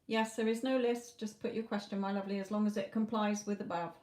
Yes, there is no list. Just put your question, my lovely, as long as it complies with above.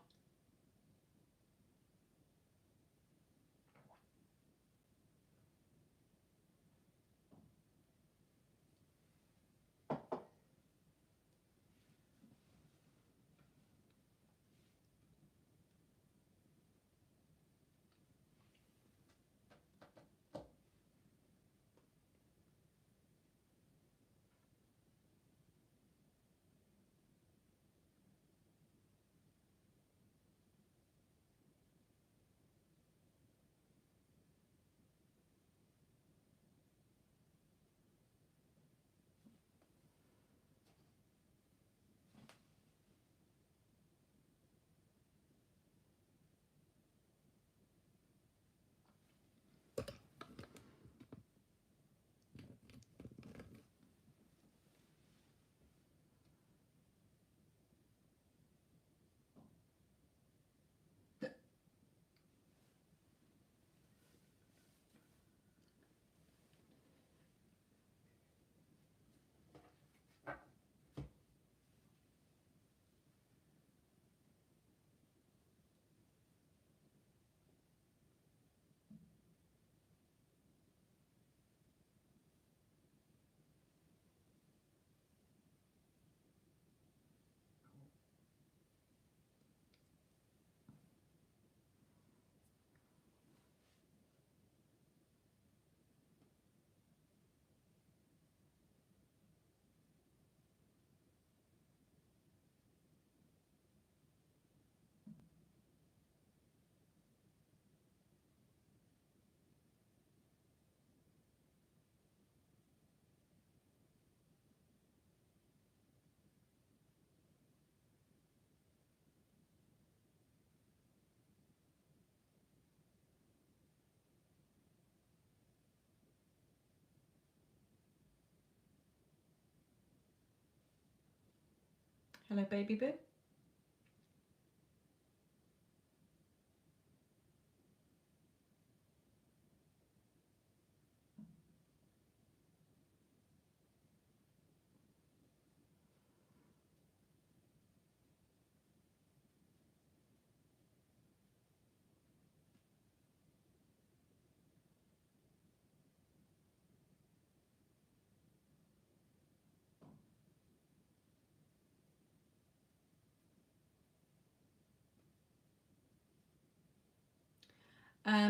Hello, baby boo.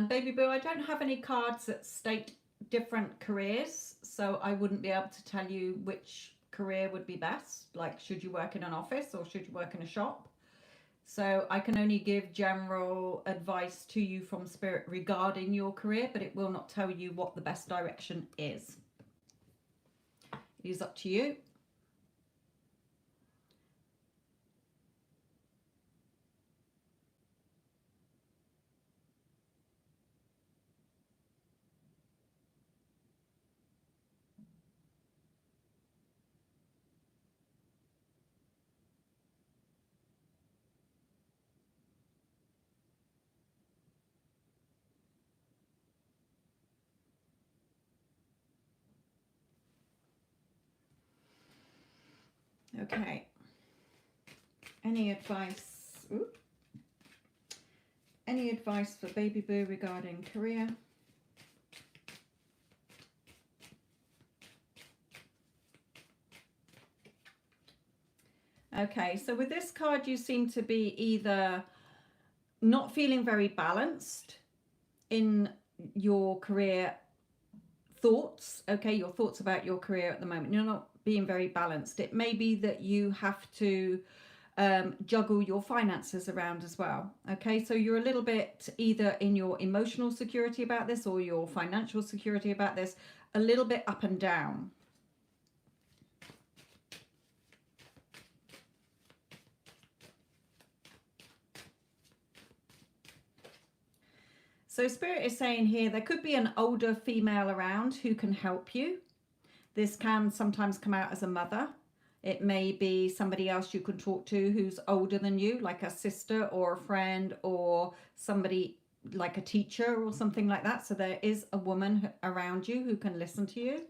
Baby boo, I don't have any cards that state different careers, so I wouldn't be able to tell you which career would be best. Like, should you work in an office or should you work in a shop? So I can only give general advice to you from spirit regarding your career, but it will not tell you what the best direction is. It is up to you. Okay. Any advice? Ooh. Any advice for baby boo regarding career? Okay, so with this card, you seem to be either not feeling very balanced in your career thoughts. Okay, your thoughts about your career at the moment. You're not being very balanced. It may be that you have to juggle your finances around as well. Okay, so you're a little bit either in your emotional security about this or your financial security about this, a little bit up and down. So Spirit is saying here there could be an older female around who can help you. This can sometimes come out as a mother. It may be somebody else you can talk to who's older than you, like a sister or a friend or somebody like a teacher or something like that. So there is a woman around you who can listen to you.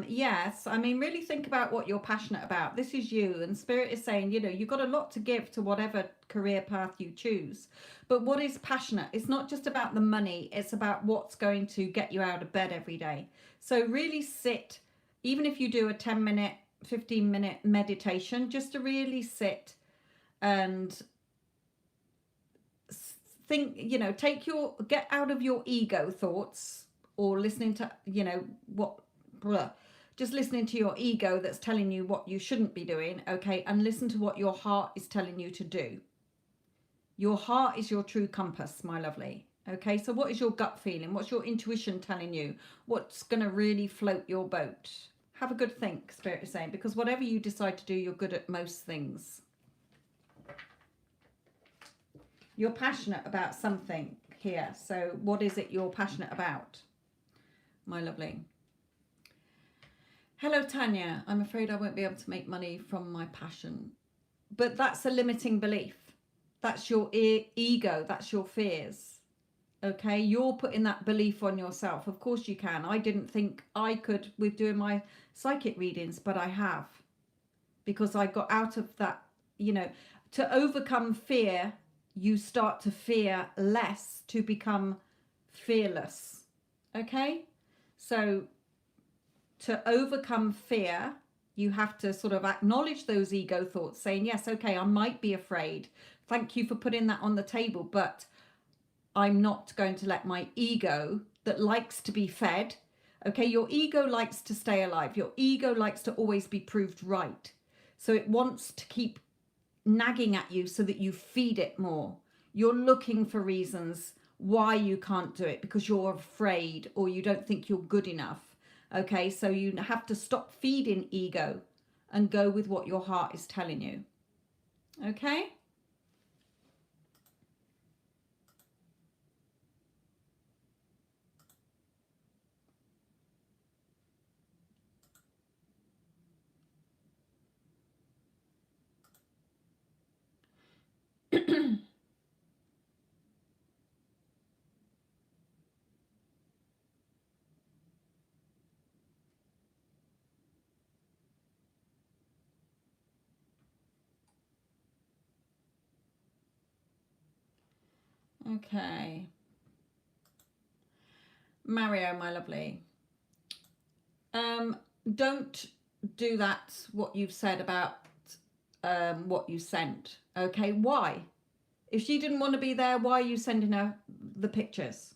Yes, I mean, really think about what you're passionate about. This is you, and Spirit is saying, you know, you've got a lot to give to whatever career path you choose. But what is passionate? It's not just about the money, it's about what's going to get you out of bed every day. So really sit, even if you do a 10-minute, 15-minute meditation, just to really sit and think, you know, get out of your ego thoughts, or listening to, you know, just listening to your ego that's telling you what you shouldn't be doing, okay, and listen to what your heart is telling you to do. Your heart is your true compass, my lovely. Okay, so what is your gut feeling? What's your intuition telling you? What's going to really float your boat? Have a good think, Spirit is saying, because whatever you decide to do, you're good at most things. You're passionate about something here. So what is it you're passionate about, my lovely? Hello, Tanya. I'm afraid I won't be able to make money from my passion. But that's a limiting belief. That's your ego. That's your fears. Okay, you're putting that belief on yourself. Of course you can. I didn't think I could with doing my psychic readings, but I have. Because I got out of that, you know, to overcome fear, you start to fear less to become fearless. Okay, so to overcome fear, you have to sort of acknowledge those ego thoughts, saying, yes, okay, I might be afraid. Thank you for putting that on the table, but I'm not going to let my ego that likes to be fed. Okay, your ego likes to stay alive. Your ego likes to always be proved right. So it wants to keep nagging at you so that you feed it more. You're looking for reasons why you can't do it, because you're afraid or you don't think you're good enough. Okay, so you have to stop feeding ego and go with what your heart is telling you. Okay? Okay. Mario, my lovely. Don't do that, what you've said about what you sent. Okay, why? If she didn't want to be there, why are you sending her the pictures?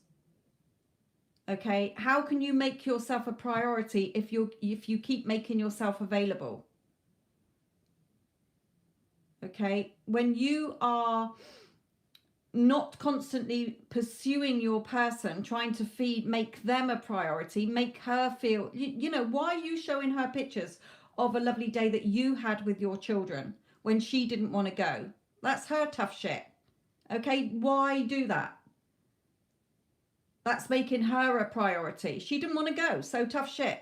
Okay, how can you make yourself a priority if you keep making yourself available? Okay, when you are not constantly pursuing your person, trying to make them a priority, make her feel, you know, why are you showing her pictures of a lovely day that you had with your children when she didn't want to go? That's her tough shit. Okay, why do that? That's making her a priority. She didn't want to go, so tough shit.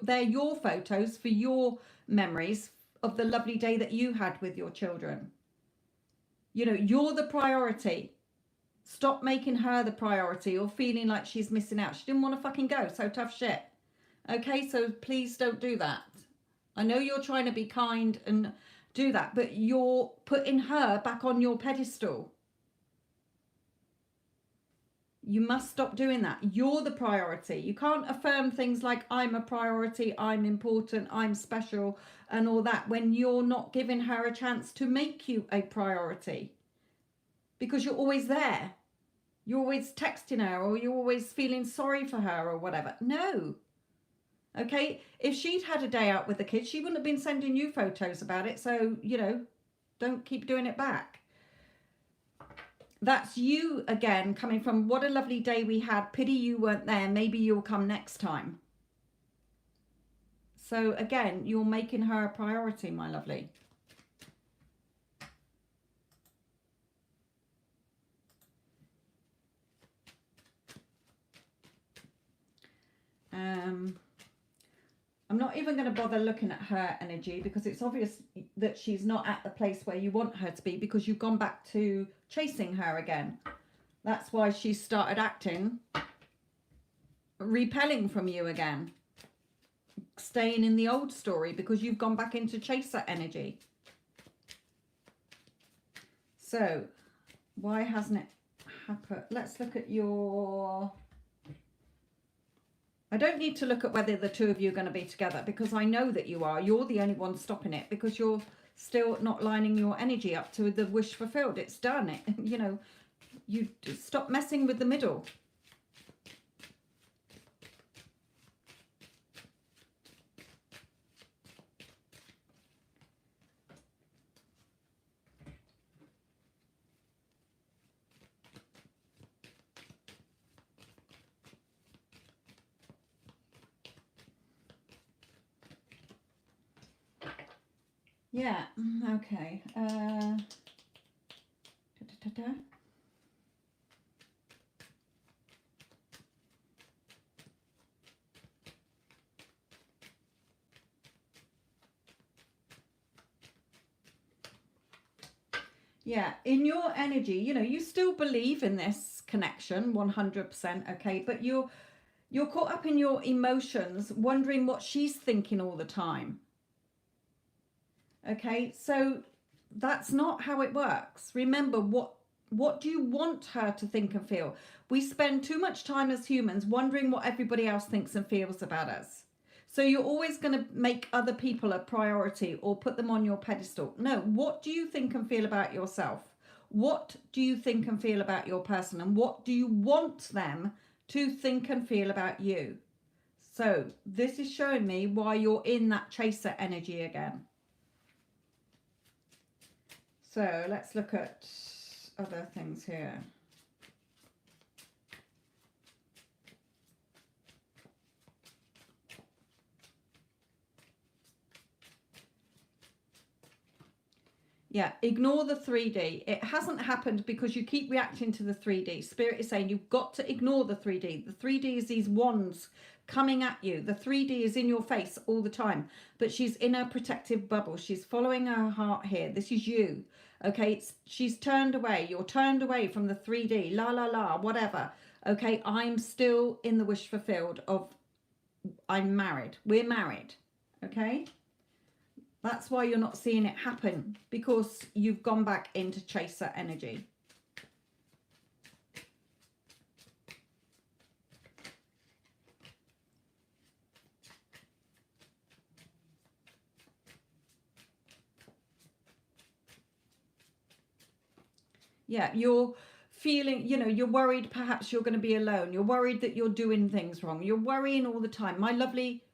They're your photos for your memories of the lovely day that you had with your children. You know, you're the priority. Stop making her the priority or feeling like she's missing out. She didn't want to fucking go, so tough shit. Okay, so please don't do that. I know you're trying to be kind and do that, but you're putting her back on your pedestal. You must stop doing that. You're the priority. You can't affirm things like I'm a priority, I'm important, I'm special, and all that when you're not giving her a chance to make you a priority. Because you're always there. You're always texting her, or you're always feeling sorry for her or whatever. No. Okay? If she'd had a day out with the kids, she wouldn't have been sending you photos about it. So, you know, don't keep doing it back. That's you again, coming from what a lovely day we had. Pity you weren't there. Maybe you'll come next time. So again, you're making her a priority, my lovely. I'm not even going to bother looking at her energy, because it's obvious that she's not at the place where you want her to be, because you've gone back to chasing her again. That's why she started acting repelling from you again. staying in the old story because you've gone back into chaser energy. So why hasn't it happened? Let's look at your... I don't need to look at whether the two of you are going to be together, because I know that you are. You're the only one stopping it because you're still not lining your energy up to the wish fulfilled. It's done. You know, you stop messing with the middle. Yeah, okay. Yeah, in your energy, you know, you still believe in this connection 100%, okay, but you're caught up in your emotions, wondering what she's thinking all the time. Okay, so that's not how it works. Remember, what do you want her to think and feel? We spend too much time as humans wondering what everybody else thinks and feels about us. So you're always going to make other people a priority or put them on your pedestal. No, what do you think and feel about yourself? What do you think and feel about your person? And what do you want them to think and feel about you? So this is showing me why you're in that chaser energy again. So let's look at other things here. Yeah, ignore the 3D. It hasn't happened because you keep reacting to the 3D. Spirit is saying you've got to ignore the 3D. The 3D is these wands coming at you. The 3D is in your face all the time, but she's in a protective bubble. She's following her heart here. This is you. Okay, she's turned away. You're turned away from the 3D. La, la, la, whatever. Okay, I'm still in the wish fulfilled of I'm married. We're married. Okay. That's why you're not seeing it happen, because you've gone back into chaser energy. Yeah, you're feeling, you know, you're worried perhaps you're going to be alone. You're worried that you're doing things wrong. You're worrying all the time. My lovely,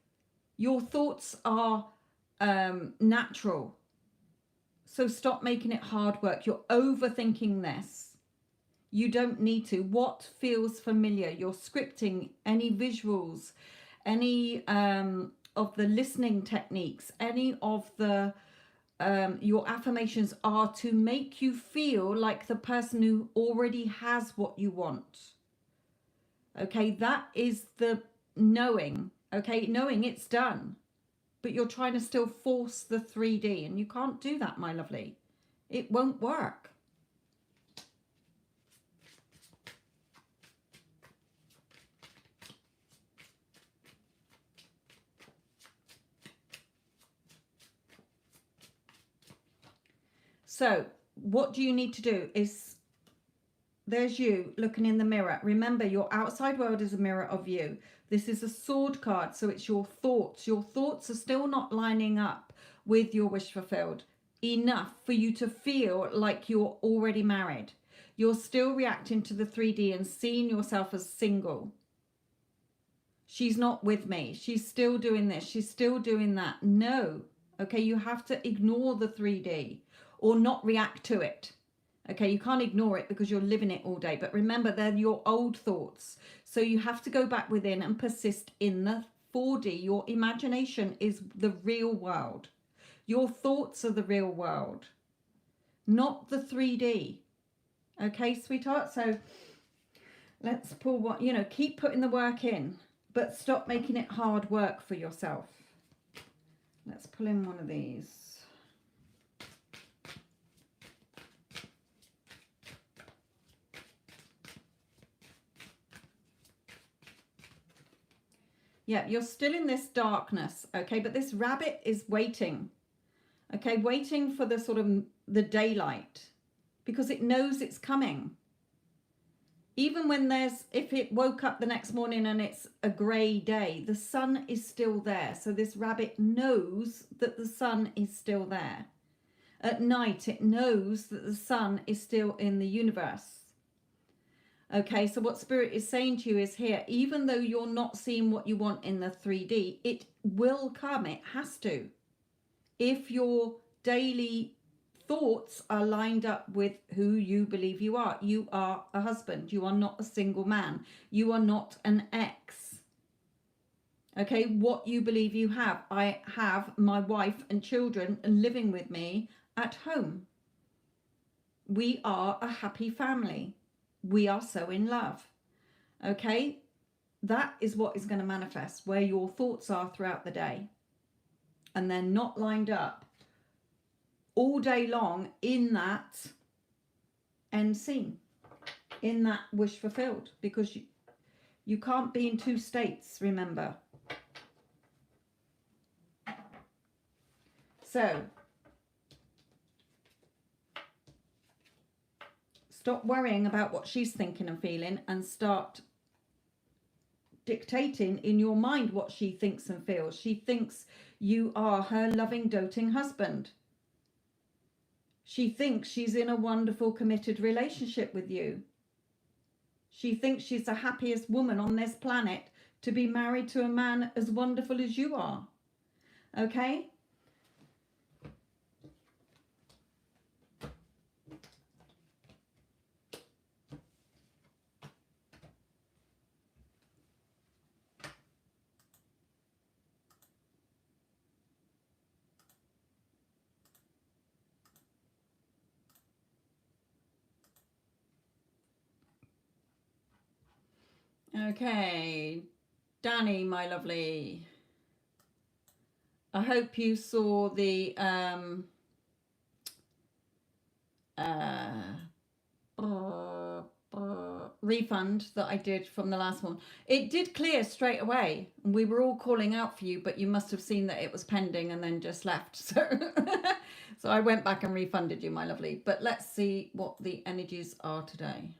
your thoughts are natural. So stop making it hard work. You're overthinking this. You don't need to. What feels familiar? You're scripting any visuals, any of the listening techniques, any of the your affirmations are to make you feel like the person who already has what you want. Okay, that is the knowing. Okay, knowing it's done. But you're trying to still force the 3D, and you can't do that, my lovely. It won't work. So what do you need to do is, there's you looking in the mirror. Remember, your outside world is a mirror of you. This is a sword card, so it's your thoughts. Your thoughts are still not lining up with your wish fulfilled enough for you to feel like you're already married. You're still reacting to the 3D and seeing yourself as single. She's not with me. She's still doing this. She's still doing that. No. Okay, you have to ignore the 3D or not react to it. Okay, you can't ignore it because you're living it all day. But remember, they're your old thoughts. So you have to go back within and persist in the 4D. Your imagination is the real world. Your thoughts are the real world, not the 3D. Okay, sweetheart? So let's pull what, you know, keep putting the work in, but stop making it hard work for yourself. Let's pull in one of these. Yeah, you're still in this darkness, okay? But this rabbit is waiting, okay? Waiting for the sort of the daylight because it knows it's coming. Even when if it woke up the next morning and it's a grey day, the sun is still there. So this rabbit knows that the sun is still there. At night, it knows that the sun is still in the universe. Okay, so what Spirit is saying to you is here, even though you're not seeing what you want in the 3D, it will come, it has to. If your daily thoughts are lined up with who you believe you are. You are a husband. You are not a single man. You are not an ex. Okay, what you believe you have. I have my wife and children living with me at home. We are a happy family. We are so in love. Okay, that is what is going to manifest, where your thoughts are throughout the day. And they're not lined up all day long in that end scene, in that wish fulfilled, because you can't be in two states, remember. So stop worrying about what she's thinking and feeling and start dictating in your mind what she thinks and feels. She thinks you are her loving, doting husband. She thinks she's in a wonderful, committed relationship with you. She thinks she's the happiest woman on this planet to be married to a man as wonderful as you are. Okay? Okay, Danny, my lovely. I hope you saw the refund that I did from the last one. It did clear straight away. We were all calling out for you, but you must have seen that it was pending and then just left. So, so I went back and refunded you, my lovely. But let's see what the energies are today.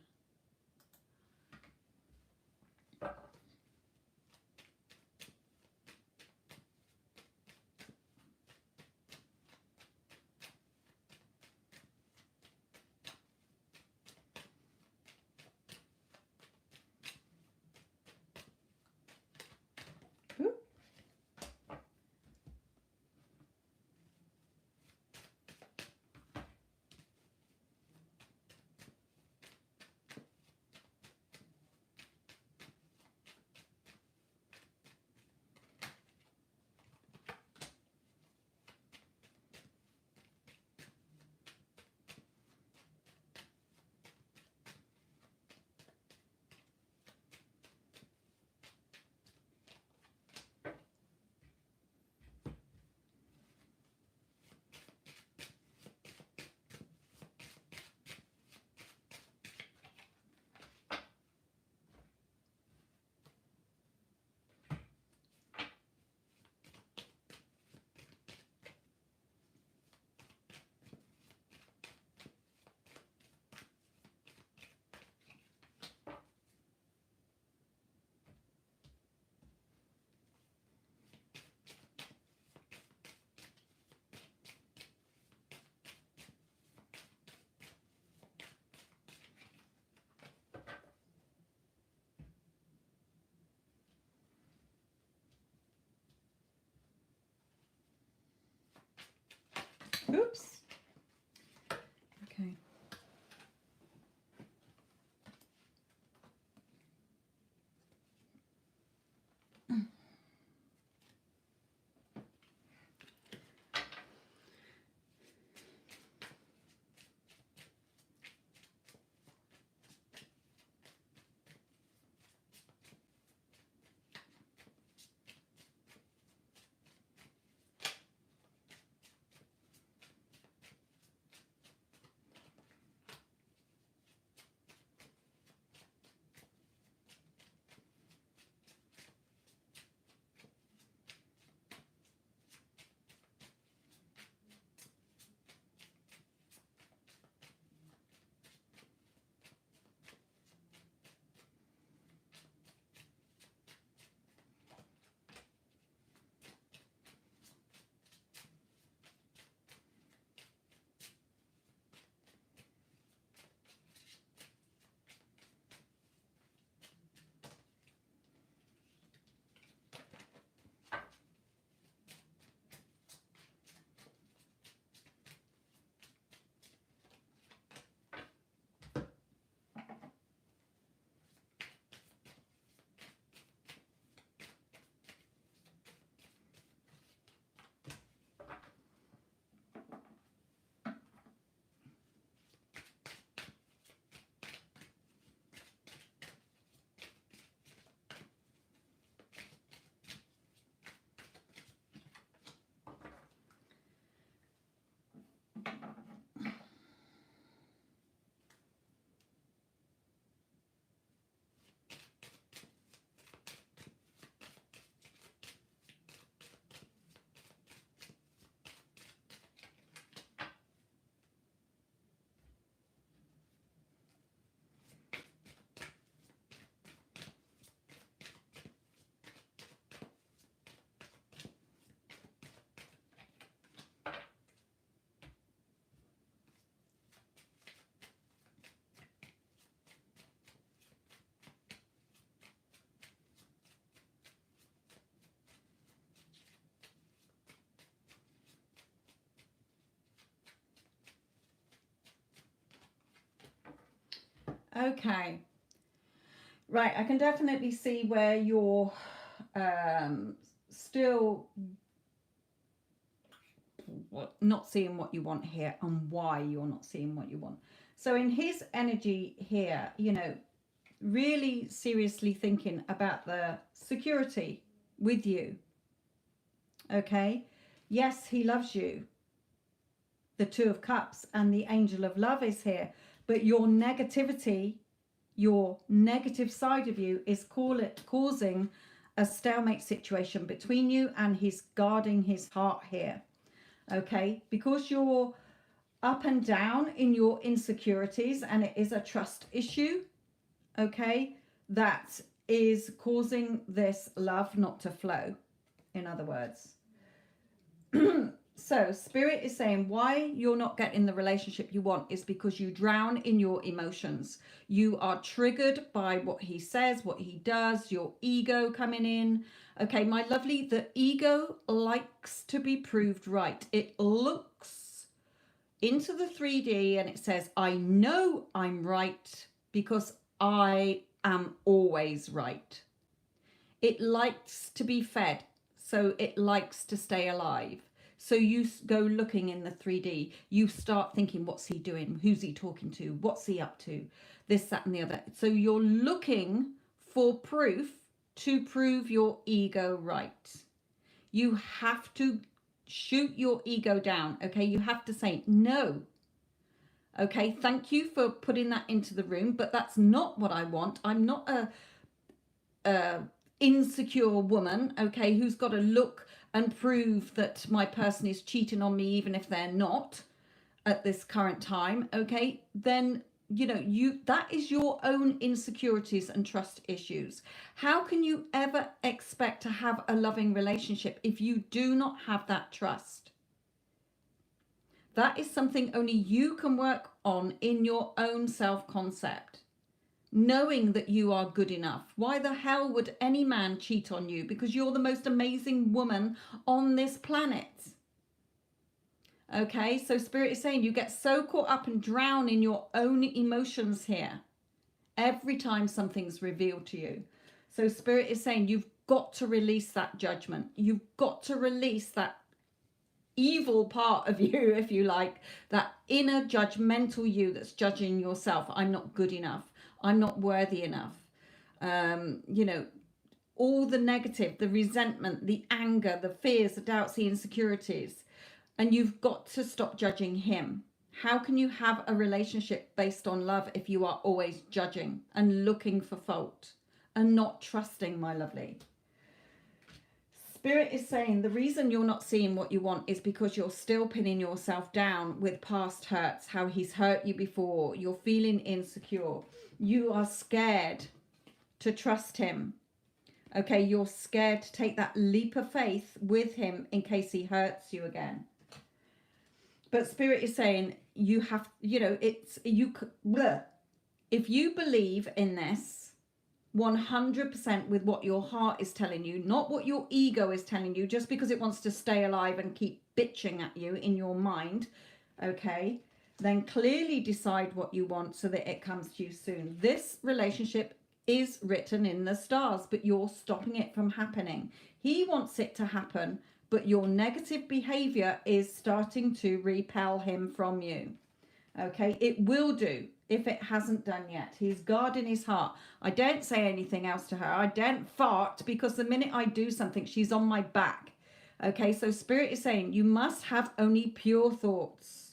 Oops. Okay. Okay. Right. I can definitely see where you're still not seeing what you want here and why you're not seeing what you want. So in his energy here, you know, really seriously thinking about the security with you. Okay. Yes, he loves you. The Two of Cups and the Angel of Love is here. But your negativity, your negative side of you is causing a stalemate situation between you, and he's guarding his heart here. Okay. Because you're up and down in your insecurities and it is a trust issue. Okay. That is causing this love not to flow, in other words. So spirit is saying why you're not getting the relationship you want is because you drown in your emotions. You are triggered by what he says, what he does, your ego coming in. Okay, my lovely, the ego likes to be proved right. It looks into the 3D and it says, I know I'm right because I am always right. It likes to be fed, so it likes to stay alive. So you go looking in the 3D, you start thinking, what's he doing? Who's he talking to? What's he up to? This, that, and the other. So you're looking for proof to prove your ego right. You have to shoot your ego down, okay? You have to say, no. Okay, thank you for putting that into the room, but that's not what I want. I'm not a insecure woman, okay, who's got to look and prove that my person is cheating on me even if they're not at this current time, okay, then you know, that is your own insecurities and trust issues. How can you ever expect to have a loving relationship if you do not have that trust? That is something only you can work on in your own self-concept. Knowing that you are good enough. Why the hell would any man cheat on you? Because you're the most amazing woman on this planet. Okay, so spirit is saying you get so caught up and drown in your own emotions here every time something's revealed to you. So spirit is saying you've got to release that judgment. You've got to release that evil part of you, if you like, that inner judgmental you that's judging yourself. I'm not good enough. I'm not worthy enough. You know, all the negative, the resentment, the anger, the fears, the doubts, the insecurities. And you've got to stop judging him. How can you have a relationship based on love if you are always judging and looking for fault and not trusting, my lovely? Spirit is saying the reason you're not seeing what you want is because you're still pinning yourself down with past hurts, how he's hurt you before. You're feeling insecure. You are scared to trust him. Okay, you're scared to take that leap of faith with him in case he hurts you again. But spirit is saying you have, you know, it's you. Bleh. If you believe in this 100% with what your heart is telling you, not what your ego is telling you, just because it wants to stay alive and keep bitching at you in your mind, okay, then clearly decide what you want so that it comes to you soon. This relationship is written in the stars, but you're stopping it from happening. He wants it to happen, but your negative behavior is starting to repel him from you. Okay, it will do if it hasn't done yet. He's guarding his heart. I don't say anything else to her. I don't fart because the minute I do something, she's on my back. Okay, so spirit is saying you must have only pure thoughts.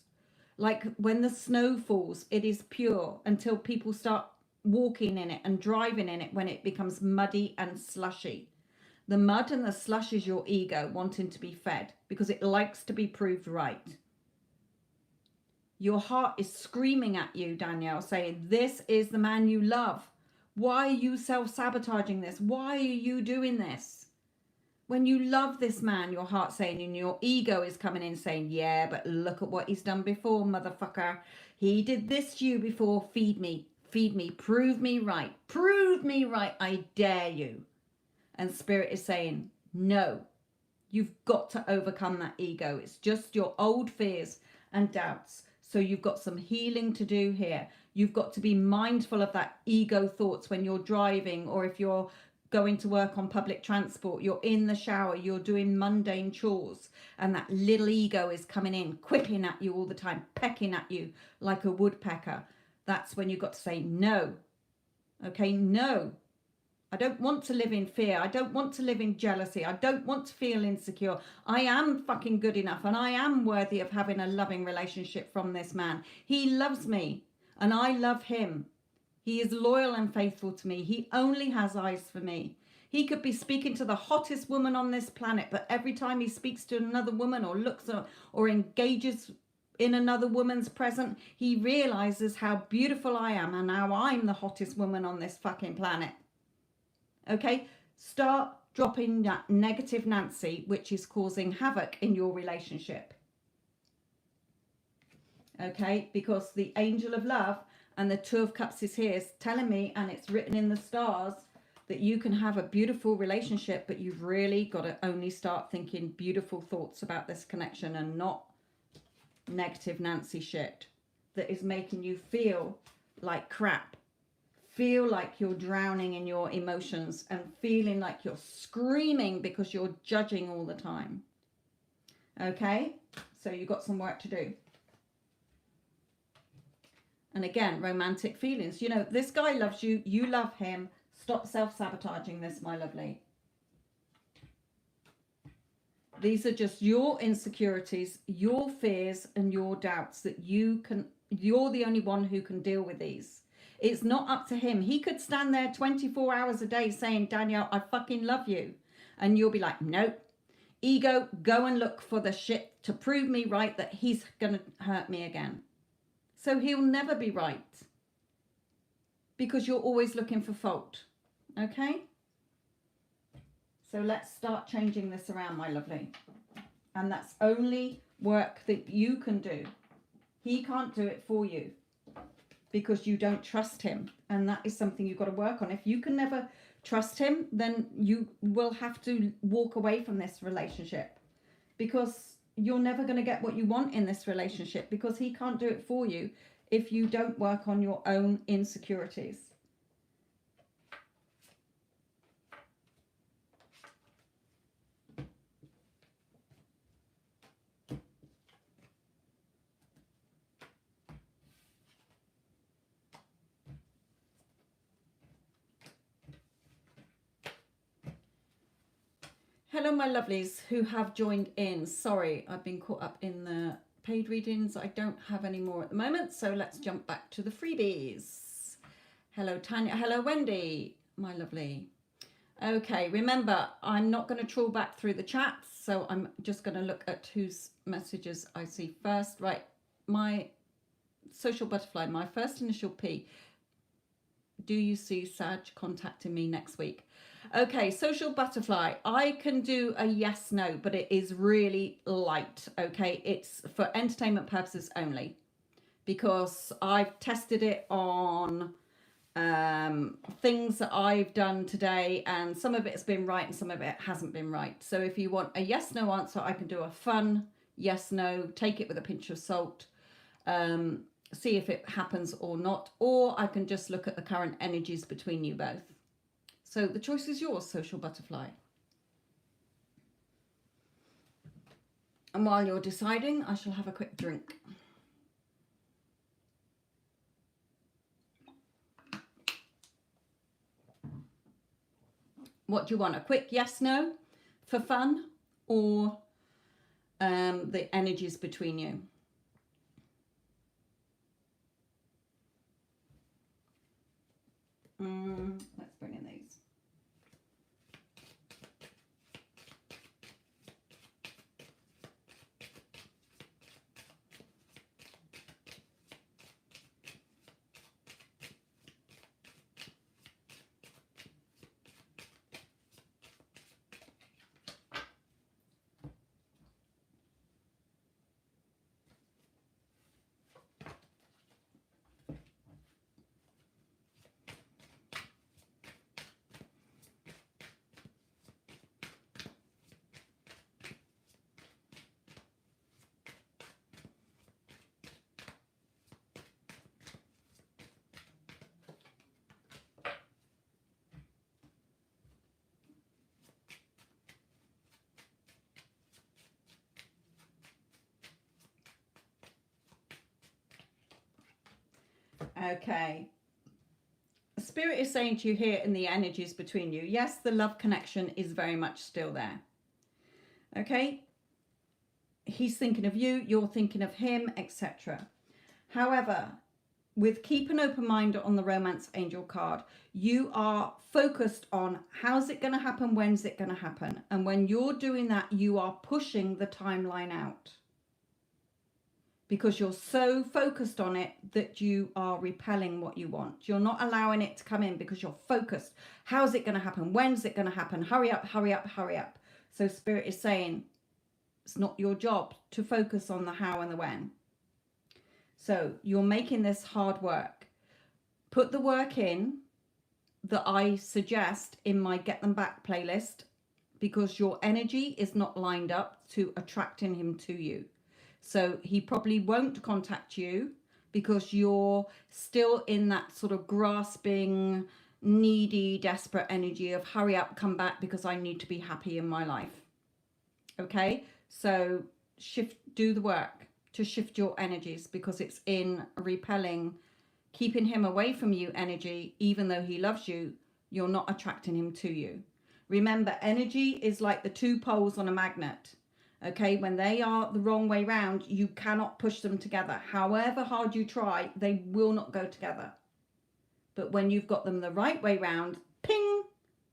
Like when the snow falls, it is pure until people start walking in it and driving in it when it becomes muddy and slushy. The mud and the slush is your ego wanting to be fed because it likes to be proved right. Your heart is screaming at you, Danielle, saying, this is the man you love. Why are you self-sabotaging this? Why are you doing this? When you love this man, your heart's saying, and your ego is coming in saying, yeah, but look at what he's done before, motherfucker. He did this to you before. Feed me, prove me right. Prove me right, I dare you. And spirit is saying, no, you've got to overcome that ego. It's just your old fears and doubts. So you've got some healing to do here. You've got to be mindful of that ego thoughts when you're driving, or if you're going to work on public transport, you're in the shower, you're doing mundane chores, and that little ego is coming in, quipping at you all the time, pecking at you like a woodpecker. That's when you've got to say no. Okay, no. I don't want to live in fear. I don't want to live in jealousy. I don't want to feel insecure. I am fucking good enough, and I am worthy of having a loving relationship from this man. He loves me and I love him. He is loyal and faithful to me. He only has eyes for me. He could be speaking to the hottest woman on this planet, but every time he speaks to another woman or looks at or engages in another woman's presence, he realizes how beautiful I am and how I'm the hottest woman on this fucking planet. Okay, start dropping that negative Nancy, which is causing havoc in your relationship. Okay, because the angel of love and the Two of Cups is here, is telling me, and it's written in the stars, that you can have a beautiful relationship, but you've really got to only start thinking beautiful thoughts about this connection and not negative Nancy shit that is making you feel like crap. Feel like you're drowning in your emotions and feeling like you're screaming because you're judging all the time. Okay, so you've got some work to do. And again, romantic feelings. You know, this guy loves you. You love him. Stop self-sabotaging this, my lovely. These are just your insecurities, your fears and your doubts that you're the only one who can deal with these. It's not up to him. He could stand there 24 hours a day saying, Danielle, I fucking love you. And you'll be like, nope. Ego, go and look for the shit to prove me right that he's going to hurt me again. So he'll never be right. Because you're always looking for fault. Okay? So let's start changing this around, my lovely. And that's only work that you can do. He can't do it for you because you don't trust him. And that is something you've got to work on. If you can never trust him, then you will have to walk away from this relationship because you're never going to get what you want in this relationship because he can't do it for you if you don't work on your own insecurities. Hello, my lovelies who have joined in. Sorry, I've been caught up in the paid readings. I don't have any more at the moment, so let's jump back to the freebies. Hello, Tanya. Hello, Wendy, my lovely. Okay, remember, I'm not going to trawl back through the chats, so I'm just going to look at whose messages I see first. Right, my social butterfly, my first initial P. Do you see Sag contacting me next week? Okay, social butterfly, I can do a yes, no, but it is really light, okay? It's for entertainment purposes only because I've tested it on things that I've done today and some of it's been right and some of it hasn't been right. So if you want a yes, no answer, I can do a fun yes, no, take it with a pinch of salt, see if it happens or not, or I can just look at the current energies between you both. So the choice is yours, social butterfly. And while you're deciding, I shall have a quick drink. What do you want? A quick yes, no for fun or the energies between you? Let's bring in these. Okay. Spirit is saying to you here in the energies between you, yes, the love connection is very much still there. Okay. He's thinking of you, you're thinking of him, etc. However, with keep an open mind on the romance angel card, you are focused on how's it going to happen, when's it going to happen. And when you're doing that, you are pushing the timeline out because you're so focused on it that you are repelling what you want. You're not allowing it to come in because you're focused. How's it going to happen? When's it going to happen? Hurry up, hurry up, hurry up. So Spirit is saying it's not your job to focus on the how and the when. So you're making this hard work. Put the work in that I suggest in my Get Them Back playlist because your energy is not lined up to attracting him to you. So he probably won't contact you because you're still in that sort of grasping, needy, desperate energy of hurry up, come back because I need to be happy in my life. Okay, so do the work to shift your energies because it's in repelling, keeping him away from you energy. Even though he loves you, you're not attracting him to you. Remember, energy is like the two poles on a magnet. Okay, when they are the wrong way round, you cannot push them together. However hard you try, they will not go together. But when you've got them the right way round, ping,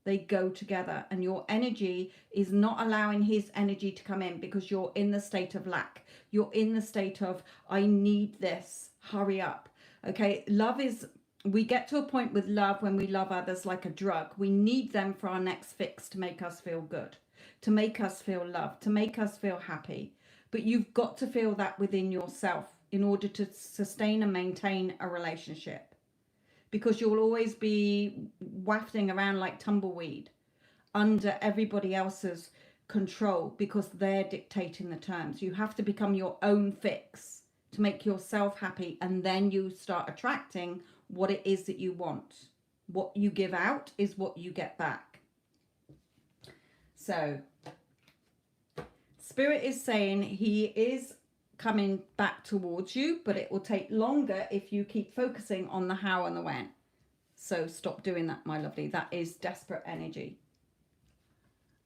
they go together. And your energy is not allowing his energy to come in because you're in the state of lack. You're in the state of, I need this, hurry up. Okay, love is, we get to a point with love when we love others like a drug. We need them for our next fix to make us feel good, to make us feel loved, to make us feel happy. But you've got to feel that within yourself in order to sustain and maintain a relationship, because you'll always be wafting around like tumbleweed under everybody else's control because they're dictating the terms. You have to become your own fix to make yourself happy, and then you start attracting what it is that you want. What you give out is what you get back. So Spirit is saying he is coming back towards you, but it will take longer if you keep focusing on the how and the when. So stop doing that, my lovely. That is desperate energy.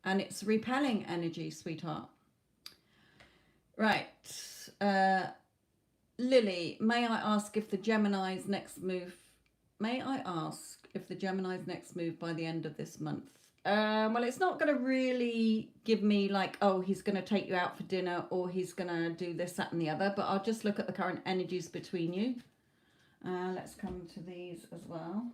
And it's repelling energy, sweetheart. Right. Lily, may I ask if the Gemini's next move... May I ask if the Gemini's next move by the end of this month? Well, it's not going to really give me like, oh, he's going to take you out for dinner or he's going to do this, that and the other. But I'll just look at the current energies between you. Let's come to these as well.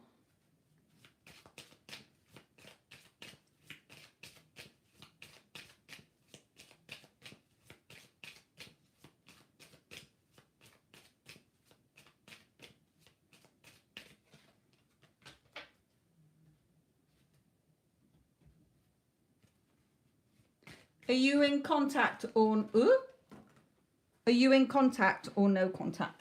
Are you in contact or are you in contact or no contact?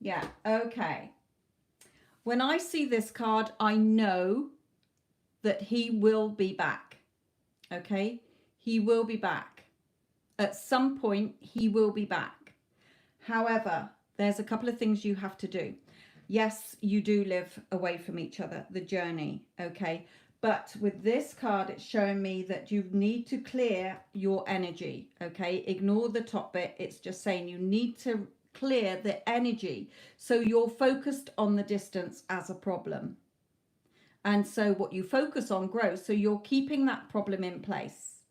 Yeah, okay. When I see this card, I know that he will be back. Okay? He will be back. At some point, he will be back. However, there's a couple of things you have to do. Yes, you do live away from each other, the journey, okay? But with this card, it's showing me that you need to clear your energy, okay? Ignore the top bit. It's just saying you need to clear the energy. So you're focused on the distance as a problem. And so what you focus on grows. So you're keeping that problem in place.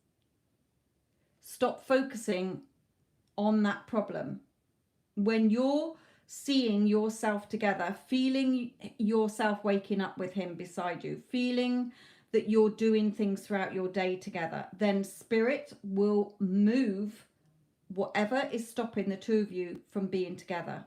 Stop focusing on that problem. When you're seeing yourself together, feeling yourself waking up with him beside you, feeling that you're doing things throughout your day together, then spirit will move whatever is stopping the two of you from being together.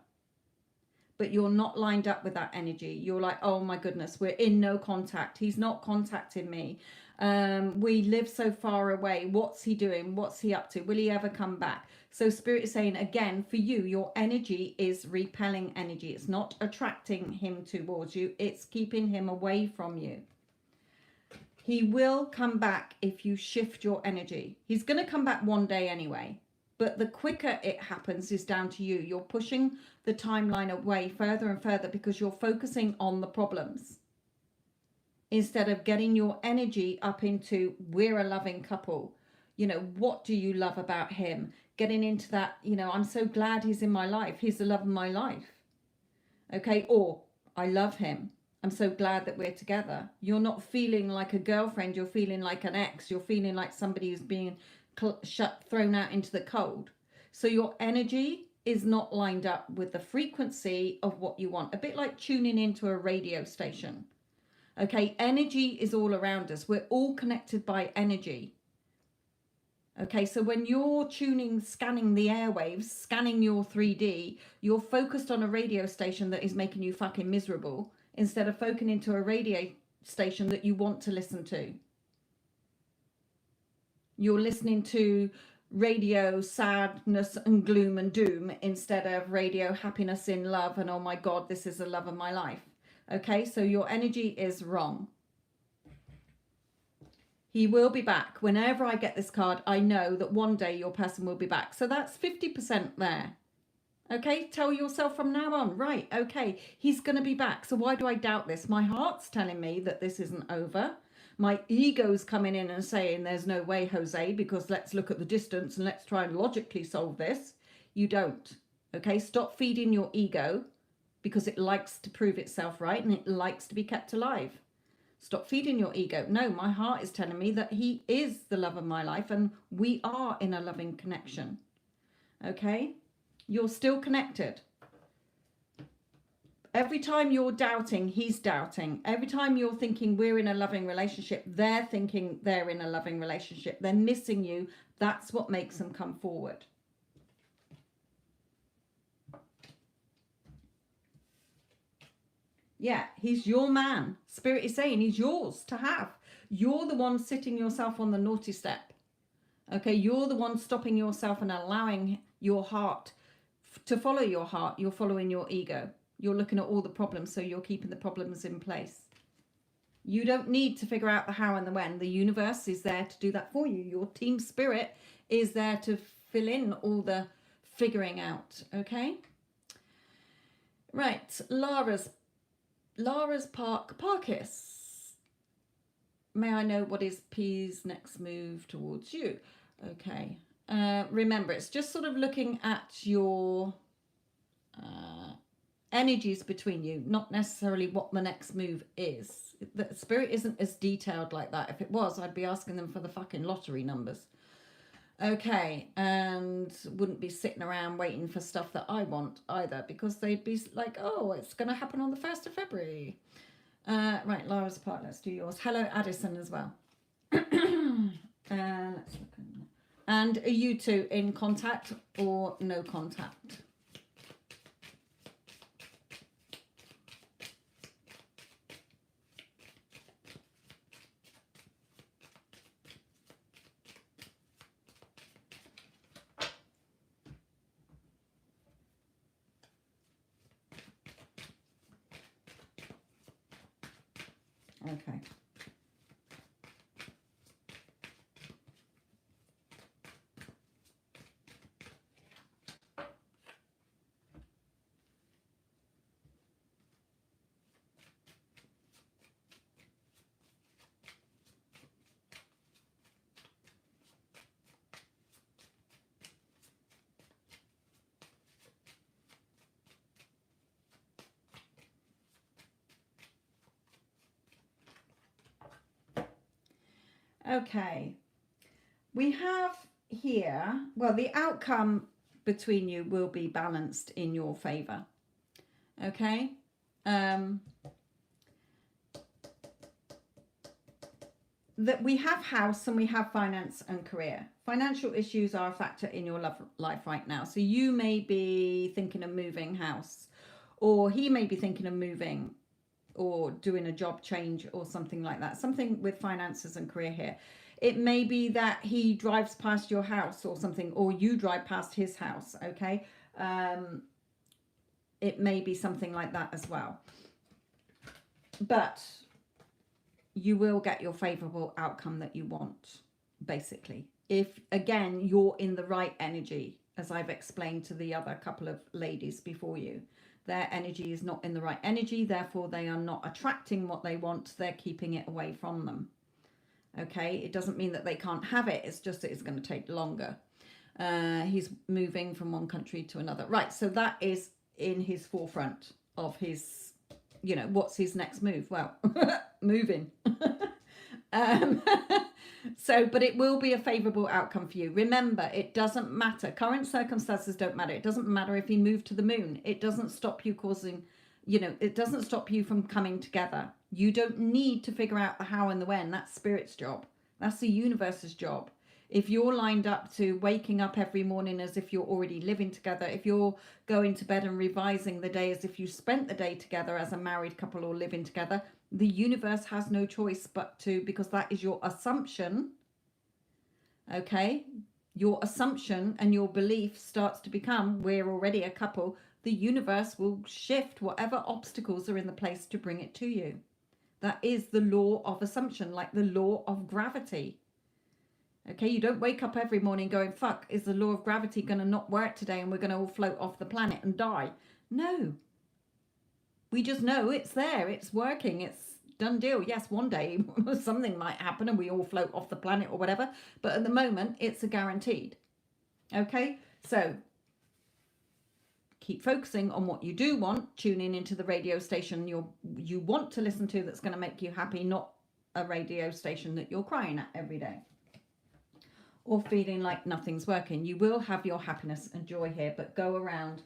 But you're not lined up with that energy. You're like, oh my goodness, we're in no contact. He's not contacting me. We live so far away. What's he doing? What's he up to? Will he ever come back? So spirit is saying, again, for you, your energy is repelling energy. It's not attracting him towards you. It's keeping him away from you. He will come back if you shift your energy. He's going to come back one day anyway. But the quicker it happens is down to you. You're pushing the timeline away further and further because you're focusing on the problems instead of getting your energy up into, we're a loving couple. You know, what do you love about him? Getting into that, you know, I'm so glad he's in my life. He's the love of my life. Okay, or I love him. I'm so glad that we're together. You're not feeling like a girlfriend. You're feeling like an ex. You're feeling like somebody who's being thrown out into the cold. So your energy is not lined up with the frequency of what you want. A bit like tuning into a radio station. Okay, energy is all around us. We're all connected by energy. Okay, so when you're scanning the airwaves, scanning your 3D, you're focused on a radio station that is making you fucking miserable instead of focusing into a radio station that you want to listen to. You're listening to radio sadness and gloom and doom instead of radio happiness in love and, oh my God, this is the love of my life. Okay, so your energy is wrong. He will be back. Whenever I get this card, I know that one day your person will be back. So that's 50% there. Okay, tell yourself from now on, right, okay, he's going to be back. So why do I doubt this? My heart's telling me that this isn't over. My ego's coming in and saying there's no way, Jose, because let's look at the distance and let's try and logically solve this. You don't. Okay, stop feeding your ego because it likes to prove itself right and it likes to be kept alive. Stop feeding your ego. No, my heart is telling me that he is the love of my life and we are in a loving connection. Okay, you're still connected. Every time you're doubting, he's doubting. Every time you're thinking we're in a loving relationship, they're thinking they're in a loving relationship. They're missing you. That's what makes them come forward. Yeah, he's your man. Spirit is saying he's yours to have. You're the one sitting yourself on the naughty step. Okay, you're the one stopping yourself and allowing your heart to follow your heart. You're following your ego. You're looking at all the problems, so you're keeping the problems in place. You don't need to figure out the how and the when. The universe is there to do that for you. Your team spirit is there to fill in all the figuring out, okay? Right, Lara's Parkis. May I know what is P's next move towards you? Okay. Remember, it's just sort of looking at your energies between you, not necessarily what the next move is. The spirit isn't as detailed like that. If it was, I'd be asking them for the fucking lottery numbers. Okay, and wouldn't be sitting around waiting for stuff that I want either, because they'd be like, oh, it's going to happen on the 1st of February. Right, Lara's part, let's do yours. Hello, Addison, as well. Let's look at that. And are you two in contact or no contact? Okay. Okay, we have here, well, the outcome between you will be balanced in your favor. Okay. that we have house and we have finance and career. Financial issues are a factor in your love life right now. So you may be thinking of moving house, or he may be thinking of moving or doing a job change or something like that. Something with finances and career here. It may be that he drives past your house or something, or you drive past his house, okay? It may be something like that as well. But you will get your favorable outcome that you want, basically. If, again, you're in the right energy, as I've explained to the other couple of ladies before you. Their energy is not in the right energy, therefore they are not attracting what they want. They're keeping it away from them. Okay, it doesn't mean that they can't have it. It's just that it's going to take longer. He's moving from one country to another. Right, so that is in his forefront of his, you know, what's his next move? Well, moving. So, but it will be a favorable outcome for you. Remember, it doesn't matter. Current circumstances don't matter. It doesn't matter if he moved to the moon. It doesn't stop you causing, you know, it doesn't stop you from coming together. You don't need to figure out the how and the when. That's spirit's job. That's the universe's job. If you're lined up to waking up every morning as if you're already living together, if you're going to bed and revising the day as if you spent the day together as a married couple or living together, the universe has no choice but to, because that is your assumption, okay? Your assumption and your belief starts to become, we're already a couple. The universe will shift whatever obstacles are in the place to bring it to you. That is the law of assumption, like the law of gravity. Okay, you don't wake up every morning going, fuck, is the law of gravity going to not work today and we're going to all float off the planet and die? No. We just know it's there, it's working, it's done deal. Yes, one day something might happen and we all float off the planet or whatever, but at the moment it's a guaranteed. Okay, so keep focusing on what you do want, tuning into the radio station you want to listen to that's going to make you happy, not a radio station that you're crying at every day or feeling like nothing's working. You will have your happiness and joy here, but go around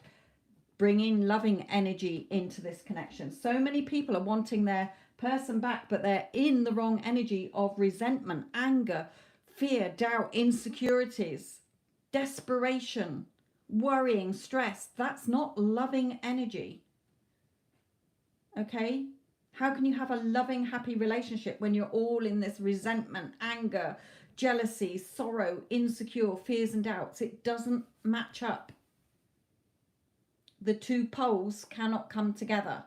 bringing loving energy into this connection. So many people are wanting their person back, but they're in the wrong energy of resentment, anger, fear, doubt, insecurities, desperation, worrying, stress. That's not loving energy. Okay? How can you have a loving, happy relationship when you're all in this resentment, anger, jealousy, sorrow, insecure, fears and doubts? It doesn't match up. The two poles cannot come together.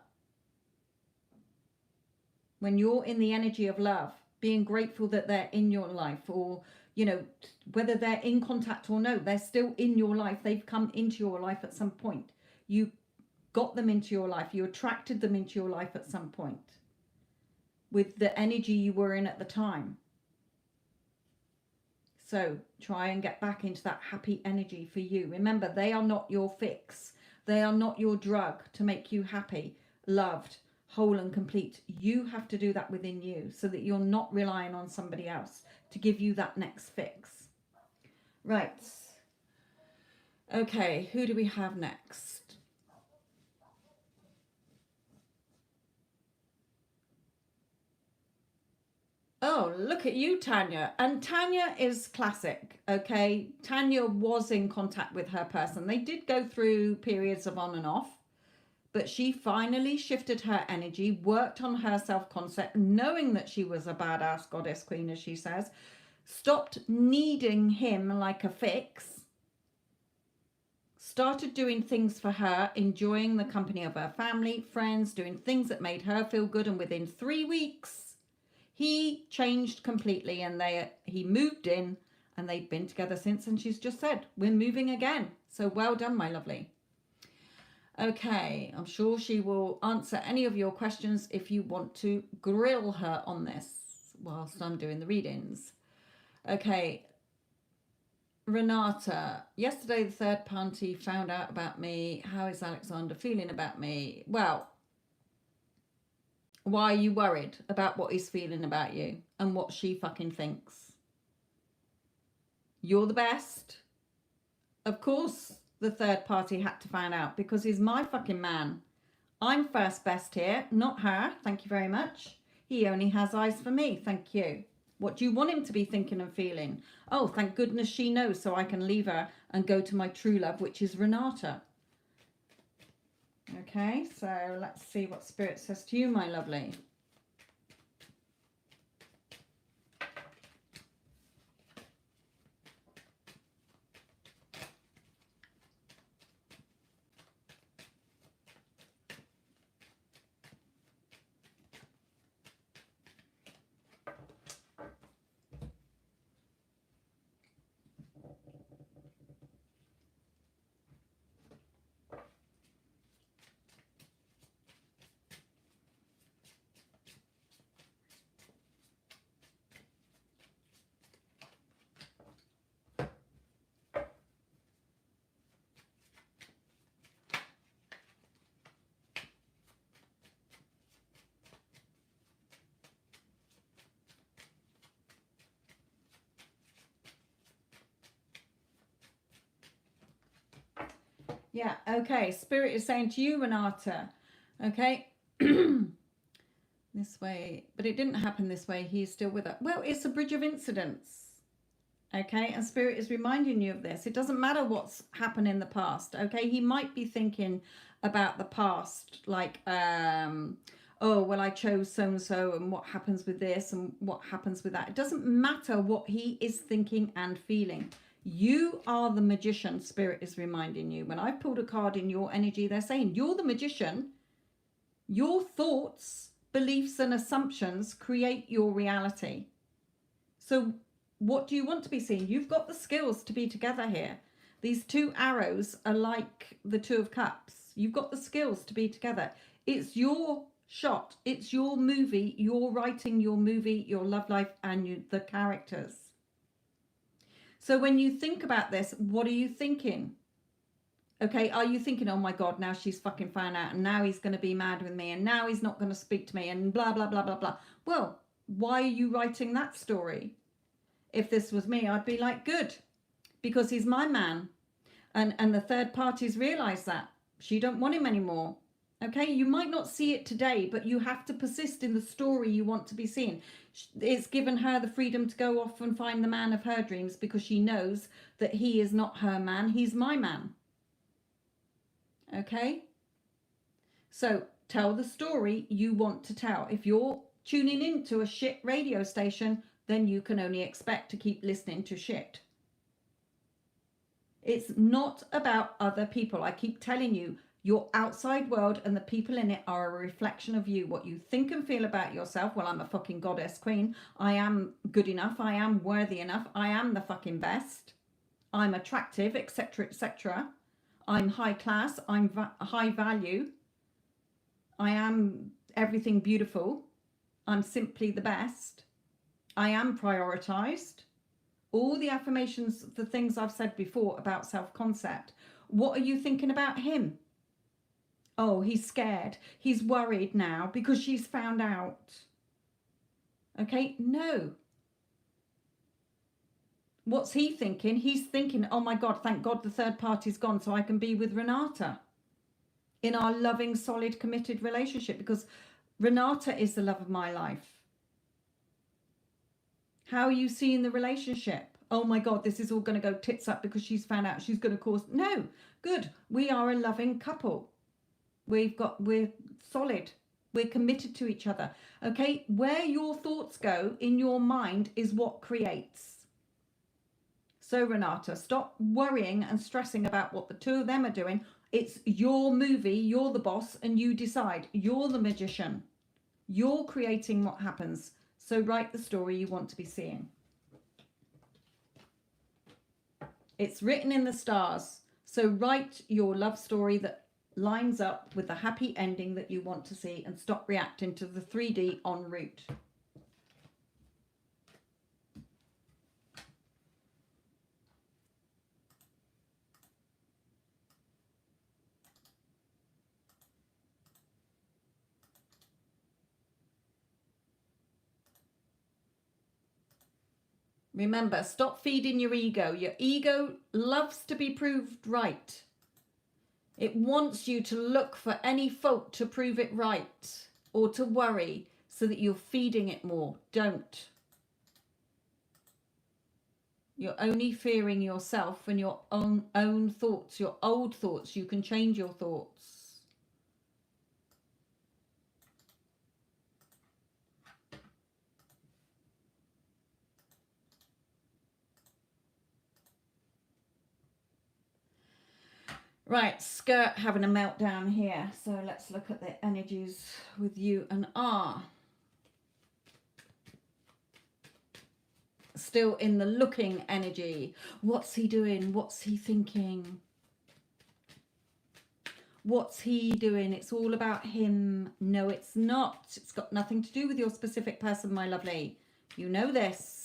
When you're in the energy of love, being grateful that they're in your life, or, you know, whether they're in contact or no, they're still in your life. They've come into your life at some point. You got them into your life. You attracted them into your life at some point with the energy you were in at the time. So try and get back into that happy energy for you. Remember, they are not your fix. They are not your drug to make you happy, loved, whole and complete. You have to do that within you so that you're not relying on somebody else to give you that next fix. Right. Okay, who do we have next? Oh, look at you, Tanya. And Tanya is classic, okay? Tanya was in contact with her person. They did go through periods of on and off, but she finally shifted her energy, worked on her self-concept, knowing that she was a badass goddess queen, as she says, stopped needing him like a fix, started doing things for her, enjoying the company of her family, friends, doing things that made her feel good, and within 3 weeks, he changed completely, and he moved in, and they've been together since, and she's just said, we're moving again. So well done, my lovely. Okay, I'm sure she will answer any of your questions if you want to grill her on this whilst I'm doing the readings. Okay, Renata, yesterday the third party found out about me. How is Alexander feeling about me? Well, why are you worried about what he's feeling about you and what she fucking thinks? You're the best. Of course the third party had to find out because he's my fucking man. I'm first best here, not her. Thank you very much. He only has eyes for me. Thank you. What do you want him to be thinking and feeling? Oh, thank goodness she knows, so I can leave her and go to my true love, which is Renata. Okay, so let's see what Spirit says to you, my lovely. Yeah, okay. Spirit is saying to you, Renata, okay, this way, but it didn't happen this way. He's still with her. Well, it's a bridge of incidents, okay? And Spirit is reminding you of this. It doesn't matter what's happened in the past, okay? He might be thinking about the past, like, oh, well, I chose so-and-so, and what happens with this and what happens with that. It doesn't matter what he is thinking and feeling. You are the magician, Spirit is reminding you. When I pulled a card in your energy, they're saying you're the magician. Your thoughts, beliefs, and assumptions create your reality. So what do you want to be seeing? You've got the skills to be together here. These two arrows are like the Two of Cups. You've got the skills to be together. It's your shot. It's your movie. You're writing your movie, your love life, and the characters. So when you think about this, what are you thinking? Okay, are you thinking, oh my God, now she's fucking found out, and now he's going to be mad with me, and now he's not going to speak to me, and blah, blah, blah, blah, blah. Well, why are you writing that story? If this was me, I'd be like, good, because he's my man. And the third parties realise that. She don't want him anymore. Okay, you might not see it today, but you have to persist in the story you want to be seeing. It's given her the freedom to go off and find the man of her dreams, because she knows that he is not her man, he's my man. Okay, so tell the story you want to tell. If you're tuning into a shit radio station, then you can only expect to keep listening to shit. It's not about other people. I keep telling you, your outside world and the people in it are a reflection of you. What you think and feel about yourself. Well, I'm a fucking goddess queen. I am good enough. I am worthy enough. I am the fucking best. I'm attractive, etc., etc. I'm high class. I'm high value. I am everything beautiful. I'm simply the best. I am prioritized. All the affirmations, the things I've said before about self-concept. What are you thinking about him? Oh, he's scared. He's worried now because she's found out. Okay, no. What's he thinking? He's thinking, oh my God, thank God the third party's gone so I can be with Renata in our loving, solid, committed relationship, because Renata is the love of my life. How are you seeing the relationship? Oh my God, this is all going to go tits up because she's found out she's going to cause... No, good. We are a loving couple. We're solid. We're committed to each other. Okay, where your thoughts go in your mind is what creates. So Renata, stop worrying and stressing about what the two of them are doing. It's your movie. You're the boss and you decide. You're the magician. You're creating what happens. So write the story you want to be seeing. It's written in the stars. So write your love story that lines up with the happy ending that you want to see, and stop reacting to the 3D en route. Remember, stop feeding your ego. Your ego loves to be proved right. It wants you to look for any fault to prove it right, or to worry so that you're feeding it more. Don't. You're only fearing yourself and your own thoughts, your old thoughts. You can change your thoughts. Right, skirt having a meltdown here. So let's look at the energies with you and R. Still in the looking energy. What's he doing? What's he thinking? What's he doing? It's all about him. No, it's not. It's got nothing to do with your specific person, my lovely. You know this.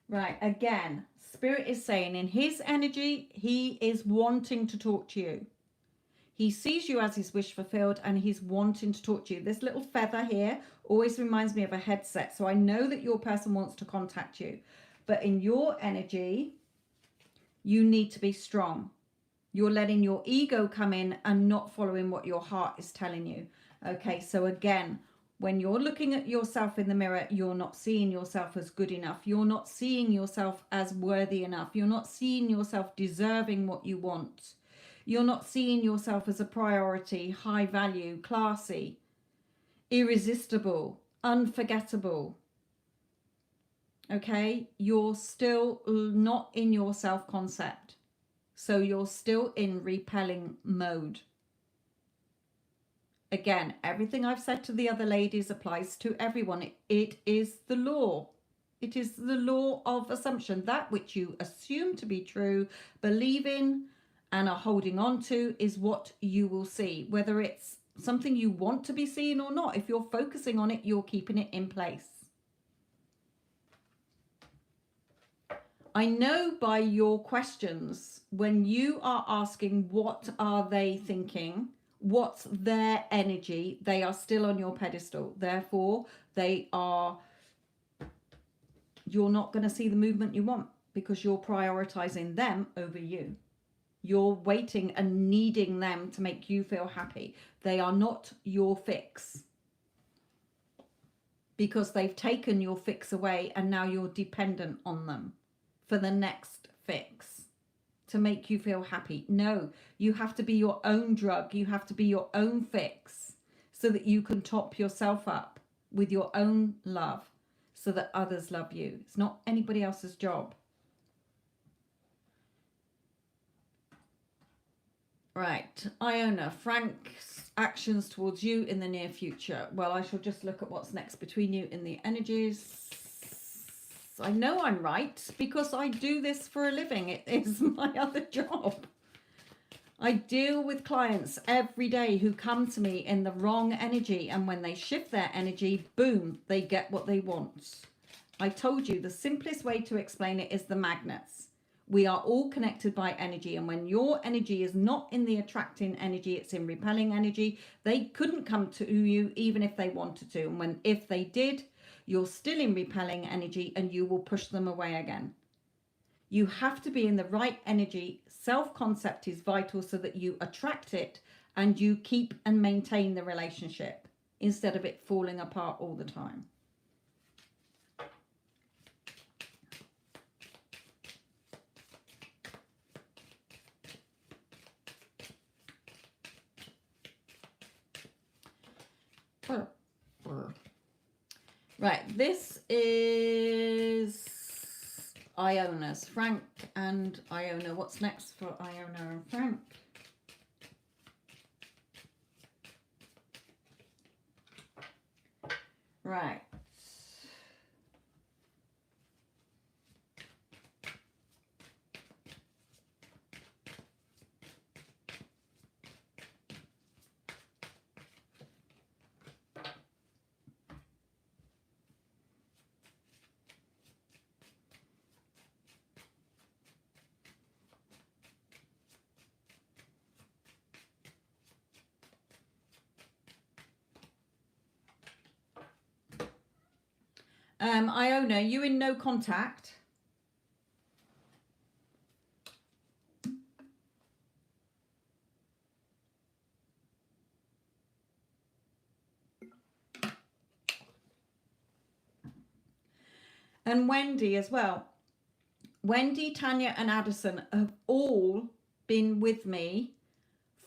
Right, again, Spirit is saying in his energy, he is wanting to talk to you. He sees you as his wish fulfilled and he's wanting to talk to you. This little feather here always reminds me of a headset. So I know that your person wants to contact you. But in your energy, you need to be strong. You're letting your ego come in and not following what your heart is telling you. Okay, so again, when you're looking at yourself in the mirror, you're not seeing yourself as good enough. You're not seeing yourself as worthy enough. You're not seeing yourself deserving what you want. You're not seeing yourself as a priority, high value, classy, irresistible, unforgettable. Okay, you're still not in your self-concept. So you're still in repelling mode. Again, everything I've said to the other ladies applies to everyone. It is the law. It is the law of assumption. That which you assume to be true, believe in, and are holding on to is what you will see. Whether it's something you want to be seen or not, if you're focusing on it, you're keeping it in place. I know by your questions, when you are asking what are they thinking, what's their energy, they are still on your pedestal. Therefore, you're not going to see the movement you want because you're prioritizing them over you. You're waiting and needing them to make you feel happy. They are not your fix because they've taken your fix away and now you're dependent on them for the next fix to make you feel happy. No, you have to be your own drug. You have to be your own fix so that you can top yourself up with your own love so that others love you. It's not anybody else's job. Right, Iona, Frank's actions towards you in the near future. Well, I shall just look at what's next between you in the energies. I know I'm right because I do this for a living. It is my other job. I deal with clients every day who come to me in the wrong energy, and when they shift their energy, boom, they get what they want. I told you the simplest way to explain it is the magnets. We are all connected by energy, and when your energy is not in the attracting energy, it's in repelling energy. They couldn't come to you even if they wanted to, and if they did, you're still in repelling energy and you will push them away again. You have to be in the right energy. Self-concept is vital so that you attract it and you keep and maintain the relationship instead of it falling apart all the time. Right, this is Iona's. Frank and Iona. What's next for Iona and Frank? Right. Iona, you in no contact? And Wendy as well. Wendy, Tanya and Addison have all been with me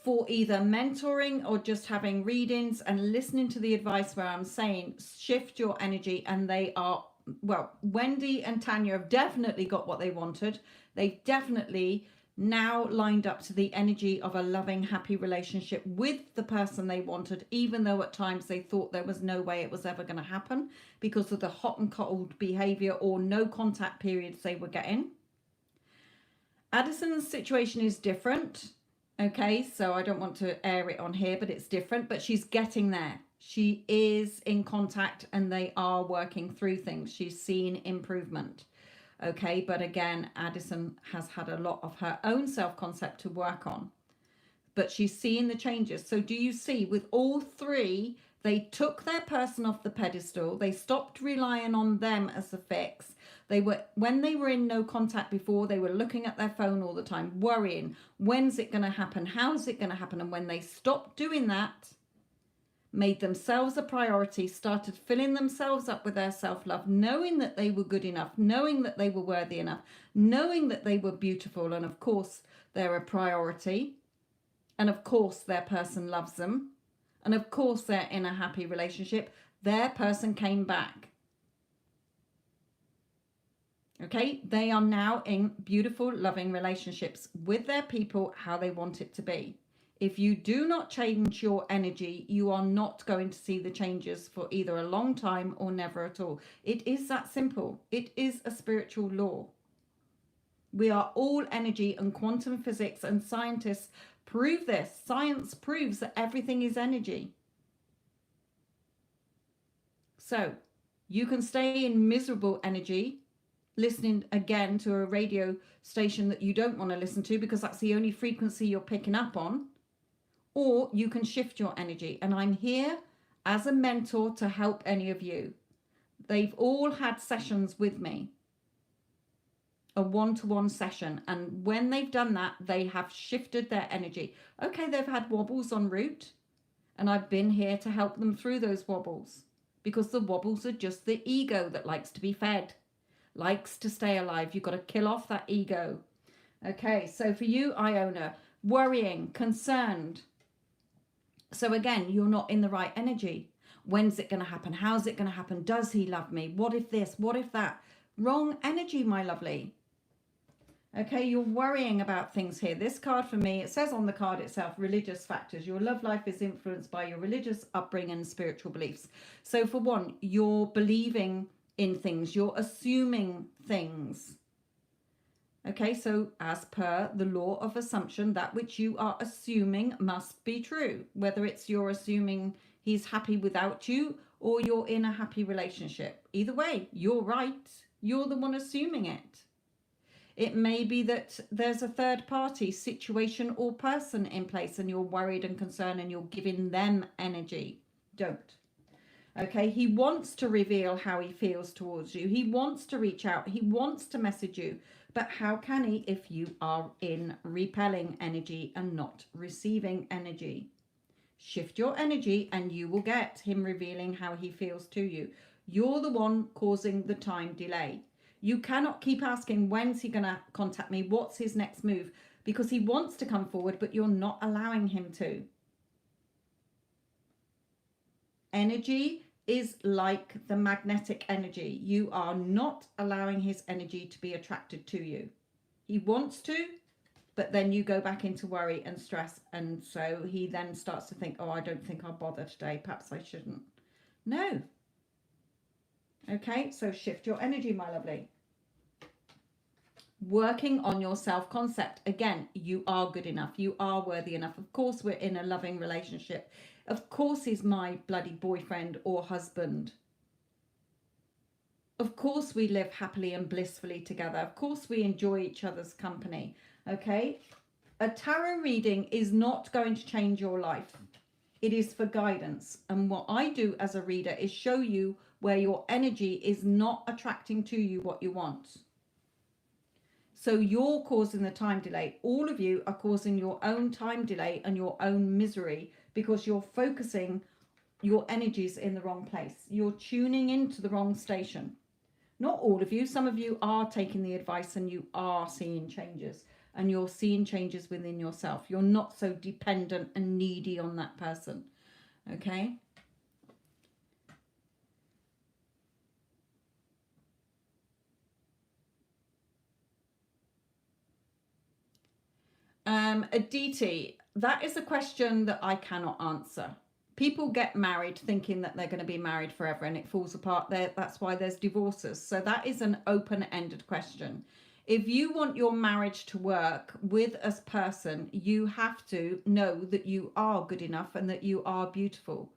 for either mentoring or just having readings and listening to the advice where I'm saying shift your energy, and they are, well, Wendy and Tanya have definitely got what they wanted. They've definitely now lined up to the energy of a loving, happy relationship with the person they wanted, even though at times they thought there was no way it was ever going to happen because of the hot and cold behavior or no contact periods they were getting. Addison's situation is different. Okay, so I don't want to air it on here, but it's different, but she's getting there. She is in contact and they are working through things. She's seen improvement. Okay, but again, Addison has had a lot of her own self-concept to work on, but she's seeing the changes. So do you see with all three, they took their person off the pedestal. They stopped relying on them as a fix. They were, when they were in no contact before, they were looking at their phone all the time, worrying, when's it going to happen? How's it going to happen? And when they stopped doing that, made themselves a priority, started filling themselves up with their self-love, knowing that they were good enough, knowing that they were worthy enough, knowing that they were beautiful, and of course they're a priority, and of course their person loves them, and of course they're in a happy relationship, their person came back. Okay, they are now in beautiful, loving relationships with their people how they want it to be. If you do not change your energy, you are not going to see the changes for either a long time or never at all. It is that simple. It is a spiritual law. We are all energy, and quantum physics and scientists prove this. Science proves that everything is energy. So you can stay in miserable energy, listening again to a radio station that you don't want to listen to because that's the only frequency you're picking up on. Or you can shift your energy. And I'm here as a mentor to help any of you. They've all had sessions with me, a one-to-one session. And when they've done that, they have shifted their energy. Okay, they've had wobbles en route. And I've been here to help them through those wobbles. Because the wobbles are just the ego that likes to be fed, likes to stay alive. You've got to kill off that ego. Okay, so for you, Iona, worrying, concerned. So again, you're not in the right energy. When's it going to happen? How's it going to happen? Does he love me? What if this? What if that? Wrong energy, my lovely. Okay, you're worrying about things here. This card for me, it says on the card itself, religious factors. Your love life is influenced by your religious upbringing and spiritual beliefs. So for one, you're believing in things. You're assuming things. Okay, so as per the law of assumption, that which you are assuming must be true. Whether it's you're assuming he's happy without you or you're in a happy relationship. Either way, you're right. You're the one assuming it. It may be that there's a third party situation or person in place and you're worried and concerned and you're giving them energy. Don't. Okay, he wants to reveal how he feels towards you. He wants to reach out. He wants to message you. But how can he if you are in repelling energy and not receiving energy? Shift your energy and you will get him revealing how he feels to you. You're the one causing the time delay. You cannot keep asking, when's he going to contact me? What's his next move? Because he wants to come forward, but you're not allowing him to. Energy is like the magnetic energy. You are not allowing his energy to be attracted to you. He wants to, but then you go back into worry and stress. And so he then starts to think, oh, I don't think I'll bother today. Perhaps I shouldn't. No. Okay, so shift your energy, my lovely. Working on your self-concept. Again, you are good enough. You are worthy enough. Of course, we're in a loving relationship. Of course, he's my bloody boyfriend or husband. Of course, we live happily and blissfully together. Of course, we enjoy each other's company. Okay? A tarot reading is not going to change your life. It is for guidance. And what I do as a reader is show you where your energy is not attracting to you what you want. So you're causing the time delay. All of you are causing your own time delay and your own misery because you're focusing your energies in the wrong place. You're tuning into the wrong station. Not all of you. Some of you are taking the advice and you are seeing changes, and you're seeing changes within yourself. You're not so dependent and needy on that person. Okay? Aditi, that is a question that I cannot answer. People get married thinking that they're going to be married forever and it falls apart there. That's why there's divorces. So that is an open-ended question. If you want your marriage to work with a person, you have to know that you are good enough and that you are beautiful.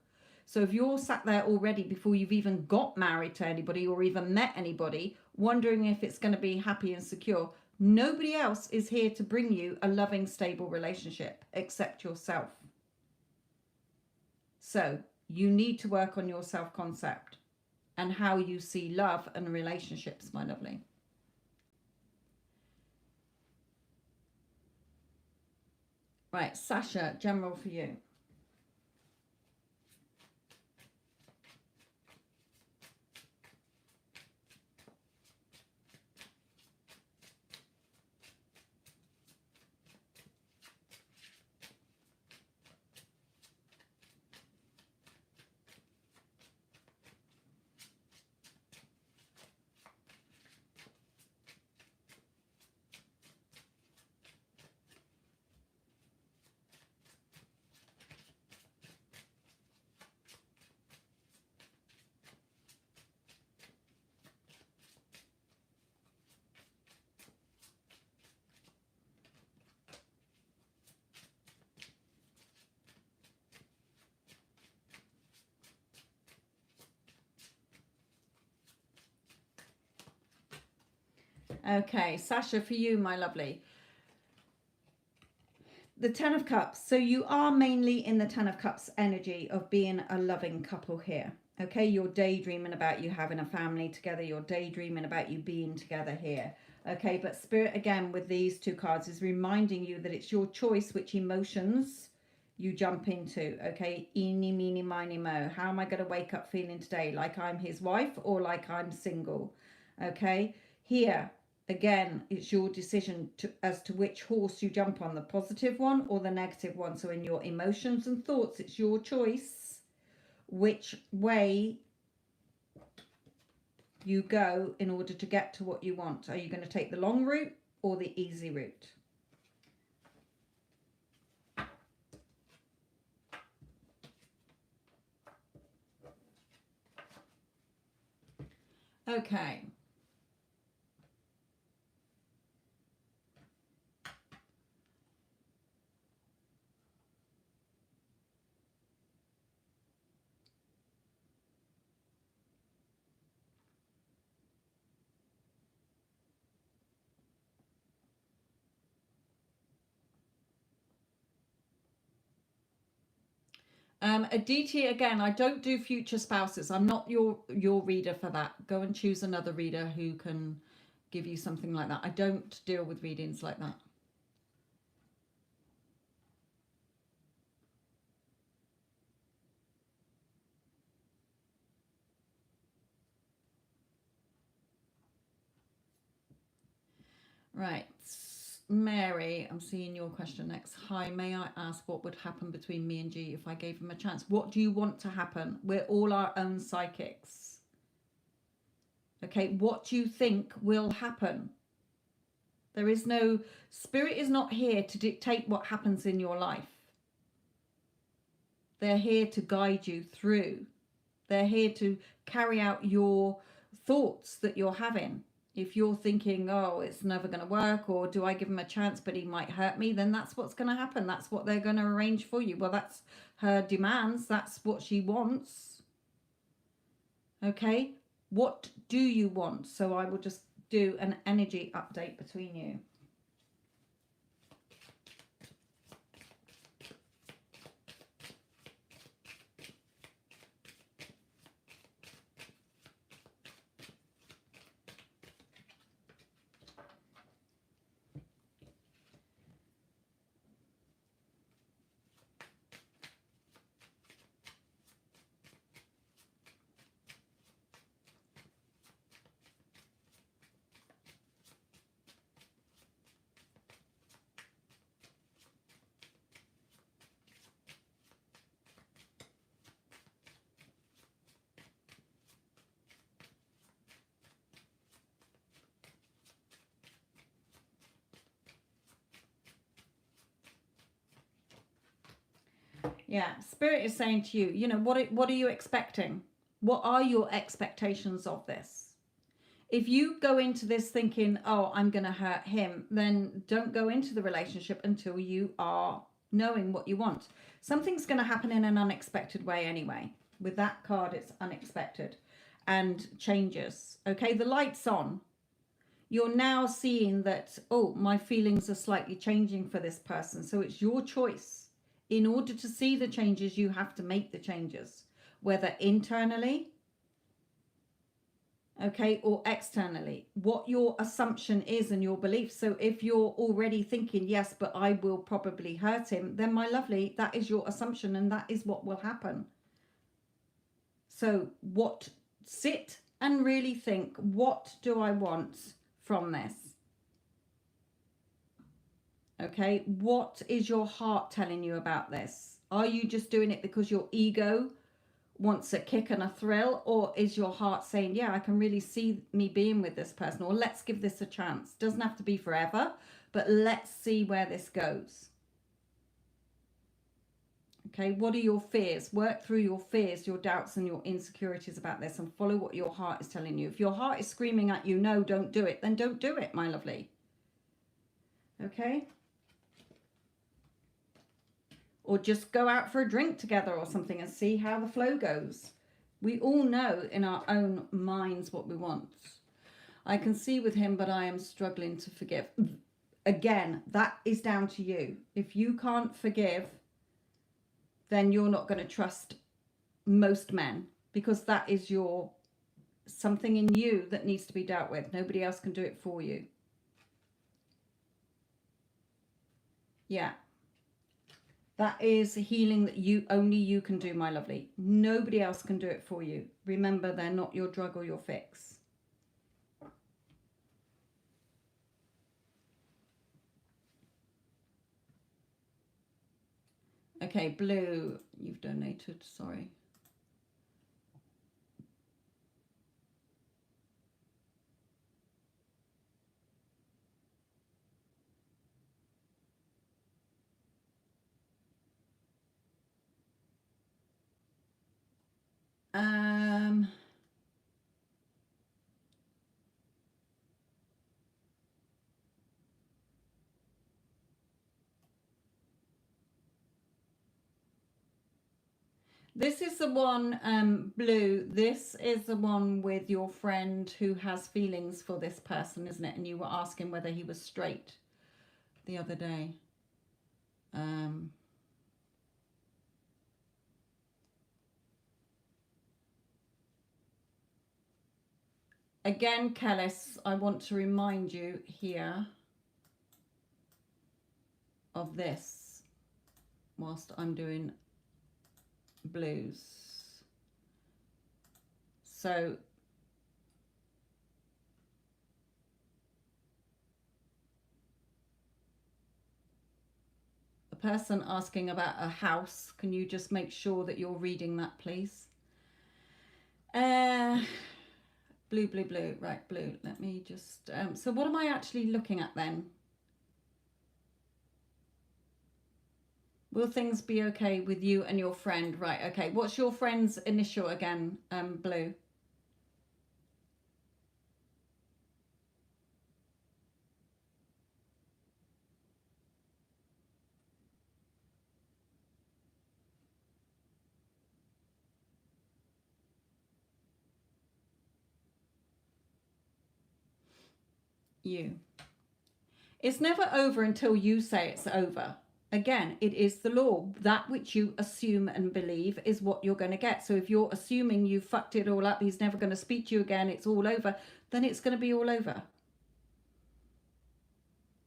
So if you're sat there already before you've even got married to anybody or even met anybody, wondering if it's going to be happy and secure, nobody else is here to bring you a loving, stable relationship except yourself. So you need to work on your self-concept and how you see love and relationships, my lovely. Right, Sasha, general for you. Okay, Sasha, for you, my lovely. The Ten of Cups. So you are mainly in the Ten of Cups energy of being a loving couple here. Okay, you're daydreaming about you having a family together. You're daydreaming about you being together here. Okay, but Spirit, again, with these two cards is reminding you that it's your choice which emotions you jump into. Okay, eeny, meeny, miny, mo. How am I going to wake up feeling today? Like I'm his wife or like I'm single? Okay, here, again, it's your decision as to which horse you jump on, the positive one or the negative one. So in your emotions and thoughts, it's your choice which way you go in order to get to what you want. Are you going to take the long route or the easy route? Okay. Aditi, again, I don't do future spouses. I'm not your reader for that. Go and choose another reader who can give you something like that. I don't deal with readings like that. Right. Mary, I'm seeing your question next. Hi, may I ask what would happen between me and G if I gave him a chance? What do you want to happen? We're all our own psychics. Okay, what do you think will happen? There is no, Spirit is not here to dictate what happens in your life. They're here to guide you through. They're here to carry out your thoughts that you're having. If you're thinking, oh, it's never going to work, or do I give him a chance but he might hurt me, then that's what's going to happen. That's what they're going to arrange for you. Well, that's her demands. That's what she wants. Okay, what do you want? So I will just do an energy update between you. Yeah, Spirit is saying to you, you know, what are you expecting? What are your expectations of this? If you go into this thinking, oh, I'm going to hurt him, then don't go into the relationship until you are knowing what you want. Something's going to happen in an unexpected way anyway. With that card, it's unexpected and changes. Okay, the light's on. You're now seeing that, oh, my feelings are slightly changing for this person. So it's your choice. In order to see the changes, you have to make the changes, whether internally, okay, or externally, what your assumption is and your belief. So if you're already thinking, yes, but I will probably hurt him, then my lovely, that is your assumption and that is what will happen. So sit and really think, what do I want from this? Okay, what is your heart telling you about this? Are you just doing it because your ego wants a kick and a thrill, or is your heart saying, yeah, I can really see me being with this person, or let's give this a chance? Doesn't have to be forever, but let's see where this goes. Okay, what are your fears? Work through your fears, your doubts and your insecurities about this, and follow what your heart is telling you. If your heart is screaming at you, no, don't do it, then don't do it, my lovely. Okay? Or just go out for a drink together or something and see how the flow goes. We all know in our own minds what we want. I can see with him, but I am struggling to forgive. Again, that is down to you. If you can't forgive, then you're not going to trust most men, because that is something in you that needs to be dealt with. Nobody else can do it for you. Yeah. That is healing that only you can do, my lovely. Nobody else can do it for you. Remember, they're not your drug or your fix. Okay, blue, you've donated, sorry. This is the one, blue. This is the one with your friend who has feelings for this person, isn't it? And you were asking whether he was straight the other day. Again, Kellis, I want to remind you here of this whilst I'm doing blues. So the person asking about a house, can you just make sure that you're reading that, please? Blue, blue, blue. Right, blue. Let me just... so what am I actually looking at then? Will things be okay with you and your friend? Right, okay. What's your friend's initial again, blue? You. It's never over until you say it's over. Again, it is the law. That which you assume and believe is what you're going to get. So if you're assuming you fucked it all up, he's never going to speak to you again, it's all over, then it's going to be all over.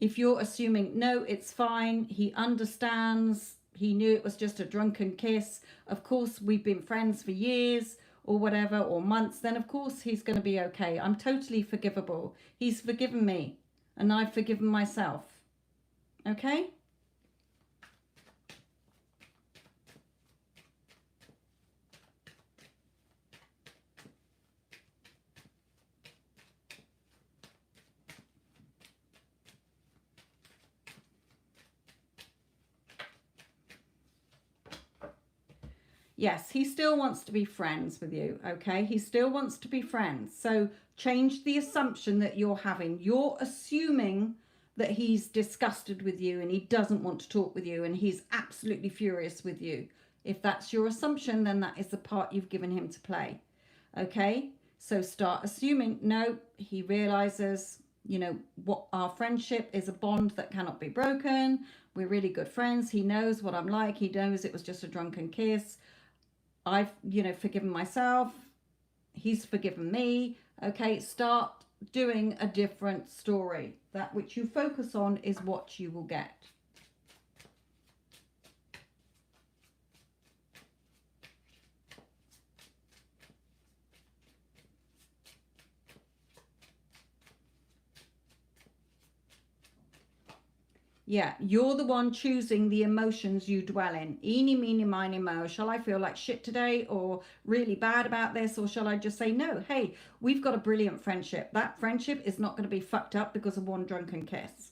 If you're assuming, no, it's fine, he understands, he knew it was just a drunken kiss, of course we've been friends for years or whatever, or months, then of course he's going to be okay. I'm totally forgivable. He's forgiven me and I've forgiven myself. Okay? Yes, he still wants to be friends with you, okay? He still wants to be friends. So change the assumption that you're having. You're assuming that he's disgusted with you and he doesn't want to talk with you and he's absolutely furious with you. If that's your assumption, then that is the part you've given him to play, okay? So start assuming, no, he realizes, you know, what our friendship is a bond that cannot be broken. We're really good friends. He knows what I'm like. He knows it was just a drunken kiss. I've, you know, forgiven myself. He's forgiven me. Okay, start doing a different story. That which you focus on is what you will get. Yeah, you're the one choosing the emotions you dwell in. Eeny, meeny, miny, mo. Shall I feel like shit today or really bad about this? Or shall I just say, no, hey, we've got a brilliant friendship. That friendship is not going to be fucked up because of one drunken kiss.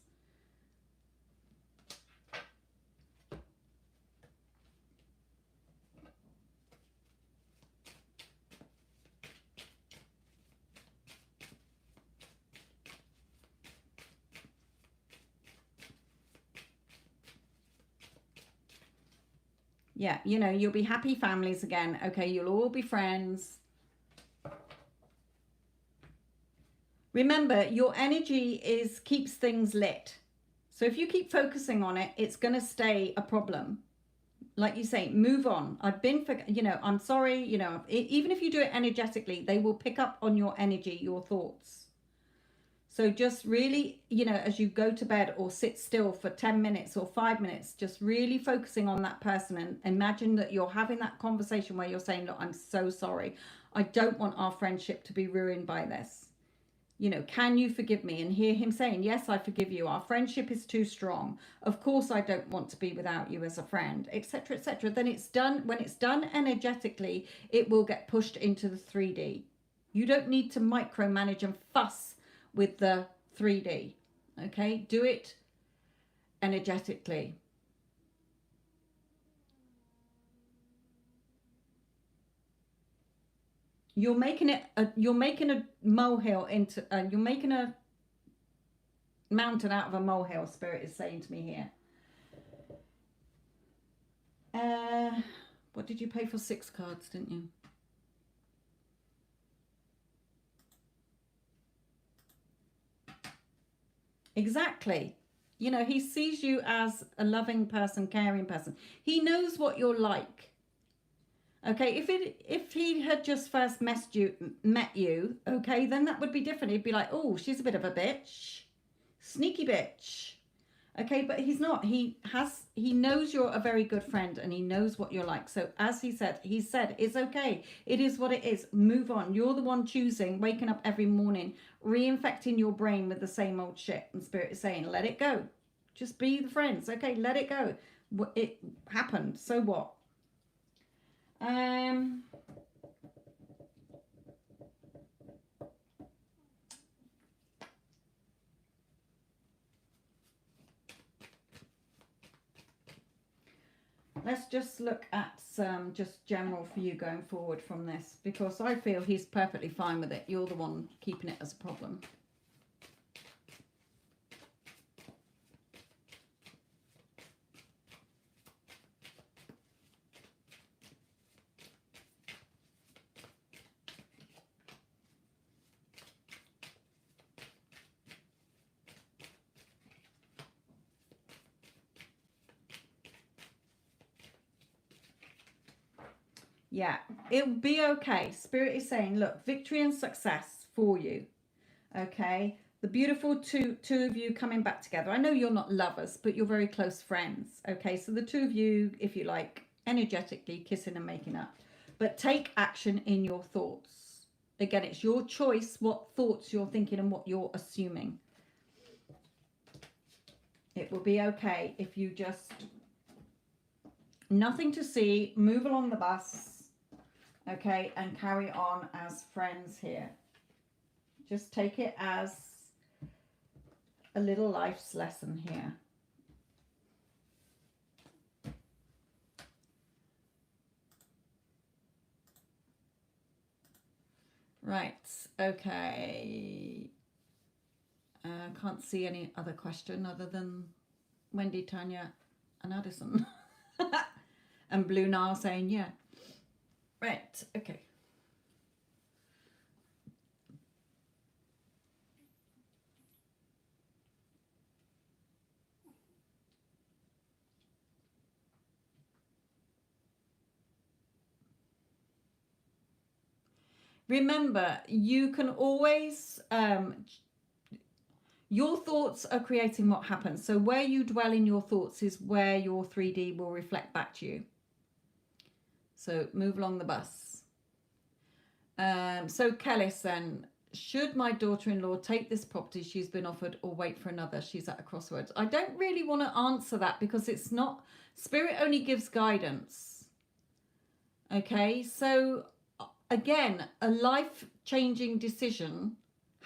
Yeah, you know, you'll be happy families again. Okay, you'll all be friends. Remember, your energy is keeps things lit. So if you keep focusing on it, it's going to stay a problem. Like you say, move on. I've been, you know, I'm sorry, you know, even if you do it energetically, they will pick up on your energy, your thoughts. So just really, you know, as you go to bed or sit still for 10 minutes or 5 minutes, just really focusing on that person and imagine that you're having that conversation where you're saying, look, I'm so sorry. I don't want our friendship to be ruined by this. You know, can you forgive me? And hear him saying, yes, I forgive you. Our friendship is too strong. Of course, I don't want to be without you as a friend, etc., etc. Then it's done. When it's done energetically, it will get pushed into the 3D. You don't need to micromanage and fuss with the 3D. Okay, do it energetically. You're making it. You're making a molehill into. You're making a mountain out of a molehill. Spirit is saying to me here. What did you pay for 6 cards? Didn't you? Exactly. You know, he sees you as a loving person, caring person. He knows what you're like. Okay, if he had just first met you, okay, then that would be different. He'd be like, oh, she's a bit of a bitch, sneaky bitch. Okay, but he's not. He knows you're a very good friend and he knows what you're like. So as he said it's okay. It is what it is. Move on. You're the one choosing, waking up every morning, reinfecting your brain with the same old shit. And Spirit is saying, let it go. Just be the friends. Okay, let it go. It happened. So what? Let's just look at some just general for you going forward from this, because I feel he's perfectly fine with it. You're the one keeping it as a problem. Yeah, it'll be okay. Spirit is saying, look, victory and success for you. Okay, the beautiful two of you coming back together. I know you're not lovers, but you're very close friends. Okay, so the two of you, if you like, energetically kissing and making up. But take action in your thoughts. Again, it's your choice what thoughts you're thinking and what you're assuming. It will be okay if you just, nothing to see, move along the bus. Okay, and carry on as friends here. Just take it as a little life's lesson here. Right. Okay. Can't see any other question other than Wendy, Tanya, and Addison. And Blue Nile saying yeah. Right. Okay. Remember, you can always your thoughts are creating what happens. So where you dwell in your thoughts is where your 3D will reflect back to you. So move along the bus. So Kellis then, should my daughter-in-law take this property she's been offered or wait for another? She's at a crossroads. I don't really want to answer that because it's not, Spirit only gives guidance. Okay, so again, a life-changing decision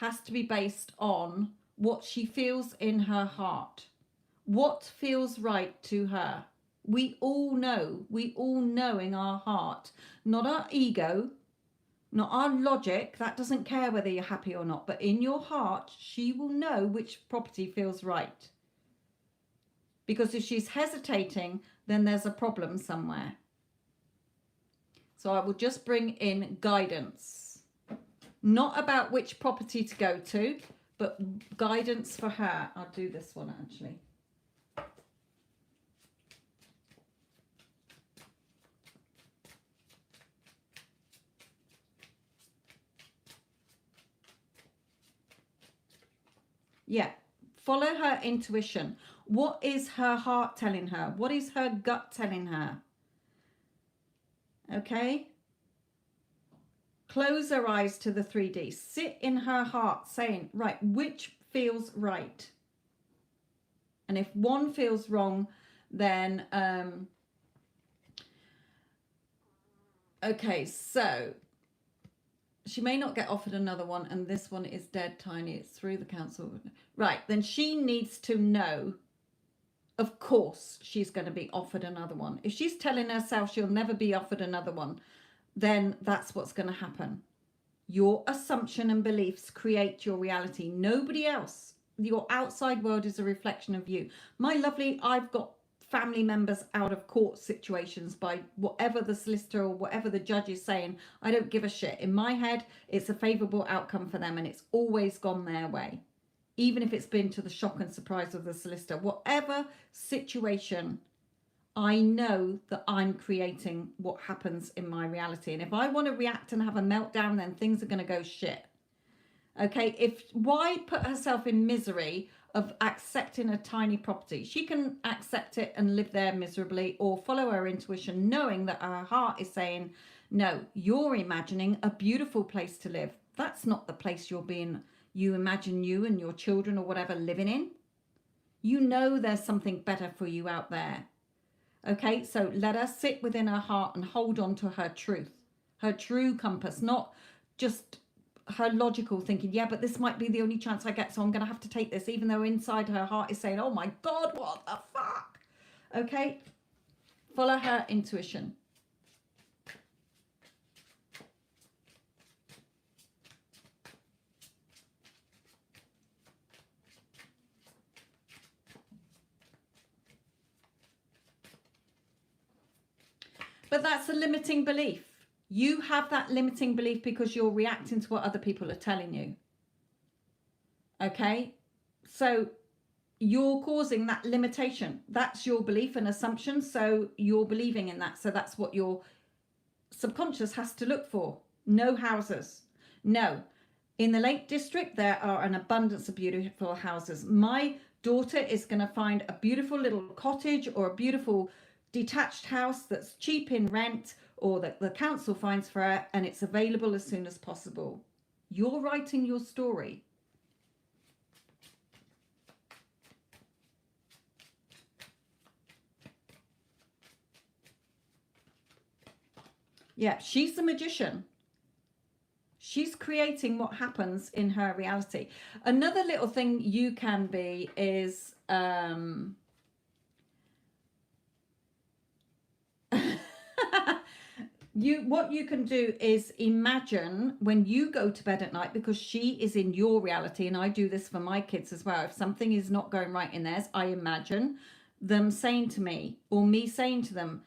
has to be based on what she feels in her heart, what feels right to her. We all know in our heart, not our ego, not our logic, that doesn't care whether you're happy or not, but in your heart, she will know which property feels right. Because if she's hesitating, then there's a problem somewhere. So I will just bring in guidance, not about which property to go to, but guidance for her. I'll do this one actually. Yeah, follow her intuition. What is her heart telling her? What is her gut telling her? Okay. Close her eyes to the 3D. Sit in her heart saying, right, which feels right? And if one feels wrong, then, okay, so she may not get offered another one, and this one is dead tiny. It's through the council. Right, then she needs to know, of course, she's going to be offered another one. If she's telling herself she'll never be offered another one, then that's what's going to happen. Your assumption and beliefs create your reality. Nobody else. Your outside world is a reflection of you. My lovely, I've got family members out of court situations by whatever the solicitor or whatever the judge is saying. I don't give a shit. In my head, it's a favourable outcome for them and it's always gone their way. Even if it's been to the shock and surprise of the solicitor. Whatever situation, I know that I'm creating what happens in my reality. And if I want to react and have a meltdown, then things are going to go shit. Okay, why put herself in misery of accepting a tiny property? She can accept it and live there miserably, or follow her intuition, knowing that her heart is saying, no, you're imagining a beautiful place to live. That's not the place you imagine you and your children or whatever living in. You know there's something better for you out there. Okay, so let her sit within her heart and hold on to her truth, her true compass, not just her logical thinking, yeah, but this might be the only chance I get, so I'm going to have to take this, even though inside her heart is saying, oh my God, what the fuck? Okay, follow her intuition. But that's a limiting belief. You have that limiting belief because you're reacting to what other people are telling you. Okay? So you're causing that limitation. That's your belief and assumption. So you're believing in that. So that's what your subconscious has to look for. No houses. No. In the Lake District, there are an abundance of beautiful houses. My daughter is going to find a beautiful little cottage or a beautiful detached house that's cheap in rent, or that the council finds for her, and it's available as soon as possible. You're writing your story. Yeah, she's the magician. She's creating what happens in her reality. Another little thing you can be is What you can do is imagine when you go to bed at night, because she is in your reality, and I do this for my kids as well. If something is not going right in theirs, I imagine them saying to me, or me saying to them,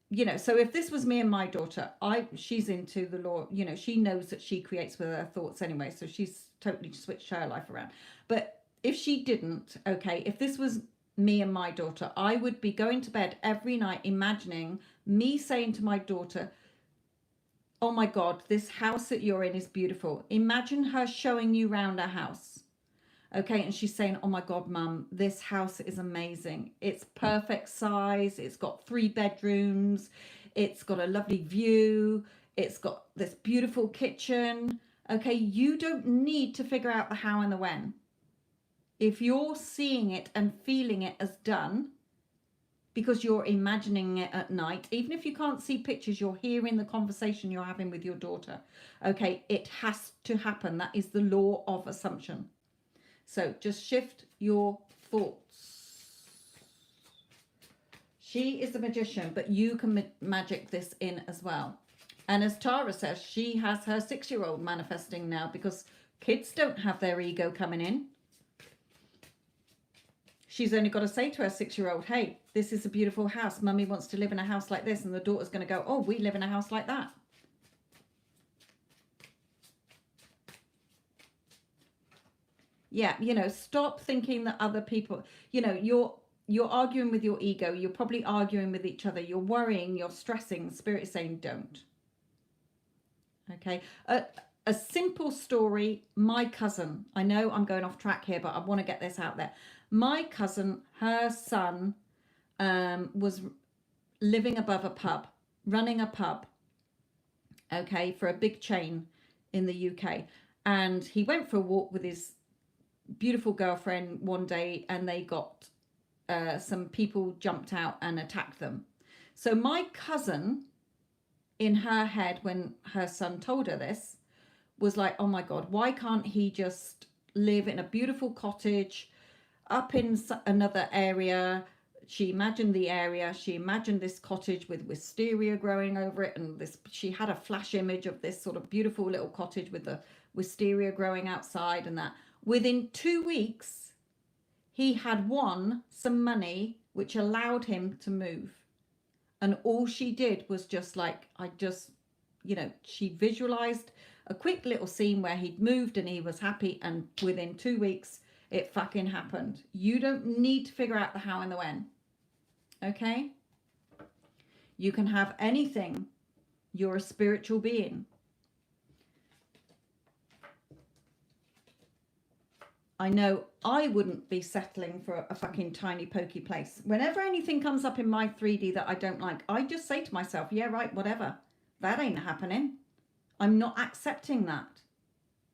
you know, so if this was me and my daughter, she's into the law, you know, she knows that she creates with her thoughts anyway, so she's totally switched her life around. But if she didn't, okay, if this was me and my daughter, I would be going to bed every night imagining me saying to my daughter, oh my God, this house that you're in is beautiful. Imagine her showing you around her house. Okay, and she's saying, oh my God, Mum, this house is amazing. It's perfect size. It's got 3 bedrooms. It's got a lovely view. It's got this beautiful kitchen. Okay, you don't need to figure out the how and the when. If you're seeing it and feeling it as done, because you're imagining it at night, even if you can't see pictures, you're hearing the conversation you're having with your daughter. Okay, it has to happen. That is the law of assumption. So just shift your thoughts. She is the magician, but you can magic this in as well. And as Tara says, she has her 6-year-old manifesting now, because kids don't have their ego coming in. She's only got to say to her 6-year-old, hey, this is a beautiful house. Mummy wants to live in a house like this. And the daughter's going to go, oh, we live in a house like that. Yeah, you know, stop thinking that other people, you know, you're arguing with your ego. You're probably arguing with each other. You're worrying, you're stressing. Spirit is saying don't. Okay. A simple story. My cousin, I know I'm going off track here, but I want to get this out there. My cousin, her son was living above a pub, running a pub, okay, for a big chain in the UK. And he went for a walk with his beautiful girlfriend one day, and they got some people jumped out and attacked them. So my cousin, in her head, when her son told her this, was like, oh my God, why can't he just live in a beautiful cottage up in another area? She imagined the area. She imagined this cottage with wisteria growing over it, and this, she had a flash image of this sort of beautiful little cottage with the wisteria growing outside and that. Within 2 weeks, he had won some money which allowed him to move. And all she did was just like, you know, she visualized a quick little scene where he'd moved and he was happy. And within 2 weeks, it fucking happened. You don't need to figure out the how and the when. Okay? You can have anything. You're a spiritual being. I know I wouldn't be settling for a fucking tiny pokey place. Whenever anything comes up in my 3D that I don't like, I just say to myself, yeah, right, whatever. That ain't happening. I'm not accepting that.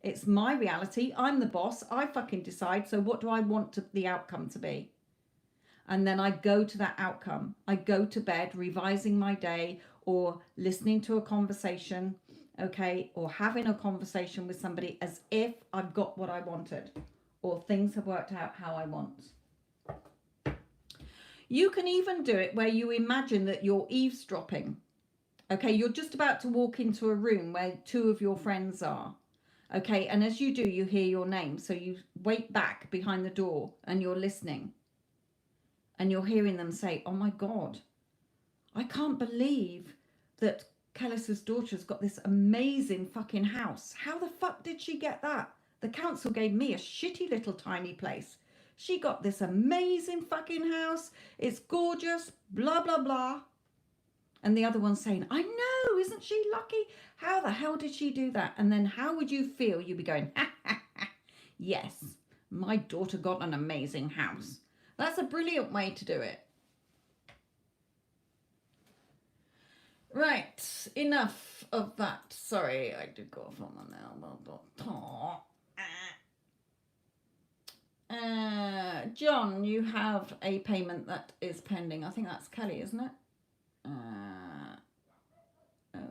It's my reality. I'm the boss. I fucking decide. So what do I want the outcome to be? And then I go to that outcome. I go to bed revising my day, or listening to a conversation, okay, or having a conversation with somebody as if I've got what I wanted, or things have worked out how I want. You can even do it where you imagine that you're eavesdropping. Okay, you're just about to walk into a room where 2 of your friends are. Okay, and as you do, you hear your name. So you wait back behind the door and you're listening. And you're hearing them say, oh my God, I can't believe that Kellis's daughter's got this amazing fucking house. How the fuck did she get that? The council gave me a shitty little tiny place. She got this amazing fucking house. It's gorgeous, blah, blah, blah. And the other one's saying, I know, isn't she lucky? How the hell did she do that? And then how would you feel? You'd be going, ha, ha, ha. Yes, my daughter got an amazing house. That's a brilliant way to do it. Right, enough of that. Sorry, I did go off on one now. John, you have a payment that is pending. I think that's Kelly, isn't it? 046.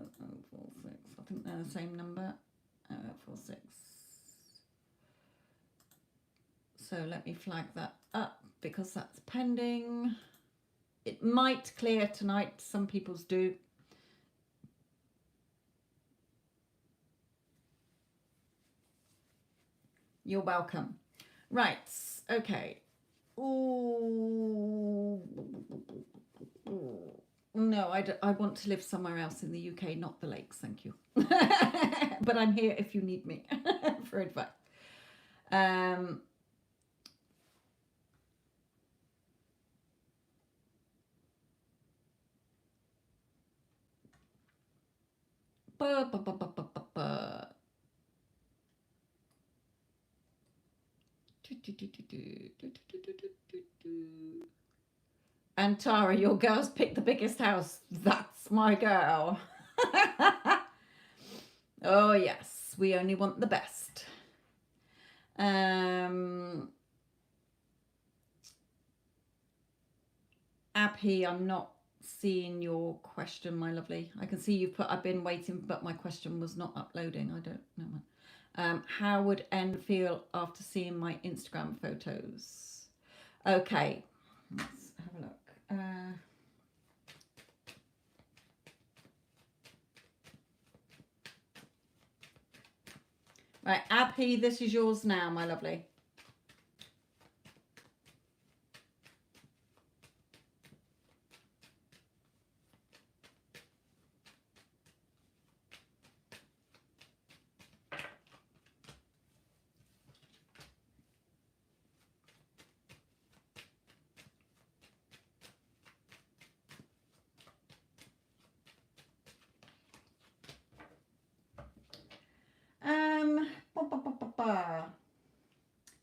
I think they're the same number. 046. So let me flag that up because that's pending. It might clear tonight. Some people's do. You're welcome. Right. Okay. Ooh. No, I want to live somewhere else in the UK, not the lakes, thank you. But I'm here if you need me for advice. And Tara, your girls picked the biggest house. That's my girl. Oh yes, we only want the best. Abhi, I'm not seeing your question, my lovely. I can see you put I've been waiting, but my question was not uploading. I don't know. How would N feel after seeing my Instagram photos? Okay, let's have a look. Right, Abhi, this is yours now, my lovely.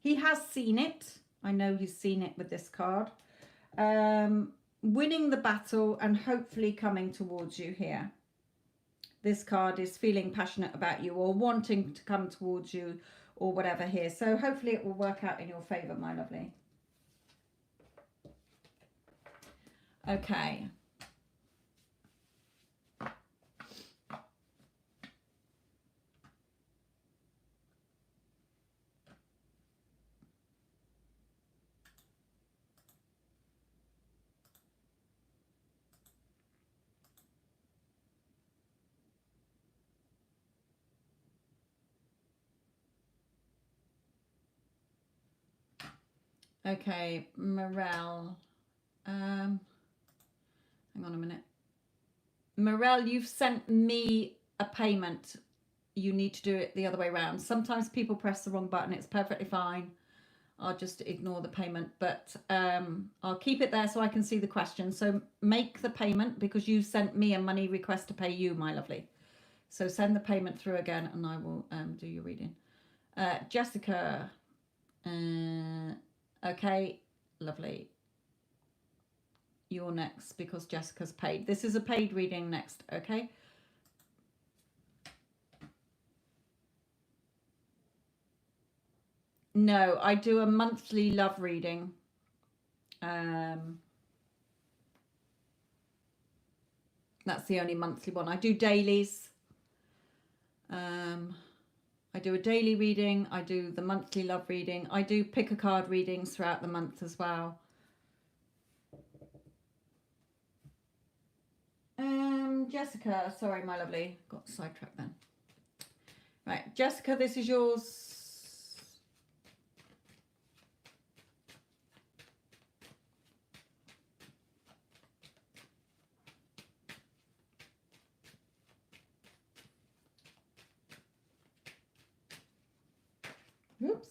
He has seen it. I know he's seen it with this card. Winning the battle and hopefully coming towards you here. This card is feeling passionate about you or wanting to come towards you or whatever here. So hopefully it will work out in your favor, my lovely. Okay. Okay, Morel. Hang on a minute. Morel, you've sent me a payment. You need to do it the other way around. Sometimes people press the wrong button. It's perfectly fine. I'll just ignore the payment, but I'll keep it there so I can see the question. So make the payment because you sent me a money request to pay you, my lovely. So send the payment through again and I will do your reading. Jessica. Okay, lovely. You're next because Jessica's paid. This is a paid reading next, okay? No, I do a monthly love reading. That's the only monthly one. I do dailies. I do a daily reading. I do the monthly love reading. I do pick a card readings throughout the month as well. Jessica, sorry, my lovely. Got sidetracked then. Right, Jessica, this is yours. Oops.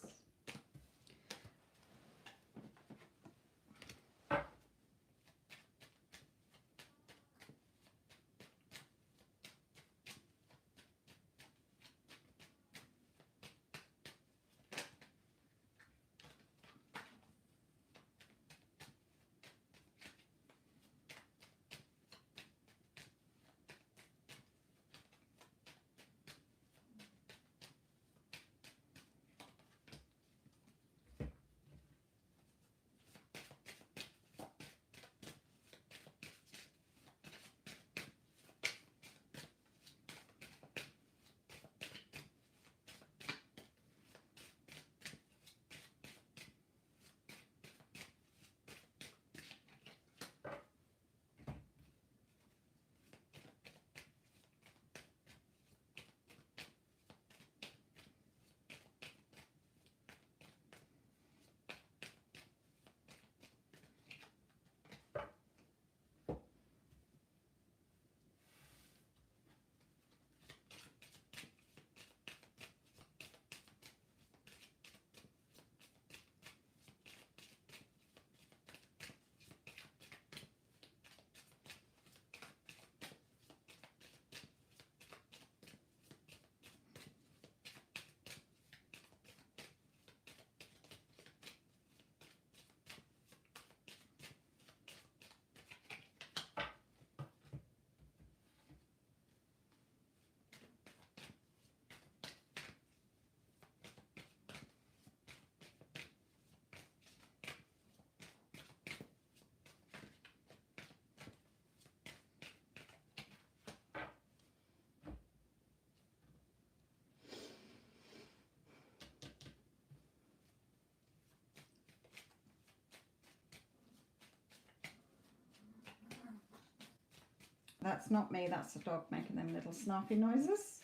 That's not me. That's the dog making them little snarky noises.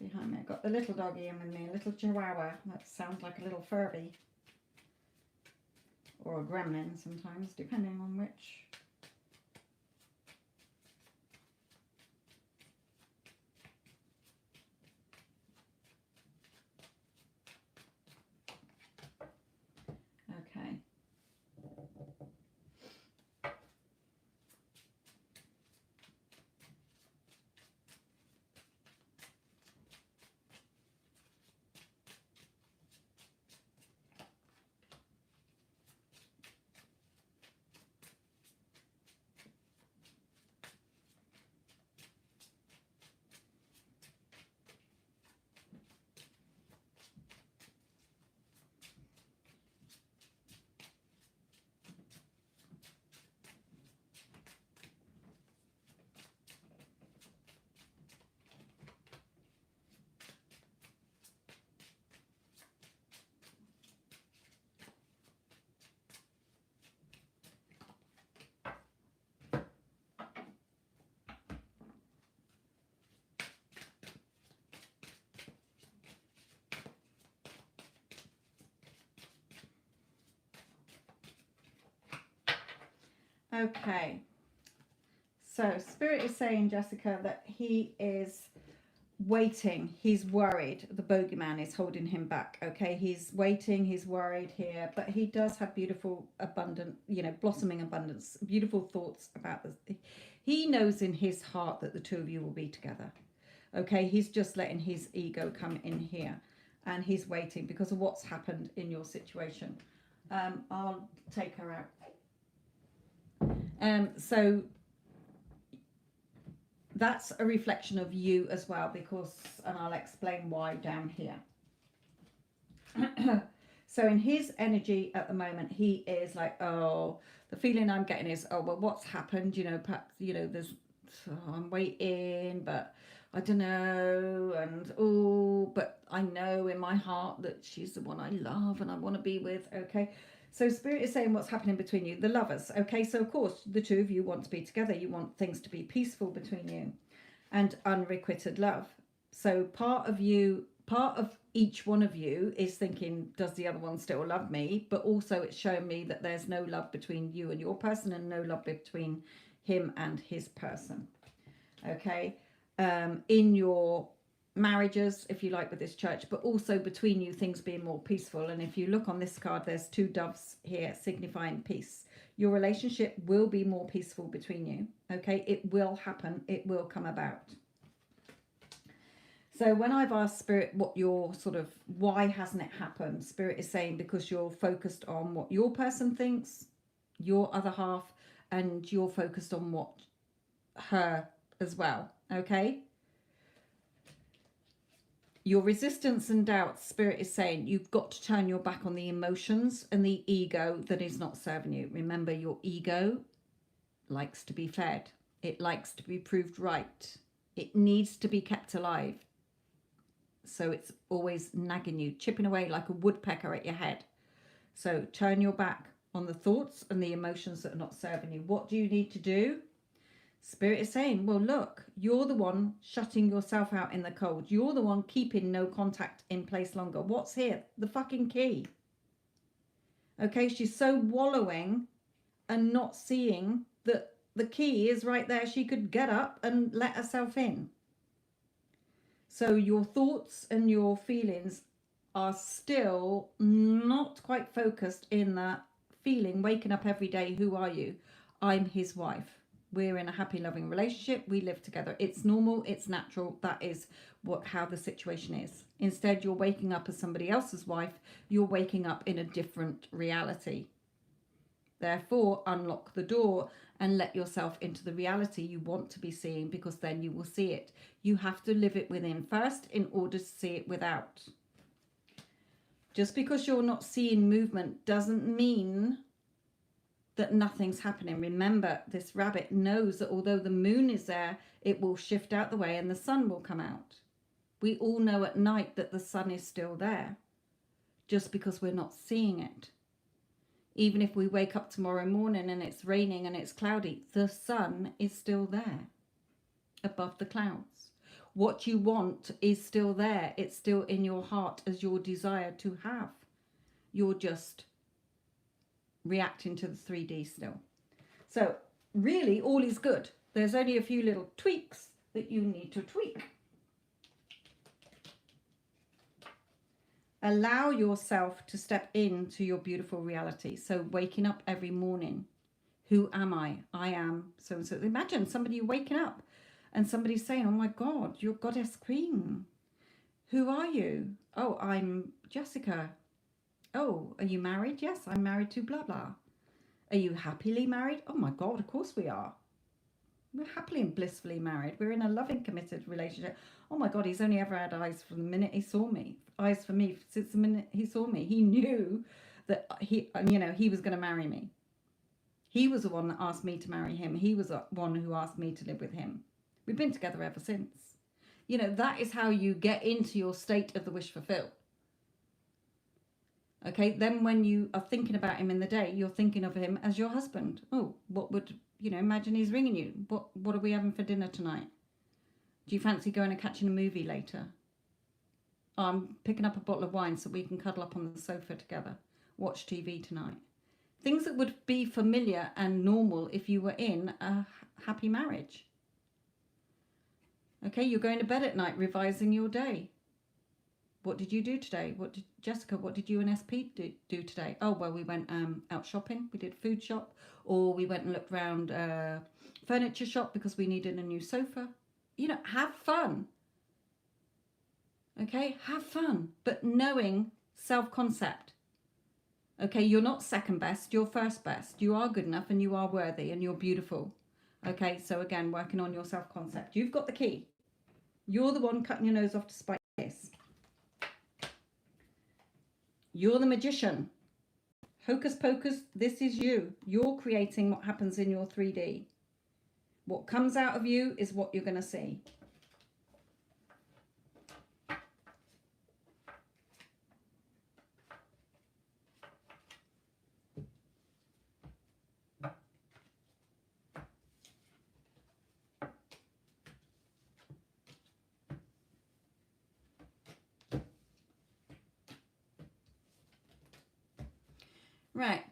Behind me, I've got the little doggy in with me, a little chihuahua. That sounds like a little Furby. Or a gremlin sometimes, depending on which. Okay. Okay, so Spirit is saying, Jessica, that he is waiting. He's worried. The bogeyman is holding him back. Okay, he's waiting. He's worried here, but he does have beautiful, abundant, blossoming abundance, beautiful thoughts about this. He knows in his heart that the two of you will be together. Okay, he's just letting his ego come in here, and he's waiting because of what's happened in your situation. I'll take her out. So that's a reflection of you as well, because, and I'll explain why down here. So in his energy at the moment, he is like, oh, the feeling I'm getting is, oh, well, what's happened? Perhaps, there's, I'm waiting, but I don't know. And, oh, but I know in my heart that she's the one I love and I want to be with. Okay. So Spirit is saying what's happening between you, the lovers. Okay, so of course, the two of you want to be together. You want things to be peaceful between you and unrequited love. So part of each one of you is thinking, does the other one still love me? But also it's showing me that there's no love between you and your person and no love between him and his person. Okay, in your marriages, if you like, with this church, but also between you, things being more peaceful. And if you look on this card, there's two doves here signifying peace. Your relationship will be more peaceful between you. Okay, it will happen, it will come about. So when I've asked Spirit what your why hasn't it happened, Spirit is saying because you're focused on what your person thinks, your other half, and you're focused on what her as well. Okay, your resistance and doubt, Spirit is saying you've got to turn your back on the emotions and the ego that is not serving you. Remember, your ego likes to be fed. It likes to be proved right. It needs to be kept alive. So it's always nagging you, chipping away like a woodpecker at your head. So turn your back on the thoughts and the emotions that are not serving you. What do you need to do? Spirit is saying, well, look, you're the one shutting yourself out in the cold. You're the one keeping no contact in place longer. What's here? The fucking key. Okay, she's so wallowing and not seeing that the key is right there. She could get up and let herself in. So your thoughts and your feelings are still not quite focused in that feeling, waking up every day. Who are you? I'm his wife. We're in a happy, loving relationship. We live together. It's normal. It's natural. That is how the situation is. Instead, you're waking up as somebody else's wife. You're waking up in a different reality. Therefore, unlock the door and let yourself into the reality you want to be seeing, because then you will see it. You have to live it within first in order to see it without. Just because you're not seeing movement doesn't mean that nothing's happening. Remember, this rabbit knows that although the moon is there, it will shift out the way and the sun will come out. We all know at night that the sun is still there, just because we're not seeing it. Even if we wake up tomorrow morning and it's raining and it's cloudy, the sun is still there above the clouds. What you want is still there. It's still in your heart as your desire to have. You're just reacting to the 3D still. So really all is good. There's only a few little tweaks that you need to tweak. Allow yourself to step into your beautiful reality. So waking up every morning. Who am I? I am so and so. Imagine somebody waking up and somebody's saying, oh my God, you're goddess queen. Who are you? Oh, I'm Jessica. Oh, are you married? Yes, I'm married to blah, blah. Are you happily married? Oh my God, of course we are. We're happily and blissfully married. We're in a loving, committed relationship. Oh my God, he's only ever had eyes from the minute he saw me. Eyes for me since the minute he saw me. He knew that he was going to marry me. He was the one that asked me to marry him. He was the one who asked me to live with him. We've been together ever since. That is how you get into your state of the wish fulfilled. Okay, then when you are thinking about him in the day, you're thinking of him as your husband. Oh, what would, imagine he's ringing you. What are we having for dinner tonight? Do you fancy going and catching a movie later? Oh, I'm picking up a bottle of wine so we can cuddle up on the sofa together. Watch TV tonight. Things that would be familiar and normal if you were in a happy marriage. Okay, you're going to bed at night revising your day. What did you do today? Jessica, what did you and SP do today? Oh, well, we went out shopping. We did food shop, or we went and looked around furniture shop because we needed a new sofa. Have fun. Okay, have fun, but knowing self-concept. Okay, you're not second best, you're first best. You are good enough and you are worthy and you're beautiful. Okay, so again, working on your self-concept. You've got the key. You're the one cutting your nose off to spite this. You're the magician. Hocus pocus, this is you. You're creating what happens in your 3D. What comes out of you is what you're going to see. Right.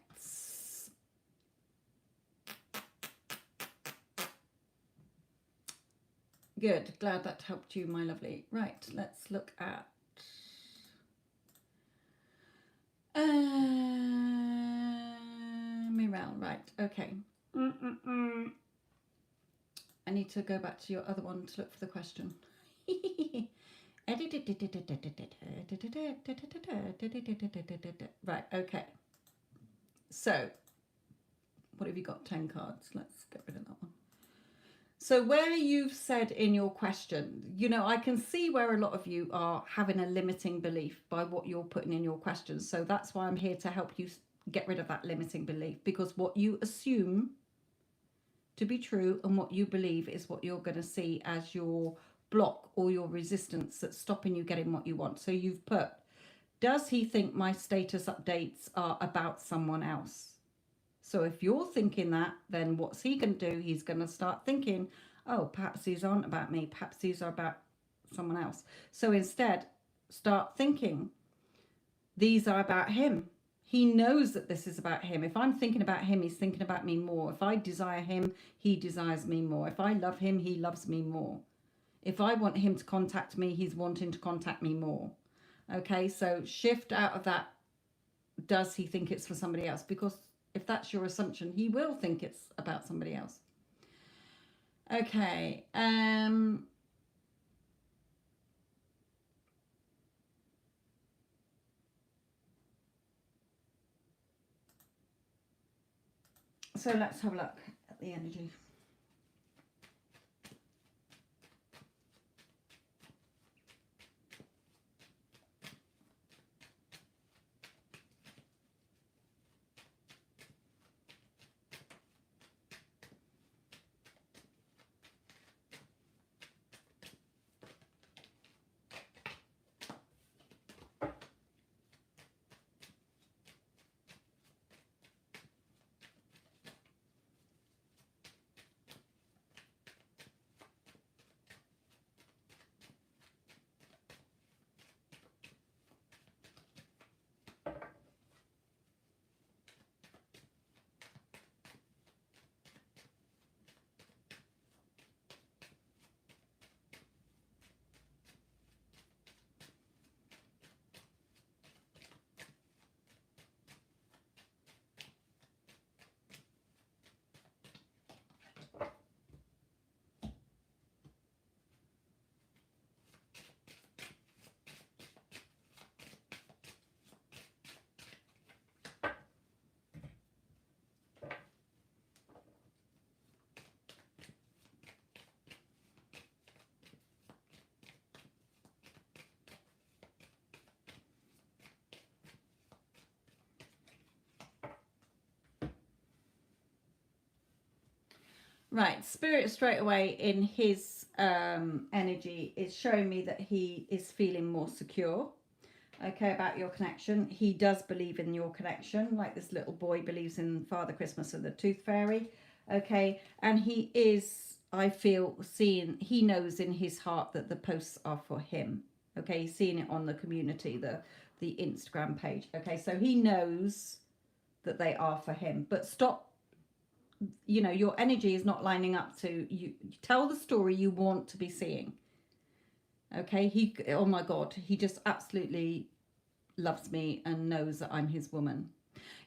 Good. Glad that helped you, my lovely. Right. Let's look at Mirel. Right. Okay. I need to go back to your other one to look for the question. Right. Okay. So, what have you got? 10 cards. Let's get rid of that one. So where you've said in your question, I can see where a lot of you are having a limiting belief by what you're putting in your questions. So that's why I'm here to help you get rid of that limiting belief, because what you assume to be true and what you believe is what you're going to see as your block or your resistance that's stopping you getting what you want. So you've put, does he think my status updates are about someone else? So if you're thinking that, then what's he going to do? He's going to start thinking, oh, perhaps these aren't about me. Perhaps these are about someone else. So instead, start thinking, these are about him. He knows that this is about him. If I'm thinking about him, he's thinking about me more. If I desire him, he desires me more. If I love him, he loves me more. If I want him to contact me, he's wanting to contact me more. Okay, so shift out of that, does he think it's for somebody else? Because if that's your assumption, he will think it's about somebody else. Okay. So let's have a look at the energy. Right, Spirit straight away in his energy is showing me that he is feeling more secure. Okay, about your connection. He does believe in your connection, like this little boy believes in Father Christmas and the Tooth Fairy. Okay, and he is, I feel, seeing, he knows in his heart that the posts are for him. Okay, he's seeing it on the community, the Instagram page. Okay, so he knows that they are for him. But stop, you know, your energy is not lining up to you. Tell the story you want to be seeing. Okay, he, oh my God, he just absolutely loves me and knows that I'm his woman.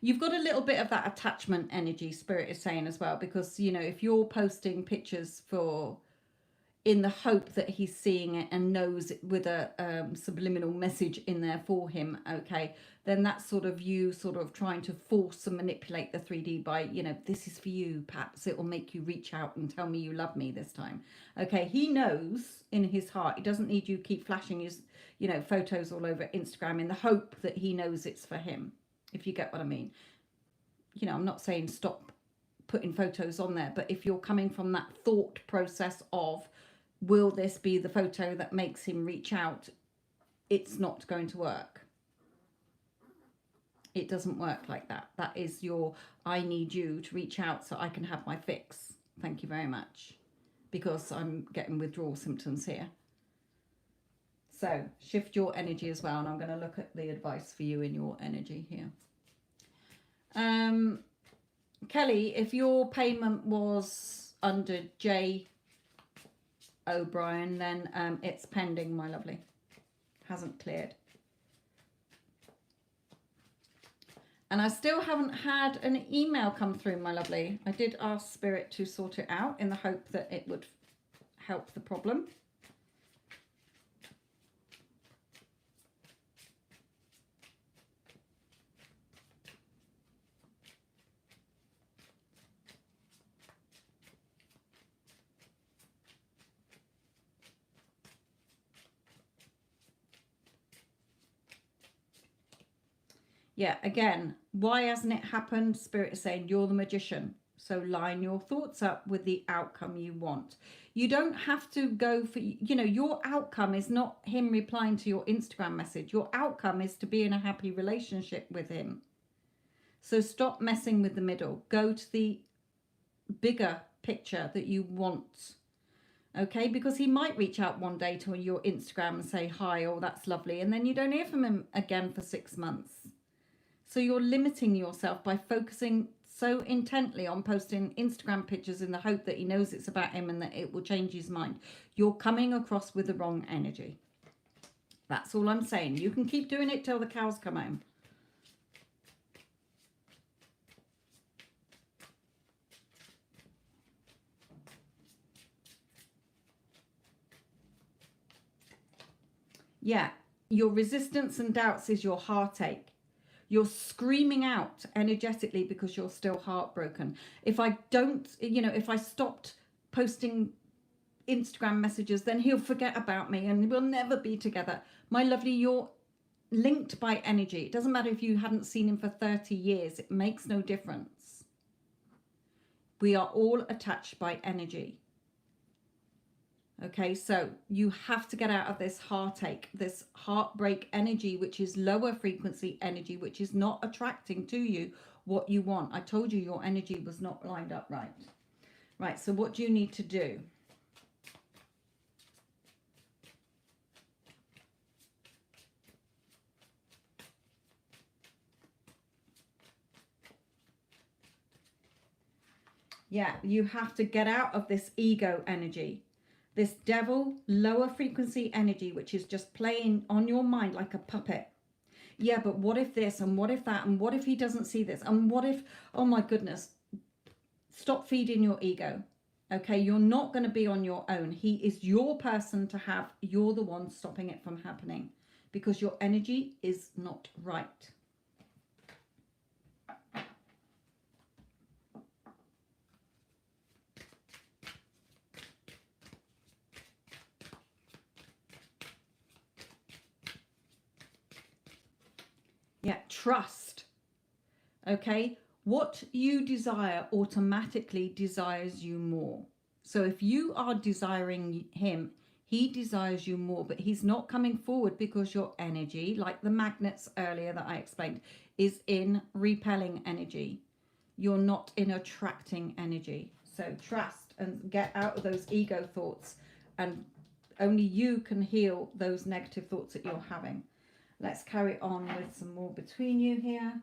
You've got a little bit of that attachment energy, Spirit is saying as well, because, you know, if you're posting pictures for, in the hope that he's seeing it and knows it with a subliminal message in there for him, okay, then that's sort of you sort of trying to force and manipulate the 3D by, you know, this is for you, perhaps it will make you reach out and tell me you love me this time. Okay, he knows in his heart, he doesn't need you keep flashing his, you know, photos all over Instagram in the hope that he knows it's for him, if you get what I mean. You know, I'm not saying stop putting photos on there, but if you're coming from that thought process of, will this be the photo that makes him reach out, it's not going to work. It doesn't work like that. That is your, I need you to reach out so I can have my fix. Thank you very much. Because I'm getting withdrawal symptoms here. So shift your energy as well. And I'm going to look at the advice for you in your energy here. Kelly, if your payment was under J O'Brien, then it's pending, my lovely. Hasn't cleared. And I still haven't had an email come through, my lovely. I did ask Spirit to sort it out in the hope that it would help the problem. Yeah, again, why hasn't it happened? Spirit is saying you're the magician. So line your thoughts up with the outcome you want. You don't have to go for, you know, your outcome is not him replying to your Instagram message. Your outcome is to be in a happy relationship with him. So stop messing with the middle. Go to the bigger picture that you want. Okay, because he might reach out one day to your Instagram and say, hi, oh, that's lovely. And then you don't hear from him again for 6 months. So you're limiting yourself by focusing so intently on posting Instagram pictures in the hope that he knows it's about him and that it will change his mind. You're coming across with the wrong energy. That's all I'm saying. You can keep doing it till the cows come home. Yeah, your resistance and doubts is your heartache. You're screaming out energetically because you're still heartbroken. If I don't, you know, if I stopped posting Instagram messages, then he'll forget about me and we'll never be together. My lovely, you're linked by energy. It doesn't matter if you hadn't seen him for 30 years. It makes no difference. We are all attached by energy. Okay, so you have to get out of this heartache, this heartbreak energy, which is lower frequency energy, which is not attracting to you what you want. I told you your energy was not lined up right. Right, so what do you need to do? Yeah, you have to get out of this ego energy. This devil, lower frequency energy, which is just playing on your mind like a puppet. Yeah, but what if this and what if that and what if he doesn't see this and what if, oh my goodness. Stop feeding your ego. Okay, you're not going to be on your own. He is your person to have. You're the one stopping it from happening because your energy is not right. Yeah, trust. Okay, What you desire automatically desires you more. So if you are desiring him, he desires you more, but he's not coming forward because your energy, like the magnets earlier that I explained, is in repelling energy. You're not in attracting energy. So trust and get out of those ego thoughts, and only you can heal those negative thoughts that you're having. Let's carry on with some more between you here.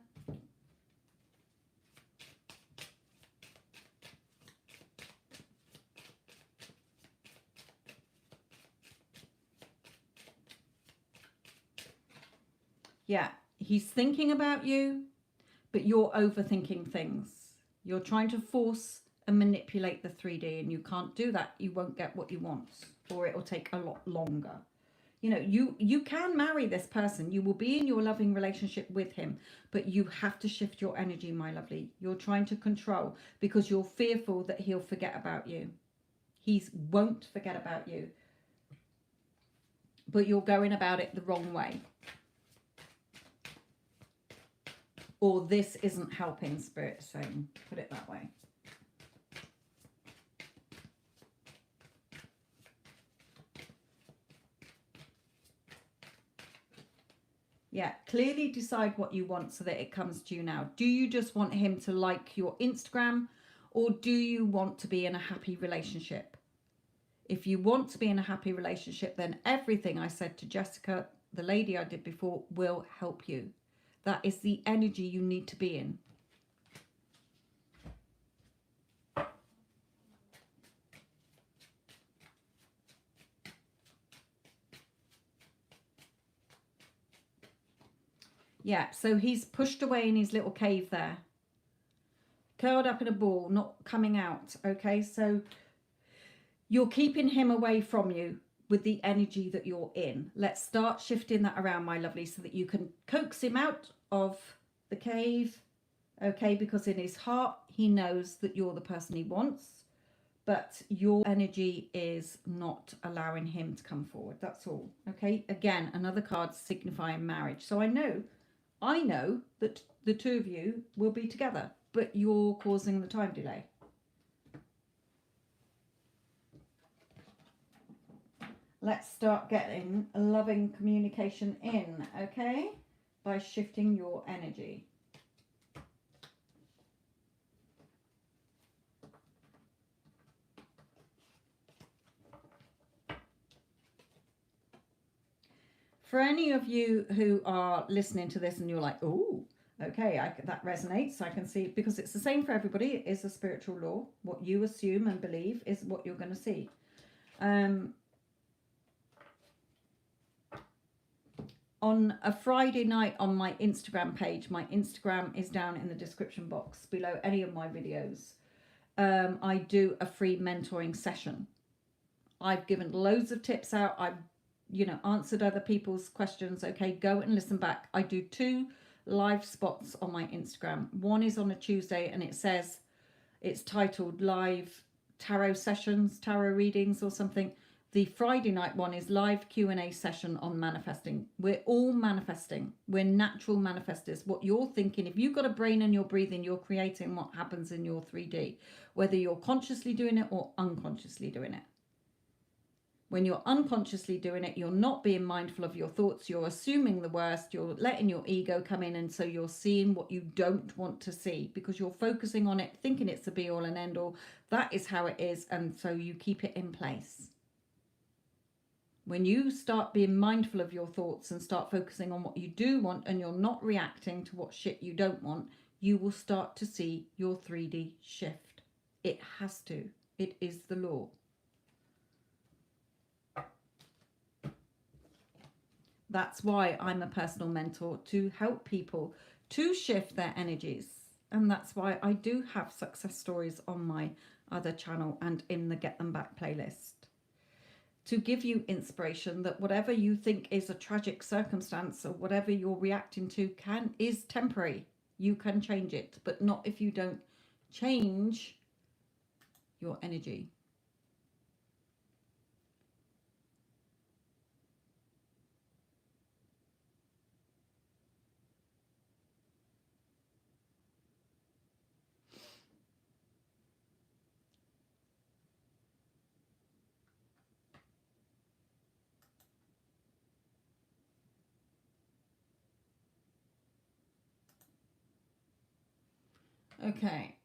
Yeah, he's thinking about you, but you're overthinking things. You're trying to force and manipulate the 3D, and you can't do that. You won't get what you want, or it will take a lot longer. You know, you can marry this person. You will be in your loving relationship with him, but you have to shift your energy, my lovely. You're trying to control because you're fearful that he'll forget about you. He won't forget about you, but you're going about it the wrong way. Or this isn't helping, Spirit saying, put it that way. Yeah, clearly decide what you want so that it comes to you now. Do you just want him to like your Instagram, or do you want to be in a happy relationship? If you want to be in a happy relationship, then everything I said to Jessica, the lady I did before, will help you. That is the energy you need to be in. Yeah, so he's pushed away in his little cave there. Curled up in a ball, not coming out. Okay, so you're keeping him away from you with the energy that you're in. Let's start shifting that around, my lovely, so that you can coax him out of the cave. Okay, because in his heart, he knows that you're the person he wants, but your energy is not allowing him to come forward. That's all. Okay, again, another card signifying marriage. So I know that the two of you will be together, but you're causing the time delay. Let's start getting a loving communication in, okay? By shifting your energy. For any of you who are listening to this and you're like, oh, okay, that resonates. I can see, because it's the same for everybody. It is a spiritual law. What you assume and believe is what you're going to see. On a Friday night on my Instagram page, my Instagram is down in the description box below any of my videos. I do a free mentoring session. I've given loads of tips out. I've, answered other people's questions. Okay, go and listen back. I do 2 live spots on my Instagram. One is on a Tuesday, and it's titled Live Tarot Sessions, Tarot Readings or something. The Friday night one is live Q&A session on manifesting. We're all manifesting. We're natural manifestors. What you're thinking, if you've got a brain and you're breathing, you're creating what happens in your 3D, whether you're consciously doing it or unconsciously doing it. When you're unconsciously doing it, you're not being mindful of your thoughts. You're assuming the worst. You're letting your ego come in, and so you're seeing what you don't want to see because you're focusing on it, thinking it's the be all and end all. That is how it is, and so you keep it in place. When you start being mindful of your thoughts and start focusing on what you do want, and you're not reacting to what shit you don't want, you will start to see your 3D shift. It has to. It is the law. That's why I'm a personal mentor, to help people to shift their energies. And that's why I do have success stories on my other channel and in the Get Them Back playlist. To give you inspiration that whatever you think is a tragic circumstance or whatever you're reacting to is temporary. You can change it, but not if you don't change your energy. Okay.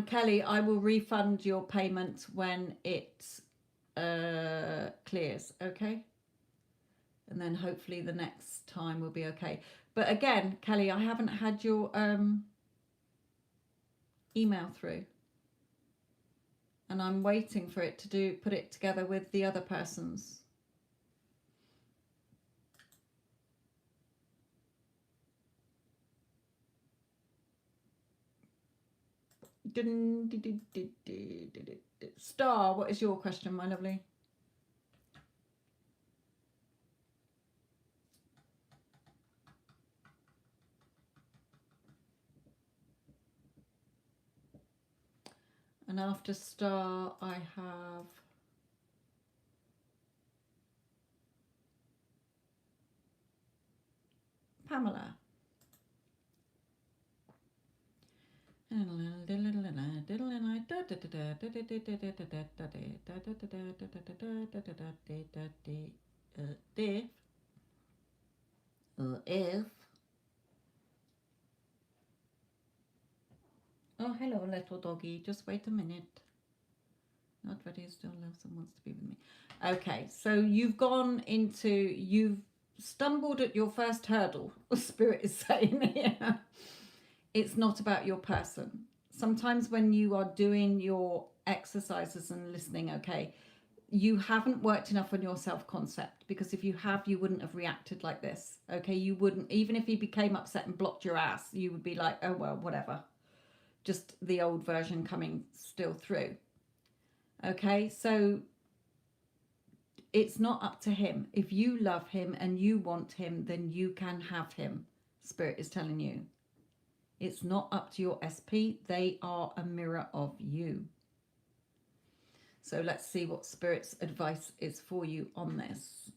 Kelly, I will refund your payment when it clears, okay? And then hopefully the next time will be okay. But again, Kelly, I haven't had your email through. And I'm waiting for it to put it together with the other person's. Star, what is your question, my lovely? And after Star, I have Pamela. If oh, hello, little doggy. Just wait a minute. Not ready, still love someone wants to be with me. Okay, so you've stumbled at your first hurdle. Spirit is saying here. It's not about your person. Sometimes when you are doing your exercises and listening, okay, you haven't worked enough on your self-concept, because if you have, you wouldn't have reacted like this. Okay, you wouldn't, even if he became upset and blocked your ass, you would be like, oh well, whatever. Just the old version coming still through. Okay, so it's not up to him. If you love him and you want him, then you can have him. Spirit is telling you. It's not up to your SP. They are a mirror of you. So let's see what Spirit's advice is for you on this.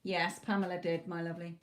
Yes, Pamela did, my lovely.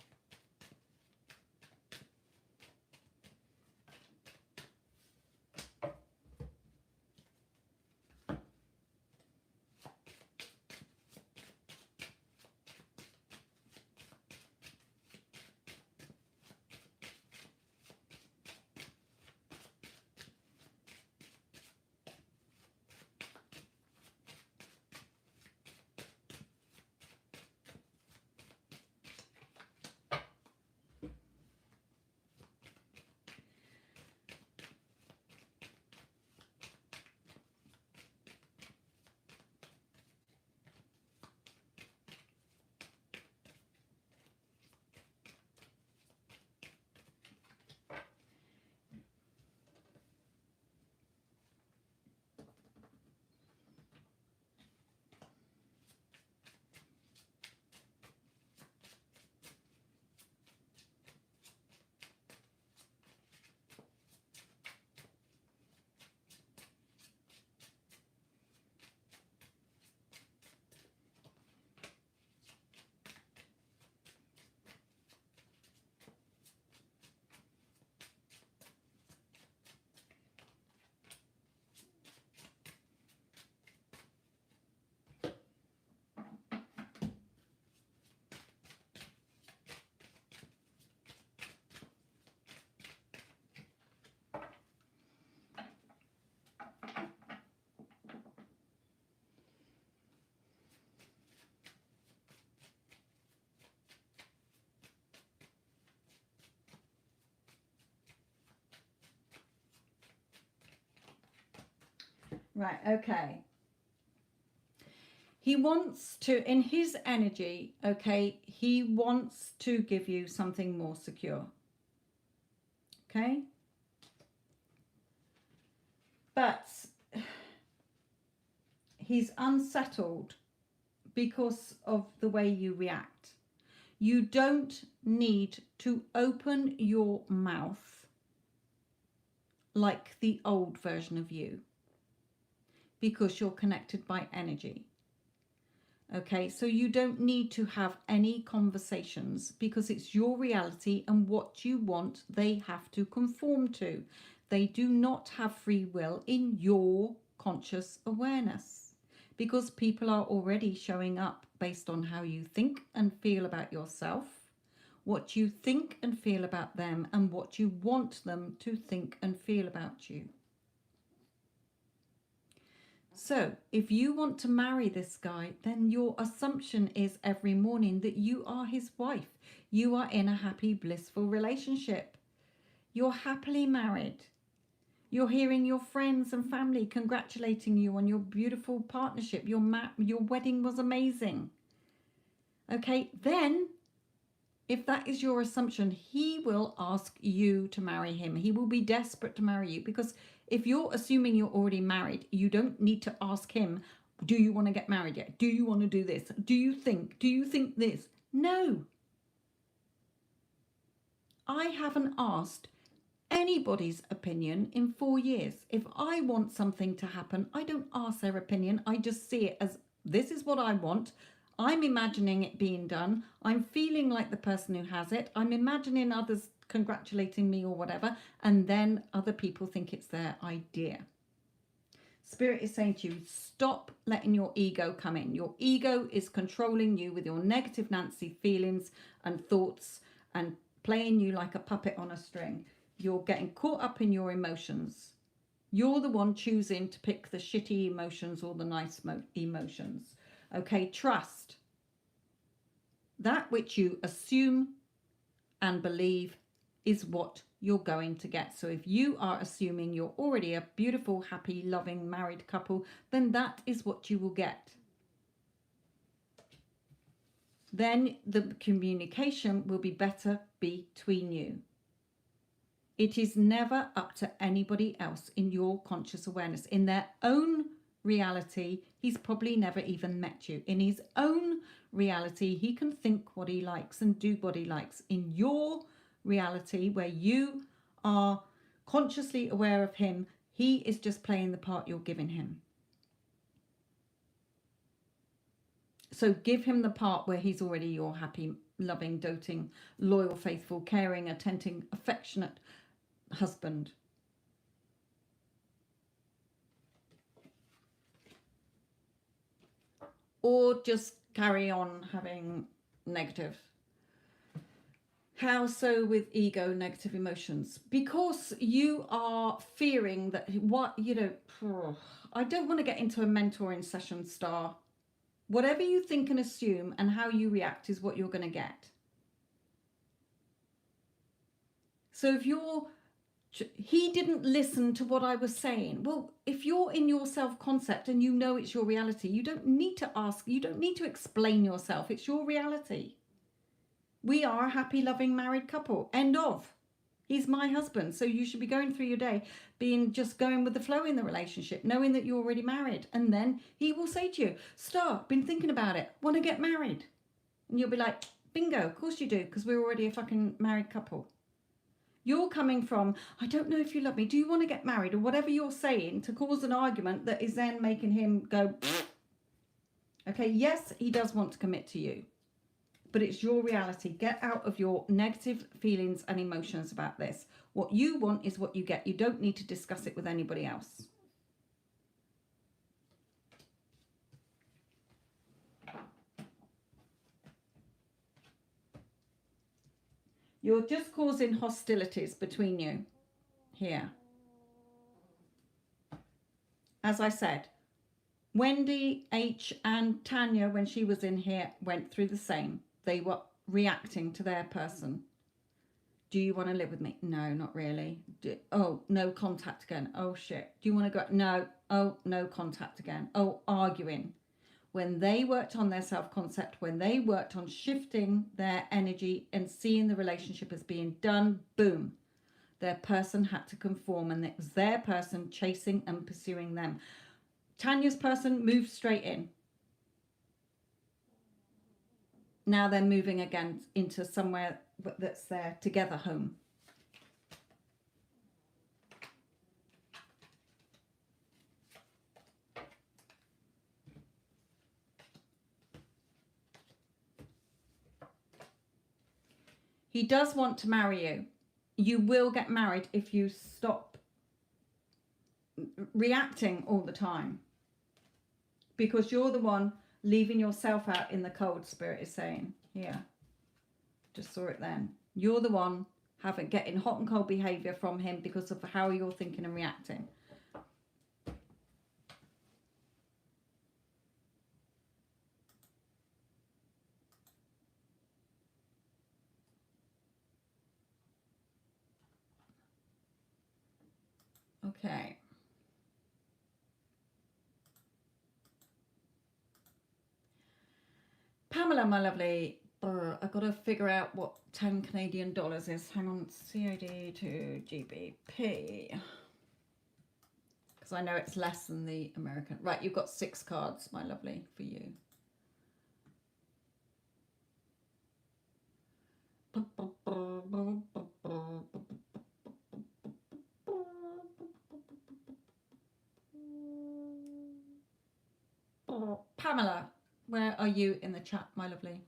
Right, okay. He wants to, in his energy, okay, he wants to give you something more secure. Okay? But he's unsettled because of the way you react. You don't need to open your mouth like the old version of you, because you're connected by energy. Okay, so you don't need to have any conversations, because it's your reality, and what you want, they have to conform to. They do not have free will in your conscious awareness, because people are already showing up based on how you think and feel about yourself, what you think and feel about them, and what you want them to think and feel about you. So if you want to marry this guy, then your assumption is every morning that you are his wife. You are in a happy, blissful relationship. You're happily married. You're hearing your friends and family congratulating you on your beautiful partnership. Your wedding was amazing. Okay, then if that is your assumption, he will ask you to marry him. He will be desperate to marry you, because if you're assuming you're already married, you don't need to ask him, do you want to get married yet? Do you want to do this? Do you think this? No. I haven't asked anybody's opinion in 4 years. If I want something to happen, I don't ask their opinion. I just see it as, this is what I want. I'm imagining it being done. I'm feeling like the person who has it. I'm imagining others congratulating me or whatever. And then other people think it's their idea. Spirit is saying to you, stop letting your ego come in. Your ego is controlling you with your negative Nancy feelings and thoughts and playing you like a puppet on a string. You're getting caught up in your emotions. You're the one choosing to pick the shitty emotions or the nice emotions. Okay, trust. That which you assume and believe is what you're going to get. So if you are assuming you're already a beautiful, happy, loving, married couple, then that is what you will get. Then the communication will be better between you. It is never up to anybody else in your conscious awareness. In their own reality, he's probably never even met you. In his own reality, he can think what he likes and do what he likes. In your reality, where you are consciously aware of him, he is just playing the part you're giving him. So give him the part where he's already your happy, loving, doting, loyal, faithful, caring, attentive, affectionate husband. Or just carry on having negative. How so with ego, negative emotions? Because you are fearing that I don't want to get into a mentoring session, Star. Whatever you think and assume and how you react is what you're going to get. So if he didn't listen to what I was saying. Well, if you're in your self-concept and you know it's your reality, you don't need to ask, you don't need to explain yourself. It's your reality. We are a happy, loving, married couple. End of. He's my husband. So you should be going through your day just going with the flow in the relationship, knowing that you're already married. And then he will say to you, Star, been thinking about it, want to get married? And you'll be like, bingo, of course you do, because we're already a fucking married couple. You're coming from, I don't know if you love me. Do you want to get married? Or whatever you're saying to cause an argument that is then making him go, okay, yes, he does want to commit to you. But it's your reality. Get out of your negative feelings and emotions about this. What you want is what you get. You don't need to discuss it with anybody else. You're just causing hostilities between you here. As I said, Wendy H and Tanya, when she was in here, went through the same. They were reacting to their person. Do you want to live with me? No, not really. Oh, no contact again. Oh, shit. Do you want to go? No. Oh, no contact again. Oh, arguing. When they worked on their self-concept, when they worked on shifting their energy and seeing the relationship as being done, boom. Their person had to conform, and it was their person chasing and pursuing them. Tanya's person moved straight in. Now they're moving again into somewhere that's their together home. He does want to marry you. You will get married if you stop reacting all the time. Because you're the one leaving yourself out in the cold, Spirit is saying. Here. Just saw it then. You're the one getting hot and cold behaviour from him because of how you're thinking and reacting. Okay. Pamela, my lovely, I've got to figure out what 10 Canadian dollars is. Hang on, CAD to GBP. Because I know it's less than the American. Right, you've got 6 cards, my lovely, for you. Pamela, where are you in the chat, my lovely?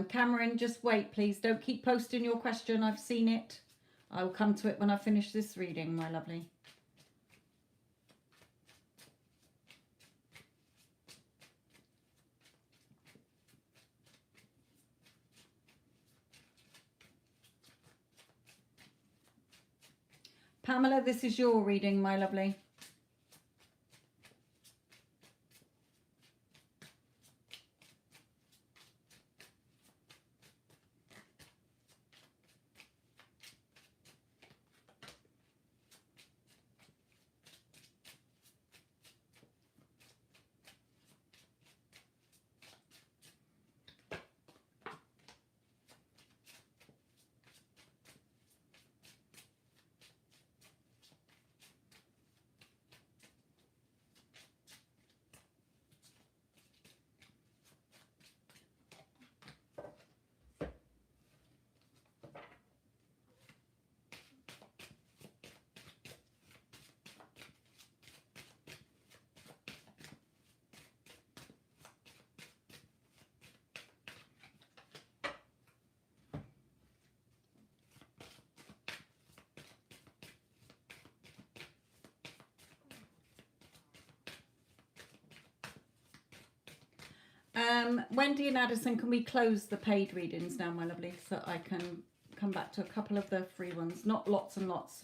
Cameron, just wait, please. Don't keep posting your question. I've seen it. I will come to it when I finish this reading, my lovely. Pamela, this is your reading, my lovely. Wendy and Addison, can we close the paid readings now, my lovely, so I can come back to a couple of the free ones? Not lots and lots,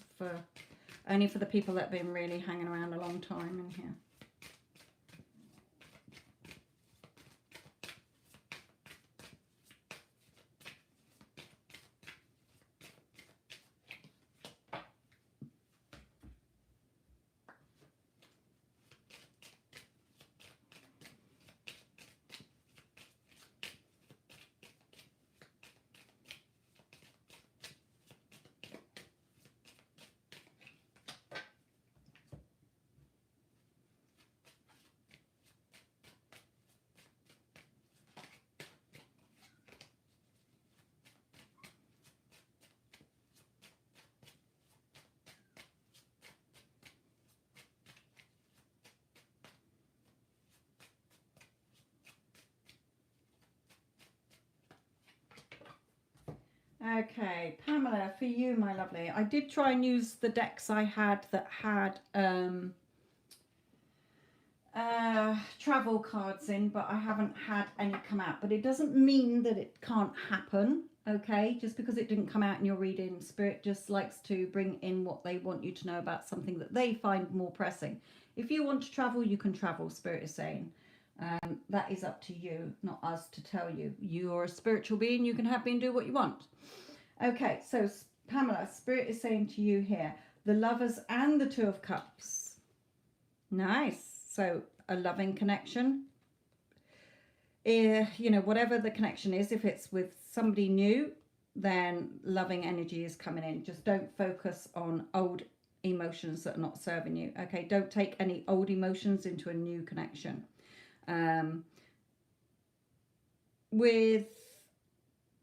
only for the people that have been really hanging around a long time in here. Okay, Pamela, for you, my lovely. I did try and use the decks I had that had travel cards in, but I haven't had any come out. But it doesn't mean that it can't happen, okay? Just because it didn't come out in your reading, Spirit just likes to bring in what they want you to know about something that they find more pressing. If you want to travel, you can travel, Spirit is saying. That is up to you, not us to tell you. You're a spiritual being, you can happy and do what you want. Okay, so Pamela, Spirit is saying to you here, the Lovers and the Two of Cups. Nice. So a loving connection. You know, whatever the connection is, if it's with somebody new, then loving energy is coming in. Just don't focus on old emotions that are not serving you. Okay, don't take any old emotions into a new connection.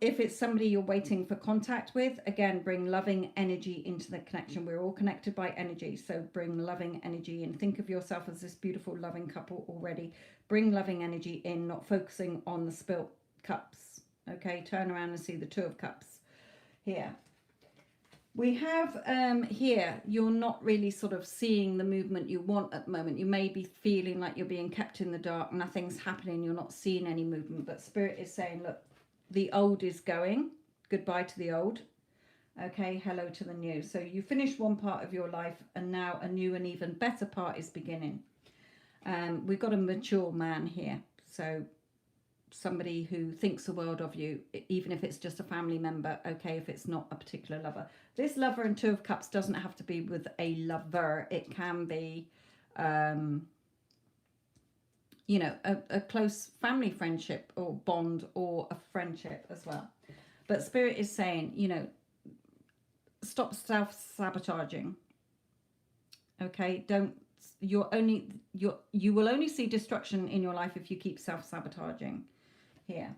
If it's somebody you're waiting for contact with, again, bring loving energy into the connection. We're all connected by energy, so bring loving energy in. Think of yourself as this beautiful, loving couple already. Bring loving energy in, not focusing on the spilt cups. Okay, turn around and see the Two of Cups here. We have here, you're not really sort of seeing the movement you want at the moment. You may be feeling like you're being kept in the dark, nothing's happening, you're not seeing any movement, but Spirit is saying, look, the old is going. Goodbye to the old. Okay, hello to the new. So you finished one part of your life and now a new and even better part is beginning. We've got a mature man here. So somebody who thinks the world of you, even if it's just a family member, okay, if it's not a particular lover. This Lover and Two of Cups doesn't have to be with a lover. It can be you know, a close family friendship or bond or a friendship as well. But Spirit is saying, you know, stop self-sabotaging. Okay, you will only see destruction in your life if you keep self-sabotaging here.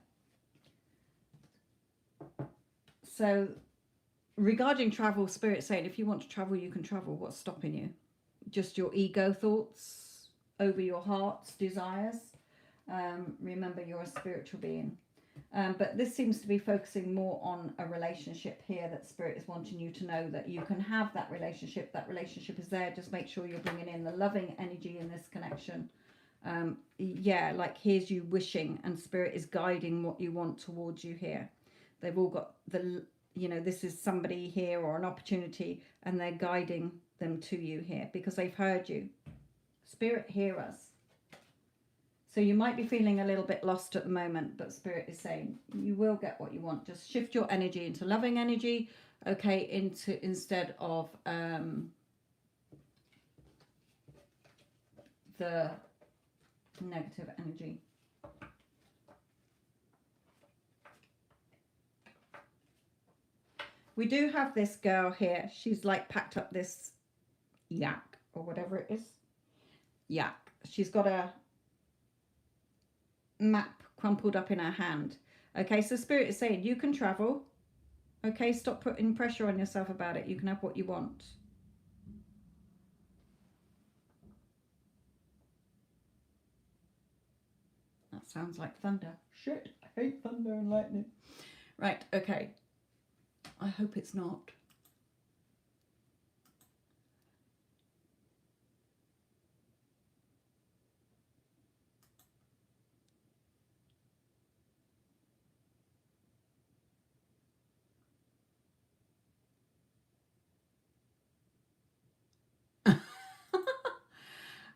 So regarding travel, Spirit saying, if you want to travel, you can travel. What's stopping you? Just your ego thoughts over your heart's desires. Remember, you're a spiritual being. But this seems to be focusing more on a relationship here, that Spirit is wanting you to know that you can have that relationship. That relationship is there. Just make sure you're bringing in the loving energy in this connection. Yeah, like here's you wishing, and Spirit is guiding what you want towards you here. They've all got the, you know, this is somebody here or an opportunity, and they're guiding them to you here because they've heard you. Spirit, hear us. So you might be feeling a little bit lost at the moment, but Spirit is saying you will get what you want. Just shift your energy into loving energy, okay, instead of the negative energy. We do have this girl here. She's like packed up this yak or whatever it is. Yak. She's got a map crumpled up in her hand. Okay, so Spirit is saying you can travel. Okay, stop putting pressure on yourself about it. You can have what you want. That sounds like thunder. Shit, I hate thunder and lightning. Right, okay. I hope it's not.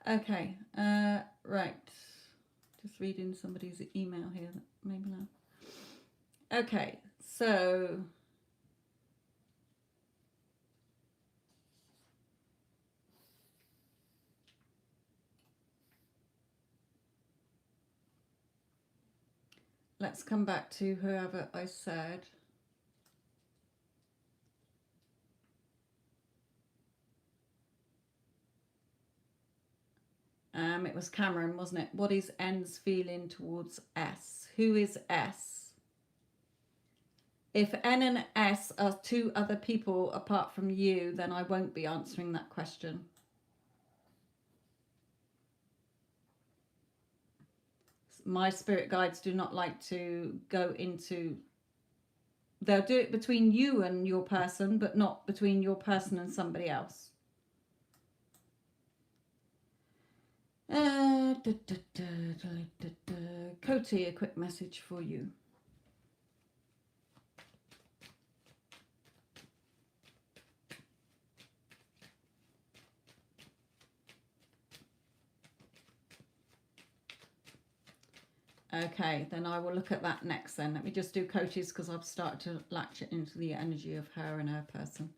Okay, right. Just reading somebody's email here. Maybe now. Okay, so let's come back to whoever I said. It was Cameron, wasn't it? What is N's feeling towards S? Who is S? If N and S are two other people apart from you, then I won't be answering that question. My spirit guides do not like to go into They'll do it between you and your person, but not between your person and somebody else. Koti, a quick message for you. Okay, then I will look at that next then. Let me just do Koti's because I've started to latch it into the energy of her and her person.